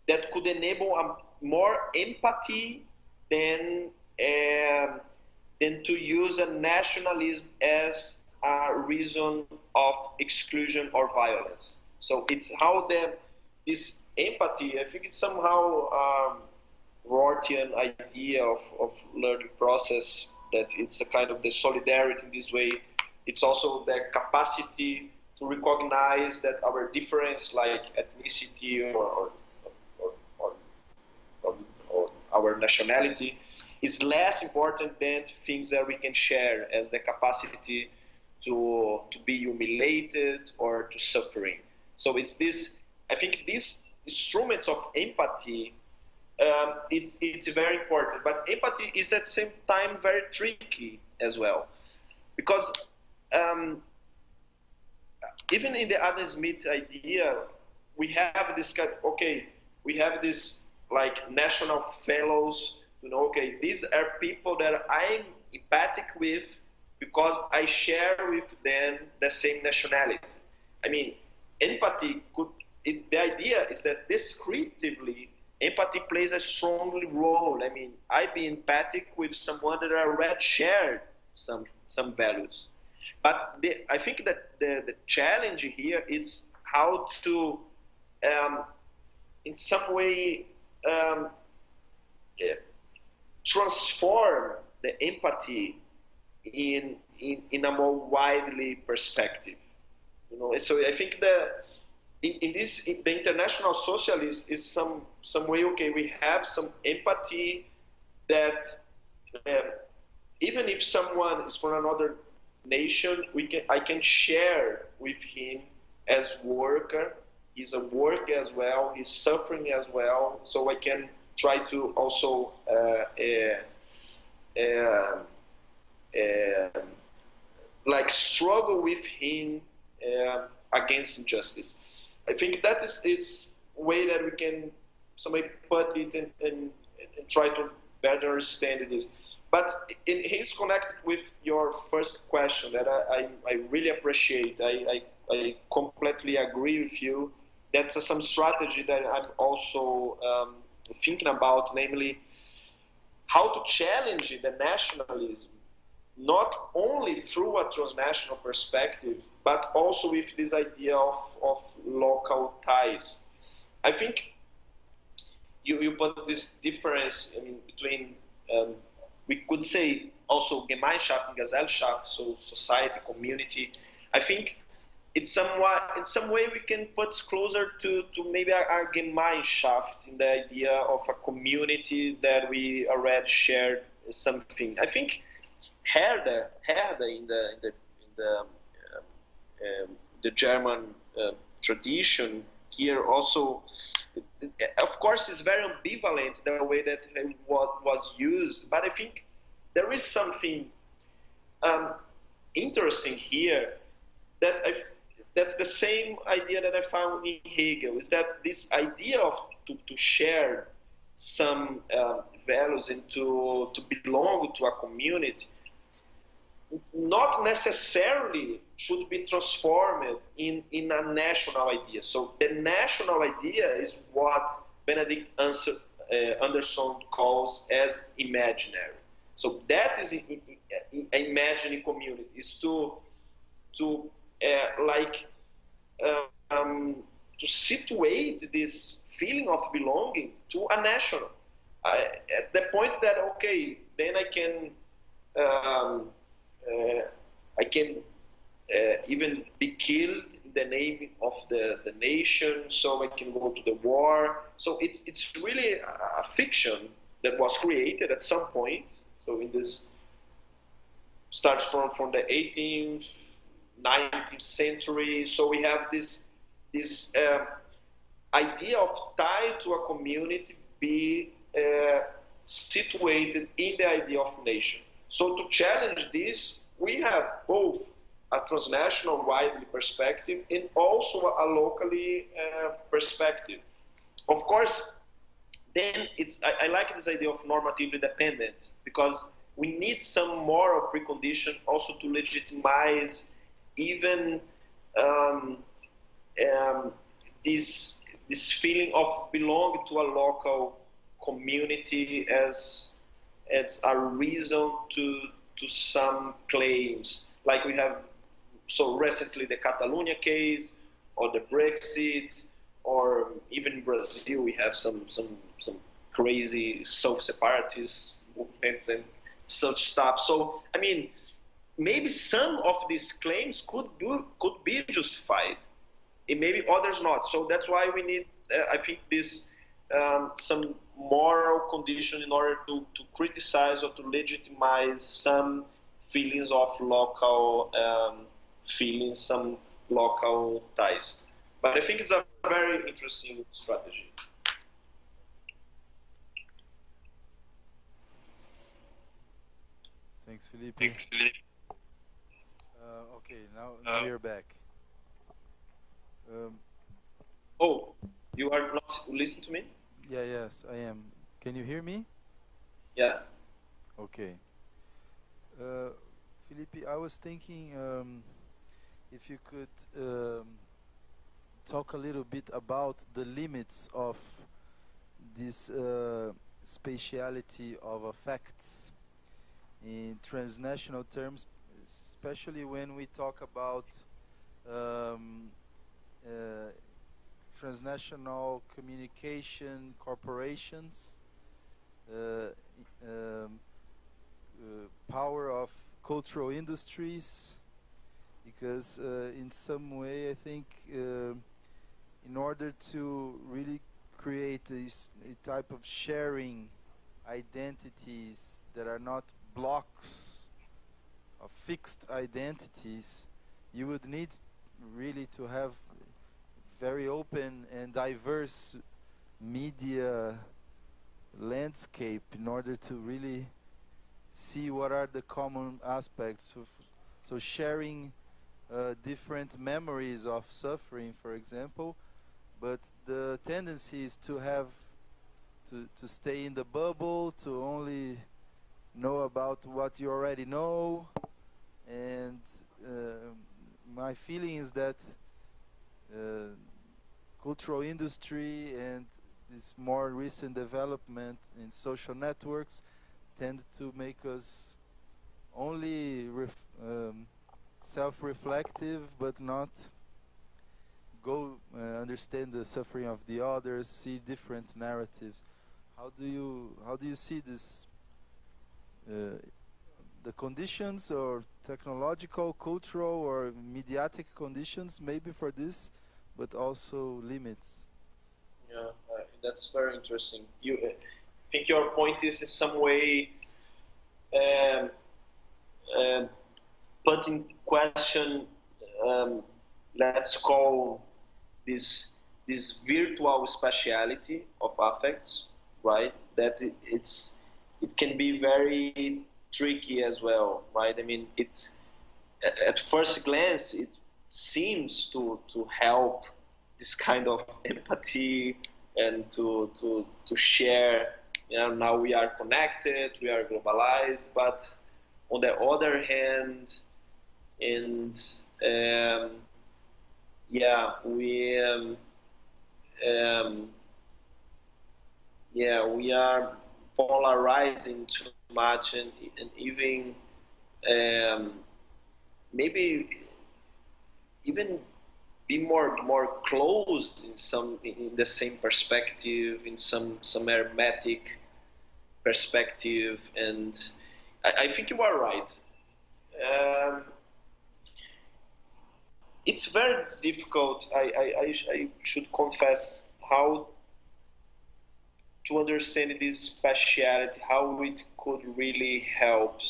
that could enable more empathy than to use a nationalism as a reason of exclusion or violence. So it's how this empathy, I think it's somehow Nortian idea of learning process, that it's a kind of the solidarity in this way. It's also the capacity to recognize that our difference, like ethnicity or our nationality, is less important than things that we can share, as the capacity to be humiliated or to suffering. So it's this, I think these instruments of empathy, it's very important, but empathy is at the same time very tricky as well, because even in the Adam Smith idea, we have this kind, okay, we have this like national fellows, you know, okay, these are people that I'm empathic with because I share with them the same nationality. I mean, empathy could, it's, the idea is that descriptively, empathy plays a strong role. I mean, I be empathic with someone that I already shared some values. But I think that the challenge here is how to, in some way, transform the empathy in a more widely perspective. You know, so I think that in the international socialist is some way, okay, we have some empathy that even if someone is from another nation, I can share with him as worker. He's a worker as well. He's suffering as well. So I can try to also like struggle with him against injustice. I think that is a way that we can somebody put it and try to better understand this. But he's connected with your first question that I really appreciate. I completely agree with you. That's some strategy that I'm also thinking about, namely how to challenge the nationalism, not only through a transnational perspective, but also with this idea of local ties. I think you put this difference, I mean, between, we could say also Gemeinschaft and Gesellschaft, so society, community. I think it's somewhat, in some way we can put closer to maybe a Gemeinschaft, in the idea of a community that we already shared something. I think Herde in the German tradition here also, of course, is very ambivalent the way that it was used, but I think there is something interesting here that's the same idea that I found in Hegel, is that this idea of to share some values and to belong to a community not necessarily should be transformed in a national idea. So the national idea is what Benedict Anderson calls as imaginary. So that is imagining community, is to situate this feeling of belonging to a national. At the point that, okay, then I can even be killed in the name of the nation, so I can go to the war. So it's really a fiction that was created at some point. So in this starts from the 18th, 19th century. So we have this idea of tie to a community be situated in the idea of nation. So to challenge this, we have both a transnational widely perspective and also a locally perspective. Of course, then I like this idea of normative independence, because we need some moral precondition also to legitimize even this feeling of belonging to a local community as a reason to some claims, like we have so recently the Catalonia case, or the Brexit, or even in Brazil we have some crazy self-separatist movements and such stuff. So I mean, maybe some of these claims could be justified, and maybe others not. So that's why we need, I think, this some moral condition in order to criticize or to legitimize some feelings of local feelings, some local ties. But I think it's a very interesting strategy. Thanks, Felipe. Okay, now we are back. Oh, you are not listening to me? Yeah, yes, I am. Can you hear me? Yeah. Okay. Felipe, I was thinking if you could talk a little bit about the limits of this spatiality of effects in transnational terms, especially when we talk about transnational communication corporations, power of cultural industries, because in some way I think in order to really create a type of sharing identities that are not blocks of fixed identities, you would need really to have very open and diverse media landscape in order to really see what are the common aspects of, so sharing different memories of suffering, for example, but the tendency is to have to stay in the bubble, to only know about what you already know, and my feeling is that cultural industry and this more recent development in social networks tend to make us only self-reflective, but not go understand the suffering of the others, see different narratives. How do you see this? The conditions, or technological, cultural, or mediatic conditions, maybe for this, but also limits. Yeah, that's very interesting. I think your point is in some way put in question, let's call this virtual spatiality of affects, right? That it can be very tricky as well, right? I mean, it's at first glance it seems to help this kind of empathy and to share. You know, now we are connected, we are globalized, but on the other hand, and we are polarizing too much, and even maybe even be more closed in the same perspective, in some hermetic perspective. And I think you are right. It's very difficult, I should confess, how to understand this spatiality, how it could really help.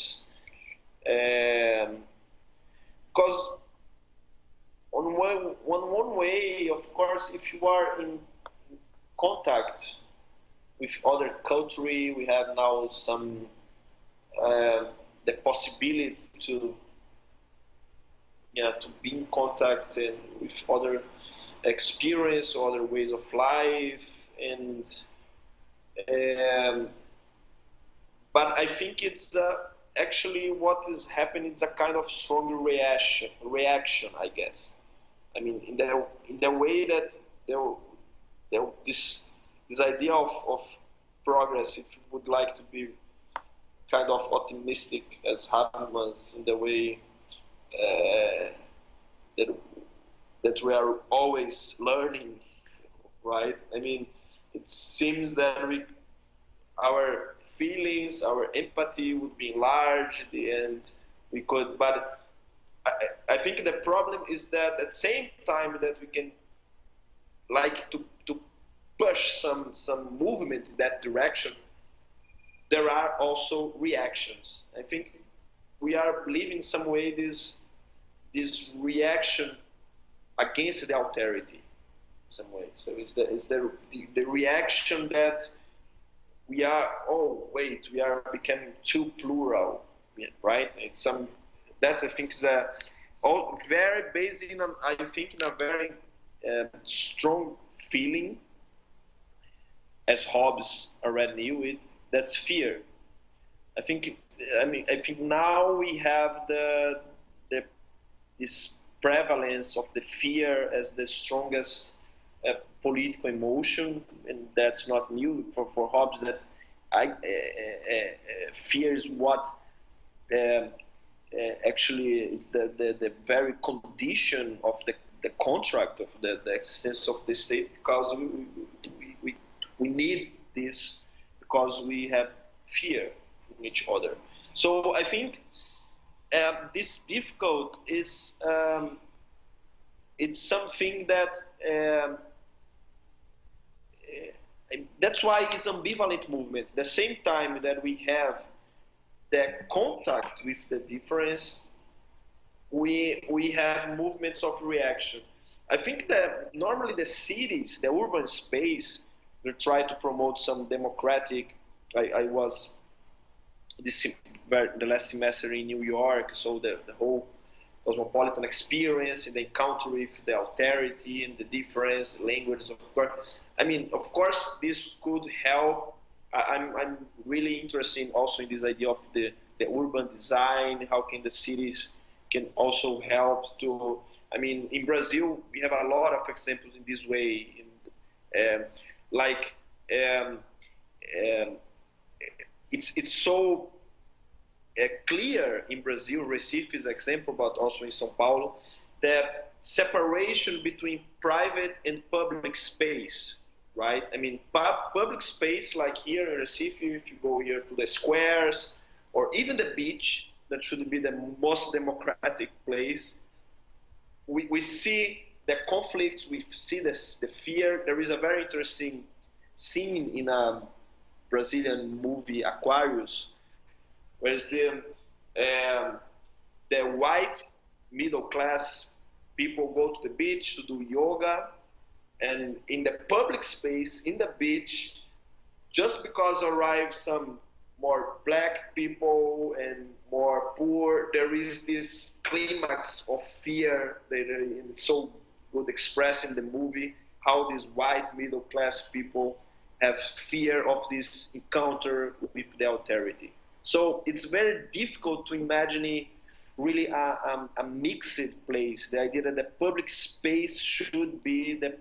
Because on one way, of course, if you are in contact with other culture, we have now some the possibility to be in contact and with other experience, other ways of life, and but I think it's actually what is happening is a kind of stronger reaction, I guess. I mean, in the way that this idea of progress, if you would like to be kind of optimistic as Habermas, in the way that we are always learning, right? I mean, it seems that our feelings, our empathy would be enlarged, and we could, but I think the problem is that at the same time that we can like to push some movement in that direction, there are also reactions. I think we are believing in some way this reaction against the austerity in some way. So it's the reaction that we are, oh wait, we are becoming too plural, right? It's some, that's I think is all very based in I think in a very strong feeling, as Hobbes already knew it. That's fear. I think now we have this prevalence of the fear as the strongest political emotion, and that's not new for Hobbes. That fear is what actually is the very condition of the contract of the existence of the state, because we need this because we have fear from each other. So I think this difficult is it's something that that's why it's ambivalent movement. At the same time that we have the contact with the difference, we have movements of reaction. I think that normally the cities, the urban space, they try to promote some democratic. I was the last semester in New York, so the whole cosmopolitan experience and the encounter with the austerity and the difference languages, of course. I mean, of course, this could help. I'm really interested also in this idea of the urban design. How can the cities can also help to? I mean, in Brazil, we have a lot of examples in this way. It's so clear in Brazil, Recife is an example, but also in São Paulo, the separation between private and public space, right? I mean, public space, like here in Recife, if you go here to the squares, or even the beach, that should be the most democratic place, we see the conflicts, we see the fear. There is a very interesting scene in a Brazilian movie, Aquarius, where the white middle class people go to the beach to do yoga, and in the public space, in the beach, just because arrive some more black people and more poor, there is this climax of fear that is so good expressed in the movie, how these white middle class people have fear of this encounter with the austerity. So it's very difficult to imagine really a mixed place. The idea that the public space should be the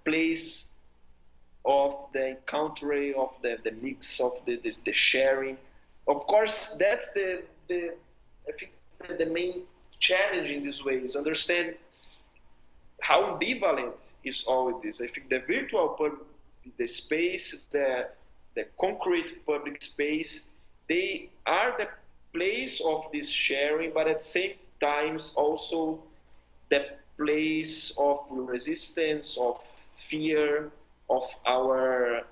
place of the encountering, of the mix, of the sharing. Of course, that's I think the main challenge in this way is understand how ambivalent is all of this. I think the virtual public, the space, the concrete public space, they are the place of this sharing, but at the same time also the place of resistance, of fear, of our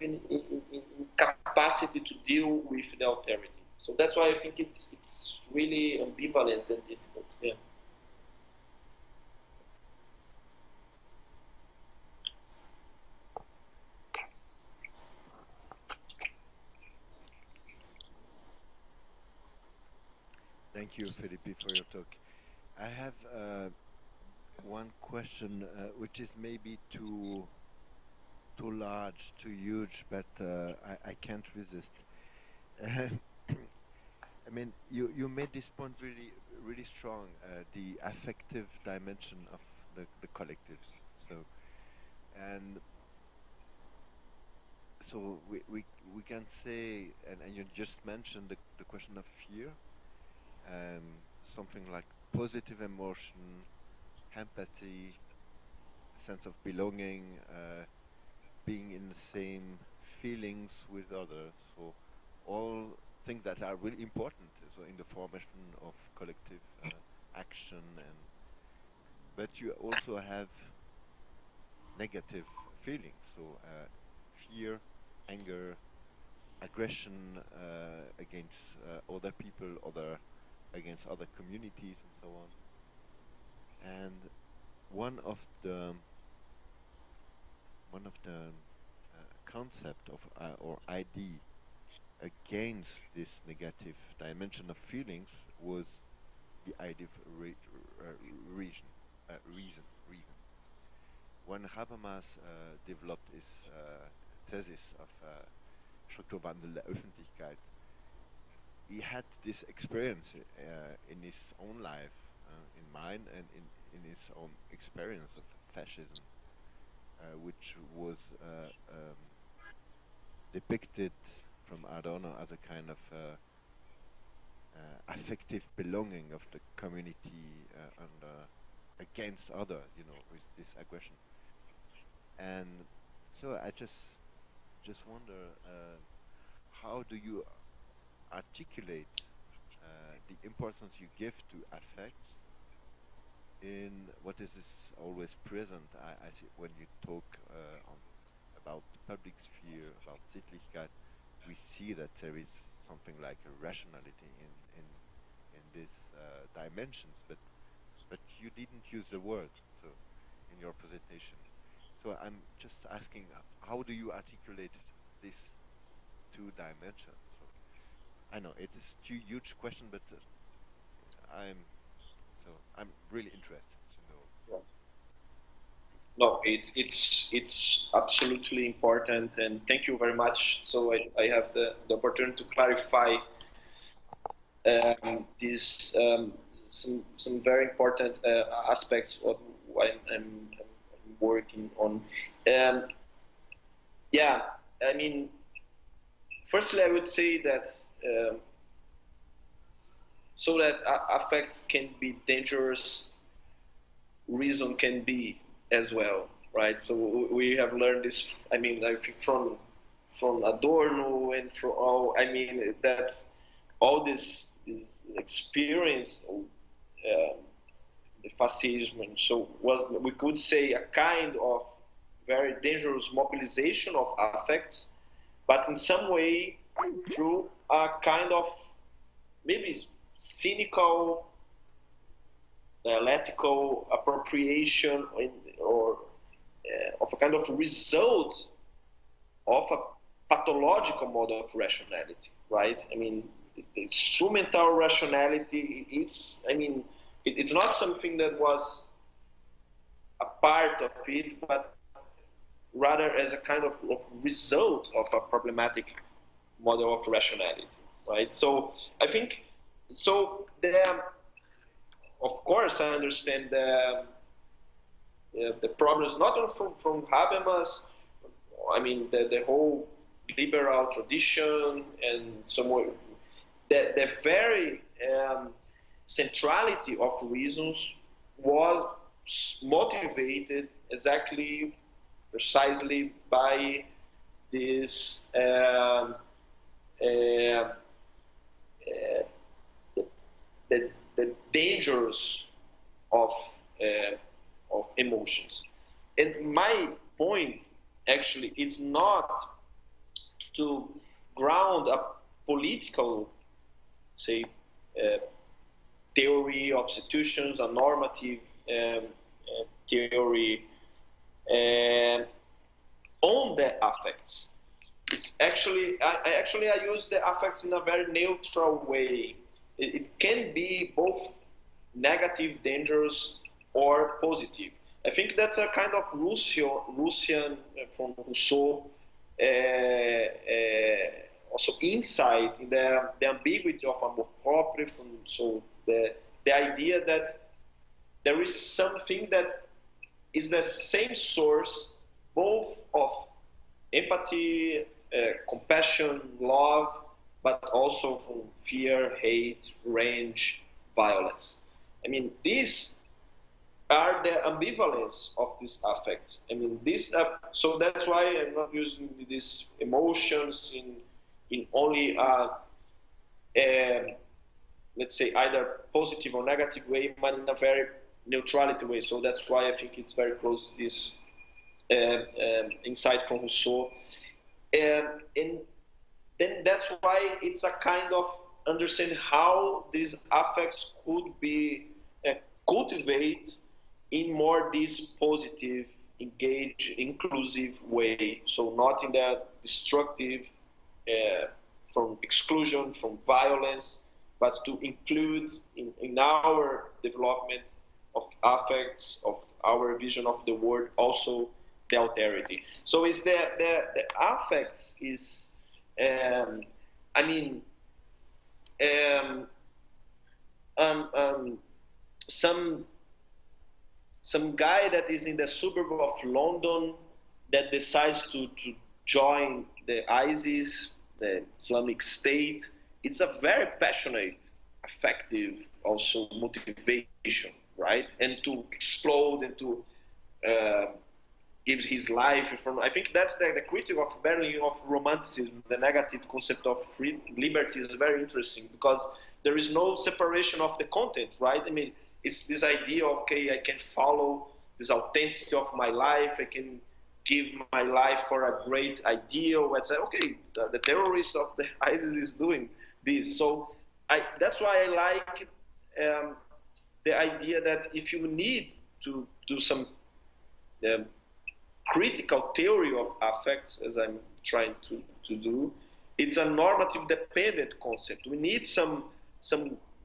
incapacity to deal with the austerity. So that's why I think it's really ambivalent and difficult. Yeah. Thank you, Felipe, for your talk. I have one question, which is maybe too large, too huge, but I can't resist. I mean, you made this point really strong, the affective dimension of the collectives. So we can say, and you just mentioned the question of fear, something like positive emotion, empathy, sense of belonging, being in the same feelings with others. So all things that are really important, so in the formation of collective action, but you also have negative feelings, so fear, anger, aggression against other people, against other communities, and so on. And one of the concept of or idea against this negative dimension of feelings was the idea of reason. When Habermas developed his thesis of Strukturwandel der Öffentlichkeit, he had this experience in his own life, in mine, and in his own experience of fascism, which was depicted from Adorno as a kind of affective belonging of the community against other, with this aggression. And so I just wonder, how do you articulate the importance you give to affect in what is always present? I see when you talk about the public sphere, about Sittlichkeit, we see that there is something like a rationality in these dimensions, but you didn't use the word so in your presentation. So I'm just asking, how do you articulate these two dimensions? So I know it is a huge question, but I'm really interested to know. No, it's absolutely important, and thank you very much. So I have the opportunity to clarify these some very important aspects of what I'm working on. Yeah, I mean, firstly, I would say that so that affects can be dangerous, reason can be as well, right? So we have learned this. I mean, I think from Adorno and from all. I mean, that's all this experience. The fascism, so we could say a kind of very dangerous mobilization of affects, but in some way through a kind of maybe cynical, dialectical appropriation or of a kind of result of a pathological model of rationality, right? I mean, the instrumental rationality is, I mean, it's not something that was a part of it, but rather as a kind of result of a problematic model of rationality, right? So I think, so of course, I understand the problems not only from Habermas, I mean, the whole liberal tradition and somewhere, the very centrality of reasons was motivated precisely by this the dangers of emotions. And my point actually is not to ground a political, say, theory of institutions, a normative theory on the affects. It's actually, I use the affects in a very neutral way. It can be both negative, dangerous, or positive. I think that's a kind of Russian from Rousseau also insight in the ambiguity of amor proprio. So the idea that there is something that is the same source both of empathy, compassion, love, but also from fear, hate, rage, violence. I mean, these are the ambivalence of these affects. I mean, this. So that's why I'm not using these emotions in only let's say either positive or negative way, but in a very neutrality way. So that's why I think it's very close to this insight from Rousseau, and then that's why it's a kind of understanding how these affects could be cultivated in more this positive, engaged, inclusive way. So not in that destructive, from exclusion, from violence, but to include in our development of affects, of our vision of the world, also the alterity. So is the affects is, I mean, some guy that is in the suburb of London that decides to join the ISIS, the Islamic State. It's a very passionate, effective, also motivation, right? And to explode and to give his life. I think that's the critique of Berlin of romanticism, the negative concept of liberty is very interesting because there is no separation of the content, right? I mean, it's this idea, okay, I can follow this authenticity of my life, I can give my life for a great ideal, and say, okay, the terrorist of the ISIS is doing this. So that's why I like the idea that if you need to do some critical theory of affects, as I'm trying to do, it's a normative dependent concept. We need some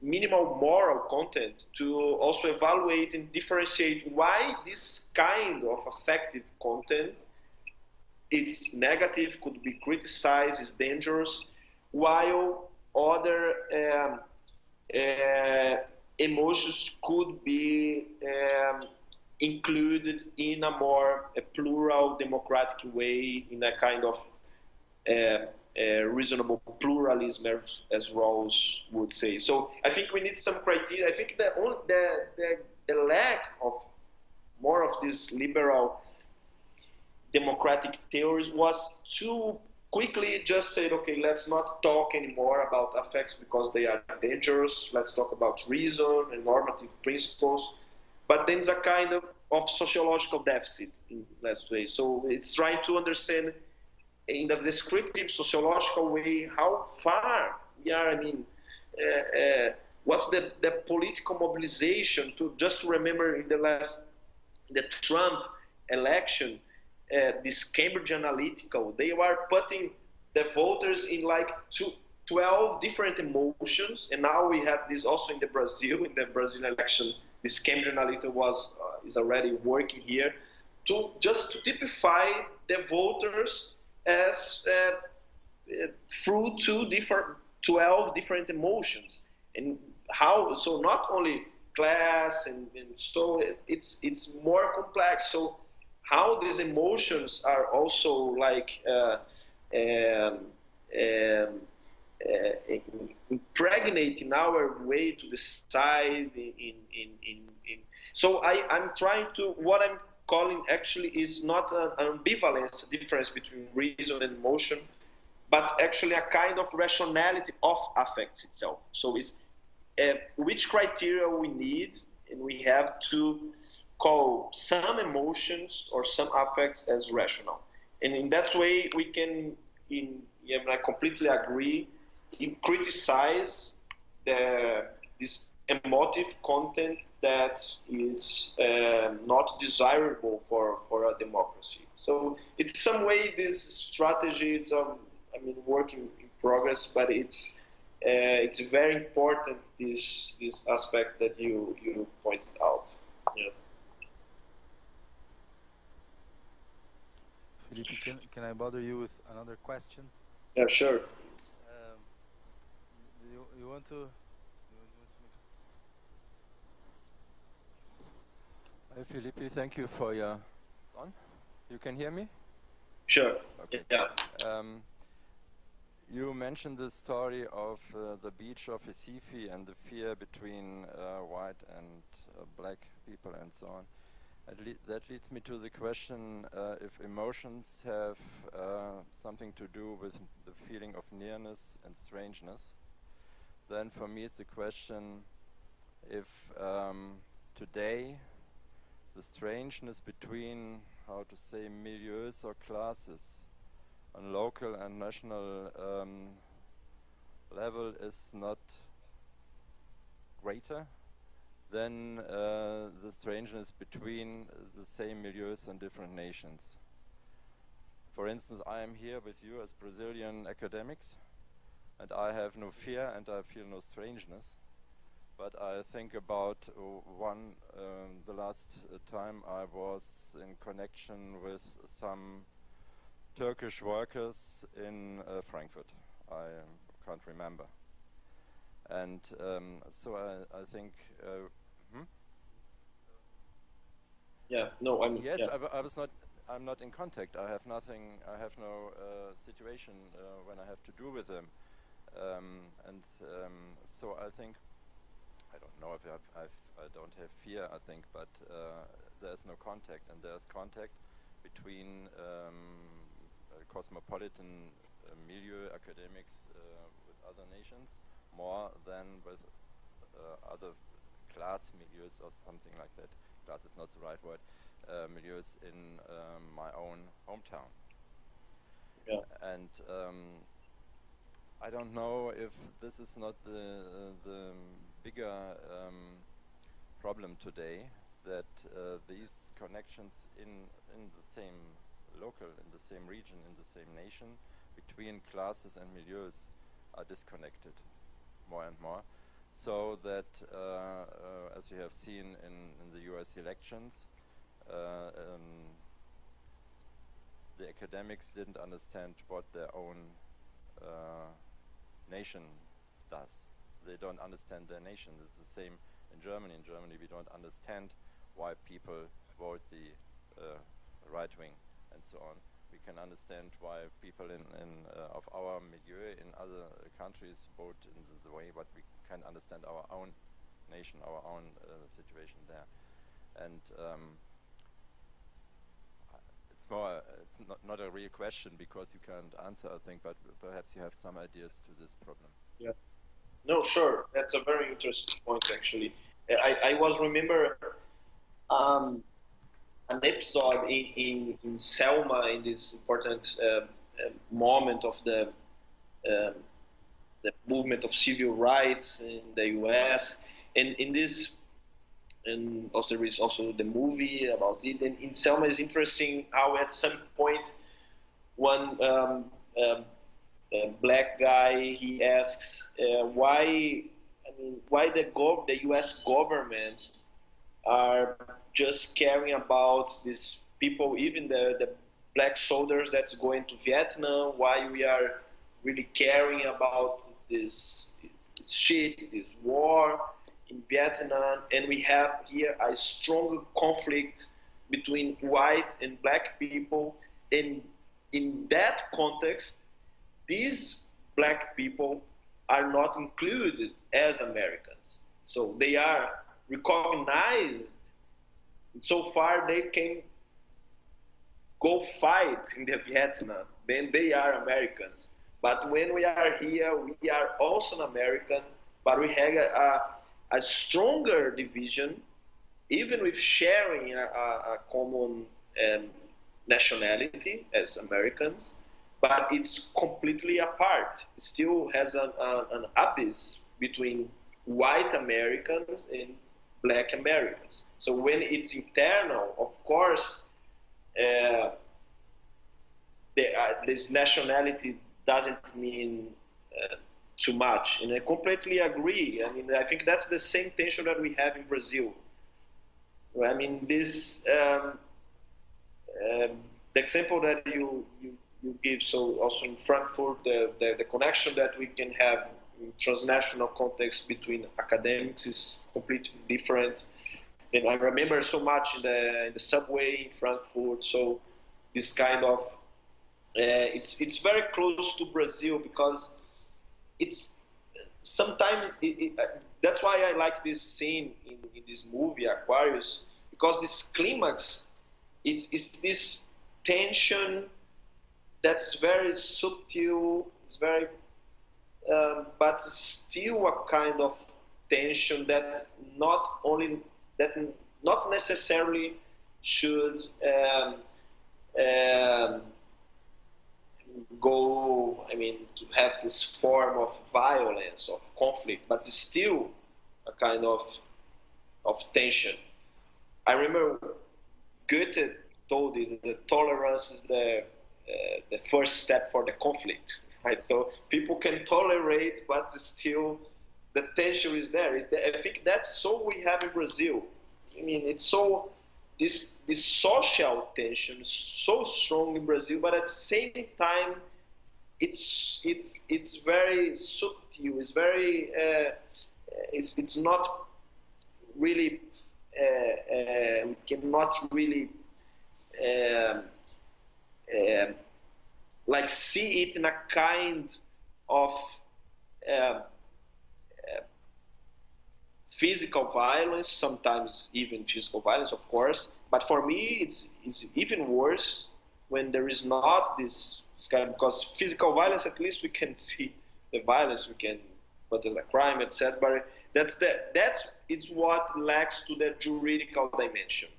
minimal moral content to also evaluate and differentiate why this kind of affective content is negative, could be criticized, is dangerous, while other emotions could be included in a more plural, democratic way, in a kind of reasonable pluralism, as Rawls would say. So I think we need some criteria. I think the lack of more of this liberal democratic theories was too quickly just said, okay, let's not talk anymore about affects because they are dangerous. Let's talk about reason and normative principles. But then it's a kind of sociological deficit in last way. So it's trying to understand in the descriptive sociological way how far we are. I mean, what's the political mobilization to just to remember in the Trump election, this Cambridge Analytica, they were putting the voters in like 12 different emotions, and now we have this also in the Brazilian election. This Cambridge Analytica is already working here to typify the voters as through 12 different emotions, and how, so not only class and so it's more complex. So how these emotions are also like impregnating our way to decide so I'm trying to, what I'm calling actually is not an ambivalence difference between reason and emotion, but actually a kind of rationality of affects itself. So it's which criteria we need, and we have to call some emotions or some affects as rational. And in that way, we can, I completely agree, criticize this emotive content that is not desirable for a democracy. So it's some way this strategy, it's work in progress, but it's very important, this aspect that you pointed out. Yeah. Felipe, can I bother you with another question? Yeah, sure. want to? Hi, Felipe. Thank you for your. It's on. You can hear me? Sure. Okay. Yeah. You mentioned the story of the beach of Recife and the fear between white and black people and so on. That leads me to the question if emotions have something to do with the feeling of nearness and strangeness. Then for me it's the question if today the strangeness between, how to say, milieus or classes on local and national level is not greater than the strangeness between the same milieus and different nations. For instance, I am here with you as Brazilian academics, and I have no fear and I feel no strangeness. But I think about the last time I was in connection with some Turkish workers in Frankfurt. I can't remember. And so I think. Yeah. No. I'm. Yes, Yeah. I was not. I'm not in contact. I have nothing. I have no situation when I have to do with them. So I think. I don't know if I don't have fear. I think, but there's no contact, and there's contact between cosmopolitan milieu academics with other nations more than with other class milieus or something like that. Class is not the right word. Milieus in my own hometown. Yeah. And I don't know if this is not the bigger problem today, that these connections in the same local, in the same region, in the same nation, between classes and milieus are disconnected more and more. So that, as we have seen in the US elections, the academics didn't understand what their own nation does. They don't understand their nation. It's the same in Germany. In Germany, we don't understand why people vote the right wing and so on. We can understand why people of our milieu in other countries vote in the way, but we can understand our own nation, our own situation there. And it's not a real question because you can't answer, I think, but perhaps you have some ideas to this problem. Yeah. No, sure. That's a very interesting point, actually. I was remember an episode in Selma, in this important moment of the movement of civil rights in the US, and in this, and also there is also the movie about it. And in Selma is interesting how at some point one black guy, he asks why the U.S. government are just caring about these people, even the black soldiers that's going to Vietnam, why we are really caring about this war in Vietnam. And we have here a strong conflict between white and black people, and in that context, these black people are not included as Americans. So they are recognized. So far, they can go fight in the Vietnam, then they are Americans. But when we are here, we are also an American, but we have a stronger division, even with sharing a common nationality as Americans, but it's completely apart. It still has an abyss between white Americans and black Americans. So when it's internal, of course, this nationality doesn't mean too much. And I completely agree. I mean, I think that's the same tension that we have in Brazil. I mean, this the example that you give, so also in Frankfurt, the connection that we can have transnational context between academics is completely different. And I remember so much in the subway in Frankfurt. So this kind of it's very close to Brazil because it's sometimes that's why I like this scene in this movie Aquarius, because this climax is this tension that's very subtle. It's very but still a kind of tension that not necessarily should go, I mean, to have this form of violence, of conflict, but it's still a kind of tension. I remember Goethe told it that tolerance is the first step for the conflict, right? So people can tolerate, but still the tension is there. I think that's so we have in Brazil. I mean, it's so this social tension is so strong in Brazil, but at the same time, it's very subtle. It's very it's not really we cannot really like see it in a kind of physical violence, sometimes even physical violence, of course. But for me, it's even worse when there is not this kind, because physical violence, at least we can see the violence, we can put as a crime, etc. But it's what lacks to the juridical dimension.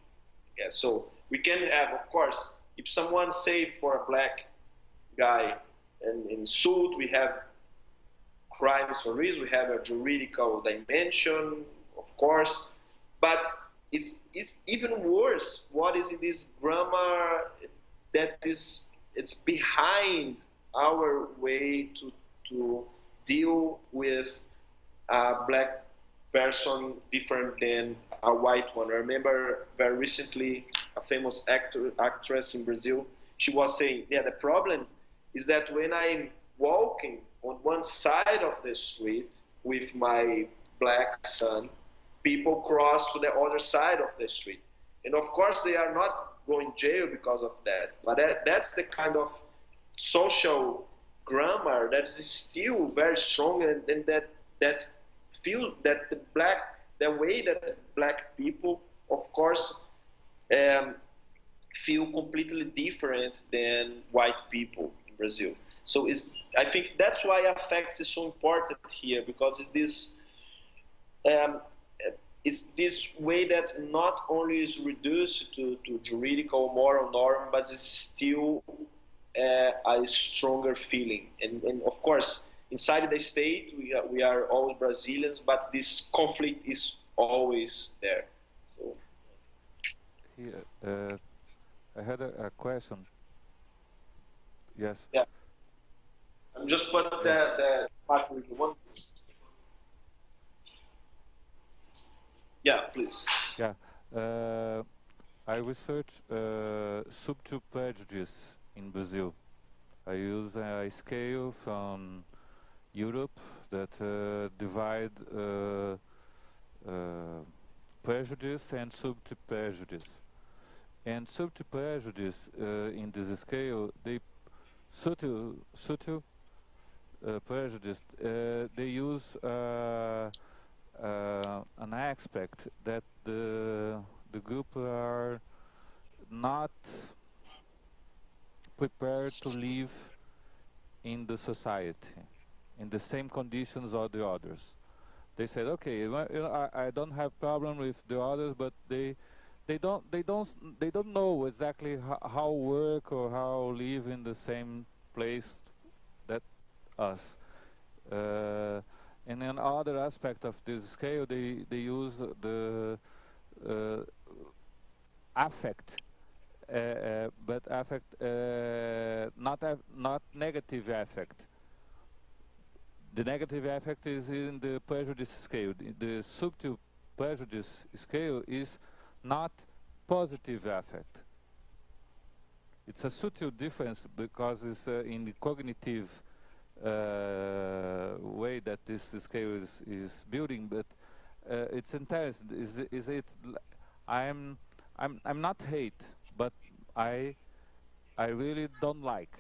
Yeah, so we can have, of course, if someone say for a black guy and in suit, we have crimes for reason, we have a juridical dimension, of course, but it's even worse. What is in this grammar that it's behind our way to deal with a black person different than a white one. I remember very recently a famous actress in Brazil, she was saying, yeah, the problem is that when I'm walking on one side of the street with my black son, people cross to the other side of the street. And of course, they are not going to jail because of that. But that's the kind of social grammar that is still very strong, and that feel that the way that black people, of course, feel completely different than white people in Brazil. So I think that's why affect is so important here, because it's this way that not only is reduced to juridical moral norm, but it's still a stronger feeling. And of course, inside the state, we are all Brazilians, but this conflict is always there. So here, I had a question. Yes. Yeah. I'm just put the part with one. Yeah, please. Yeah. I research subtle prejudice in Brazil. I use a scale from Europe that divide prejudice and subtle prejudice. And subtle prejudice in this scale, they subtle prejudice, they use an aspect that the group are not prepared to live in the society in the same conditions as the others. They said, okay, I don't have problem with the others, but they don't know exactly how work or how live in the same place that us. And another aspect of this scale, they use the affect, but affect, not negative affect. The negative affect is in the prejudice scale. The subtle prejudice scale is not positive affect. It's a subtle difference because it's in the cognitive way that this scale is building, but it's interesting. Is it? I'm not hate, but I really don't like.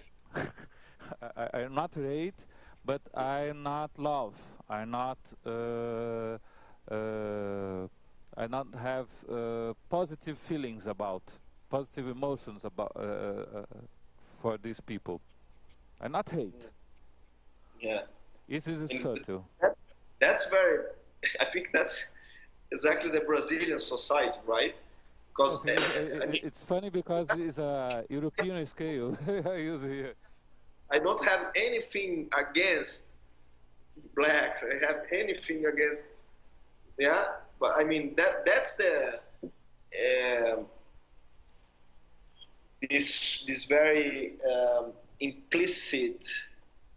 I'm not hate, but I'm not love. I'm not I not have positive feelings about, positive emotions about for these people. I not hate. Yeah. This is subtle. That's very. I think that's exactly the Brazilian society, right? Because it's funny because it's a European scale. I use it here. I don't have anything against blacks. I have anything against, yeah. But I mean that's the this very implicit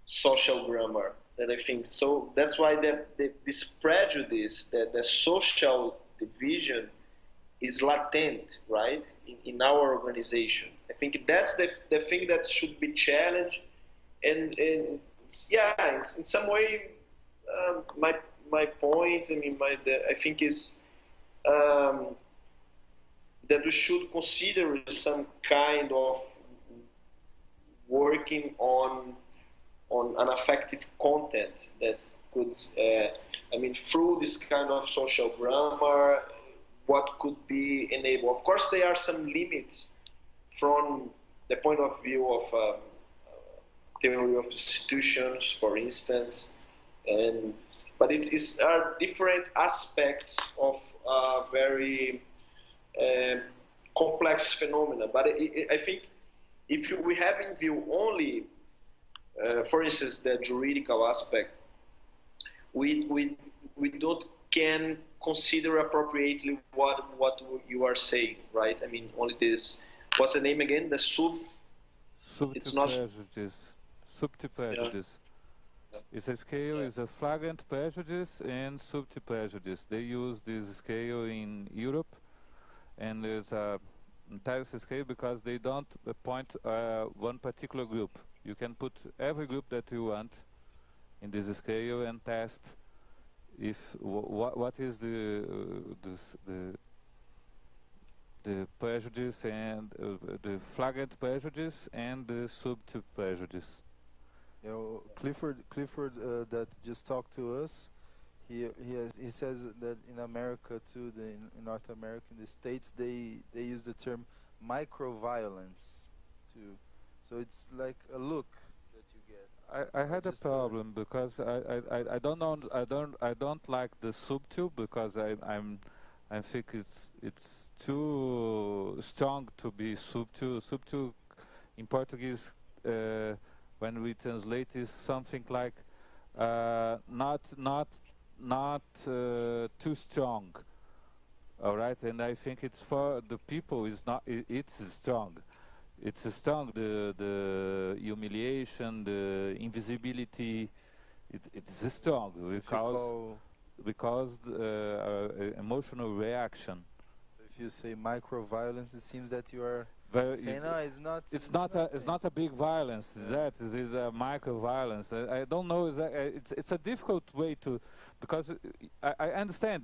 social grammar that I think. So that's why this prejudice, the social division, is latent, right, in our organization. I think that's the thing that should be challenged, and yeah, in some way, my point, I mean, I think is that we should consider some kind of working on an affective content that could, I mean, through this kind of social grammar, what could be enabled. Of course, there are some limits from the point of view of theory of institutions, for instance, but it's are different aspects of very complex phenomena. But I think if we have in view only, for instance, the juridical aspect, we don't can consider appropriately what you are saying, right? I mean, only this. What's the name again? The subprejudice. Subprejudice. Yeah. It's a scale. Is a flagrant prejudice and subprejudice. They use this scale in Europe, and there's a entire scale because they don't point one particular group. You can put every group that you want in this scale and test if what is the prejudice and the flagrant prejudice and the subtle prejudice. You know, Clifford that just talked to us. He says that in America too, in North America, in the States, they use the term microviolence too. So it's like a look that you get. I had a problem because I don't know, I don't like the subtle because I think it's too strong to be subtle. Subtle in Portuguese when we translate is something like not too strong. All right, and I think it's for the people. It's strong. It's strong. The humiliation, the invisibility. It's strong because emotional reaction. So if you say micro-violence, it seems that you are saying, no, it's not. It's not a big violence. Yeah. That is a micro-violence. I don't know. It's a difficult way to, because I understand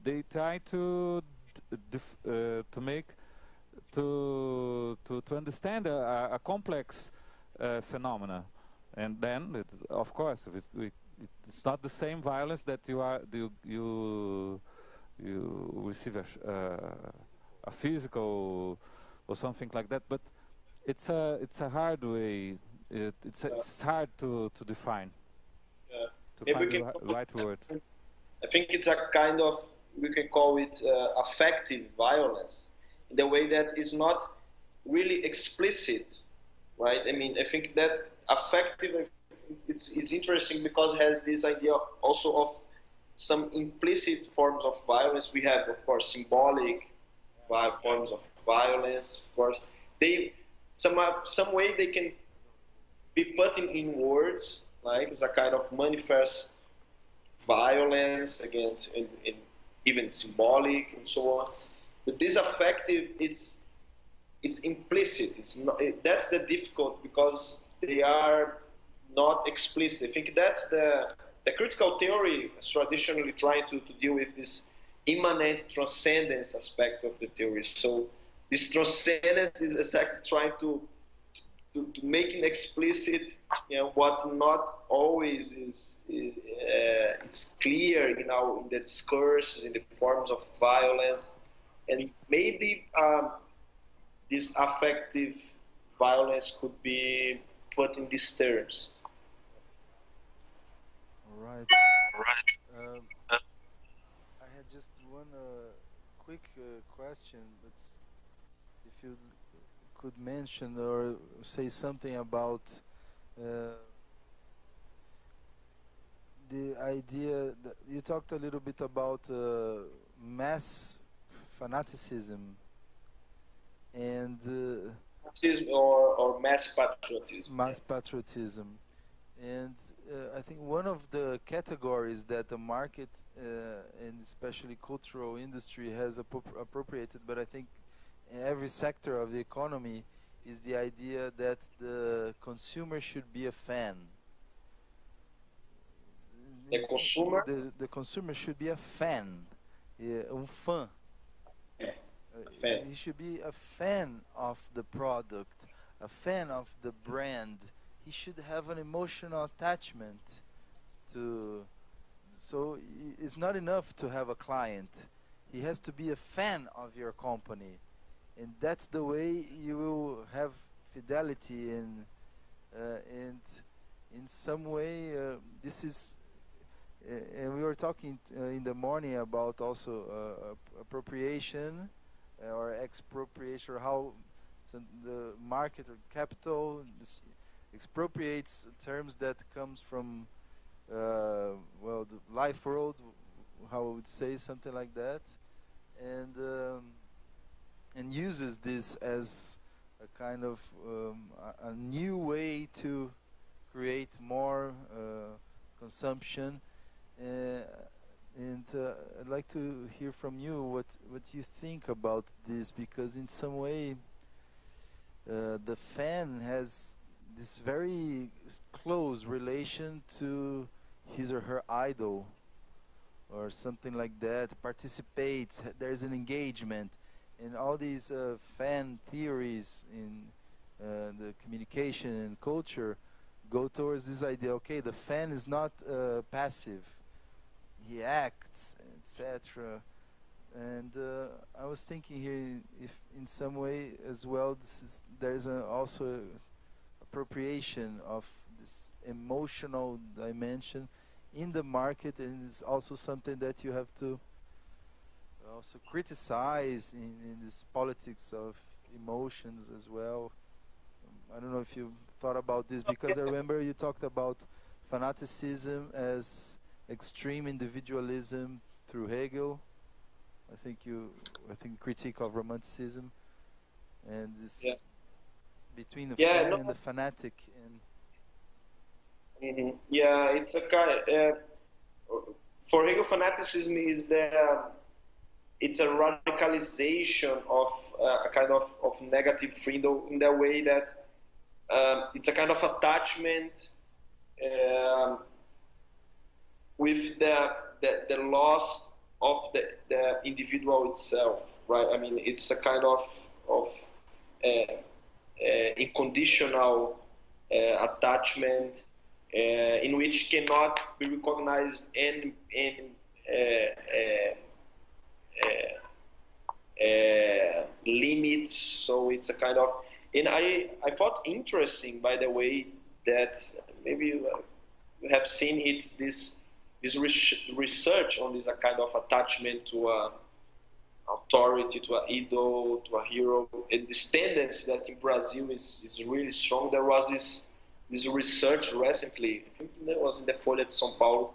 they try to make. To understand a complex phenomena, and then of course it's not the same violence that you receive a physical or something like that, but it's a hard way. It's hard to define. To find the right word. I think it's a kind of, we can call it affective violence, in the way that is not really explicit, right? I mean, I think that affective, it's interesting because it has this idea also of some implicit forms of violence. We have, of course, symbolic forms of violence. Of course, some way they can be put in words, like it's a kind of manifest violence against, even symbolic and so on. But this affective, it's implicit. It's not, that's the difficult, because they are not explicit. I think that's the critical theory is traditionally trying to deal with this immanent transcendence aspect of the theory. So this transcendence is exactly trying to make it explicit, what not always is clear, in the discourse, in the forms of violence, and maybe this affective violence could be put in these terms. All right. I had just one quick question, but if you could mention or say something about the idea that you talked a little bit about mass fanaticism and or mass patriotism. Mass patriotism. And I think one of the categories that the market and especially cultural industry has appropriated, but I think in every sector of the economy, is the idea that the consumer should be a fan. The consumer? The consumer should be a fan, fã. He should be a fan of the product, a fan of the brand. He should have an emotional attachment to. So it's not enough to have a client. He has to be a fan of your company, and that's the way you will have fidelity and in some way this is. And we were talking in the morning about also appropriation or expropriation, or how the market or capital expropriates terms that comes from well, the life world, how I would say, something like that, and uses this as a kind of a new way to create more consumption. And I'd like to hear from you what you think about this, because in some way the fan has this very close relation to his or her idol or something like that, participates, there's an engagement, and all these fan theories in the communication and culture go towards this idea, okay, the fan is not passive, he acts, etc. And I was thinking here if in some way as well there's also appropriation of this emotional dimension in the market, and it's also something that you have to also criticize in this politics of emotions as well. I don't know if you thought about this, because I remember you talked about fanaticism as extreme individualism through Hegel. I think critique of romanticism and this between the fan and the fanatic. And yeah, it's a kind. For Hegel, fanaticism is it's a radicalization of a kind of negative freedom, in the way that it's a kind of attachment with the loss of the individual itself, right? I mean, it's a kind of unconditional attachment in which cannot be recognized in limits. So it's a kind of, and I thought interesting, by the way, that maybe you have seen it, this research on this kind of attachment to a authority, to an idol, to a hero, and this tendency that in Brazil is really strong. There was this research recently, I think it was in the Folha de São Paulo,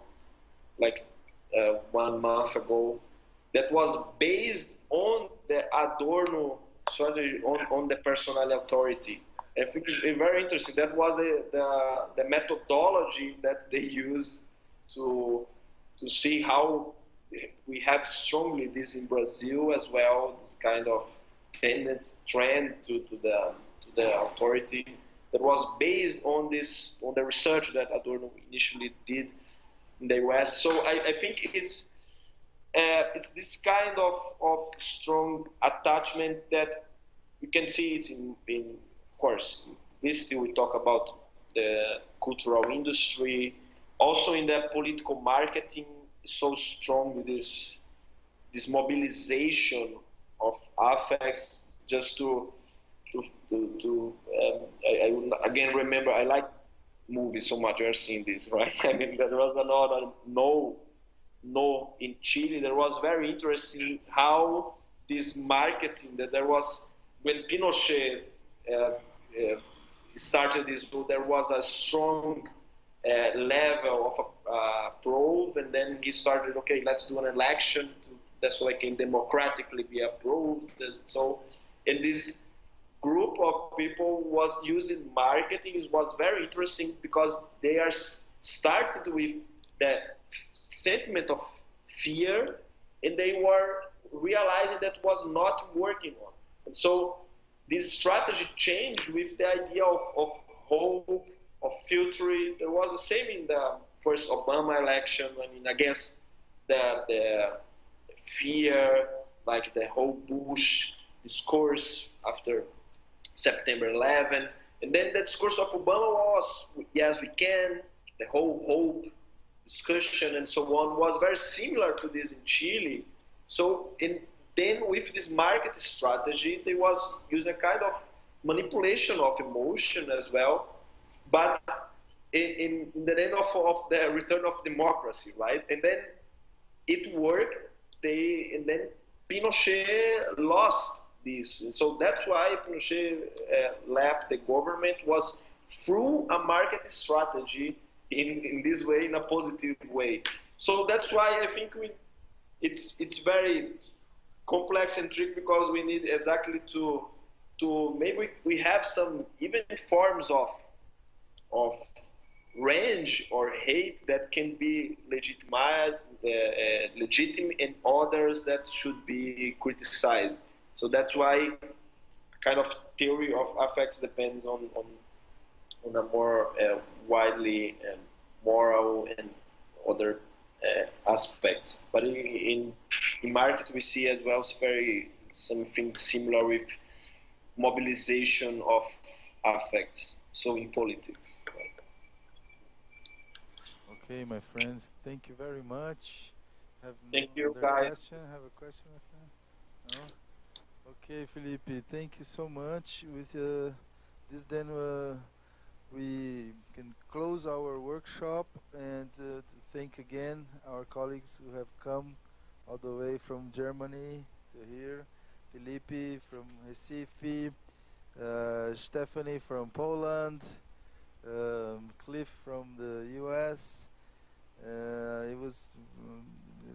like 1 month ago, that was based on the Adorno strategy on the personal authority. I think it's very interesting. That was the methodology that they use to see how we have strongly this in Brazil as well, this kind of trend to the authority. that was based on the research that Adorno initially did in the US. So I think it's this kind of strong attachment that you can see it in of course, we talk about the cultural industry, also in the political marketing, so strong with this mobilization of affects. Just I again remember, I like movies so much. You are seeing this, right? I mean, there was another no in Chile. There was very interesting how this marketing that there was when Pinochet started this. There was a strong level of probe, and then he started. Okay, let's do an election so I can democratically be approved. So, and this group of people was using marketing. It was very interesting because they are started with that sentiment of fear, and they were realizing that was not working on. And so this strategy changed with the idea of hope, of future. There was the same in the first Obama election. I mean, against the fear, like the whole Bush discourse after September 11. And then the discourse of Obama was, yes, we can. The whole hope discussion and so on was very similar to this in Chile. So then with this market strategy, they was using a kind of manipulation of emotion as well, but in the name of the return of democracy, right? And then it worked. And then Pinochet lost this. And so that's why Pinochet left the government, was through a market strategy in this way, in a positive way. So that's why I think it's very complex and tricky, because we need exactly to maybe we have some even forms of range or hate that can be legitimate and others that should be criticized. So that's why kind of theory of affects depends on a more widely moral and other aspects. But in market we see as well something similar with mobilization of affects. So in politics. Right? Okay, my friends, thank you very much. Thank you, guys. Have a question, my friend? No? Okay, Felipe, thank you so much. With this, then we can close our workshop, and to thank again our colleagues who have come all the way from Germany to here. Felipe from Recife, Stephanie from Poland, Cliff from the US.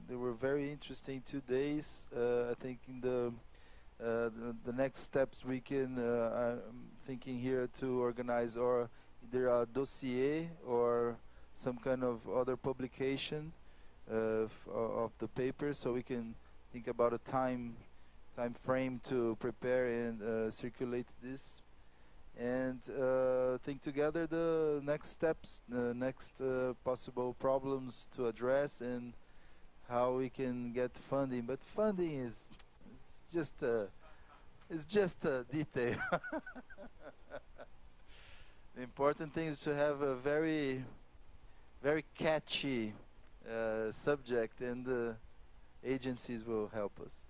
They were very interesting 2 days. I think in the next steps we can, I'm thinking here to organize either a dossier or some kind of other publication of the paper, so we can think about a time frame to prepare and circulate this, and think together the next steps, the next possible problems to address, and how we can get funding. But funding is just a detail. The important thing is to have a very catchy subject, and the agencies will help us.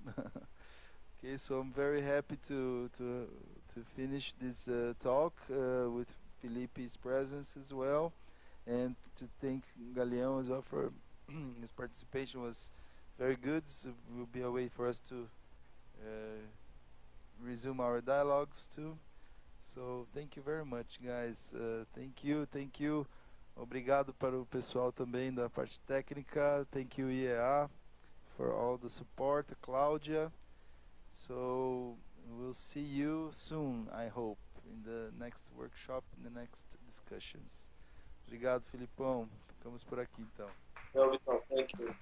Okay, so I'm very happy to finish this talk with Felipe's presence as well, and to thank Galeão as well for his participation. Was very good. So it will be a way for us to resume our dialogues too. So thank you very much, guys. Thank you. Obrigado para o pessoal também da parte técnica. Thank you, IEA, for all the support. Cláudia. So we'll see you soon, I hope, in the next workshop, in the next discussions. Obrigado, Filipão. Ficamos por aqui então. Thank you.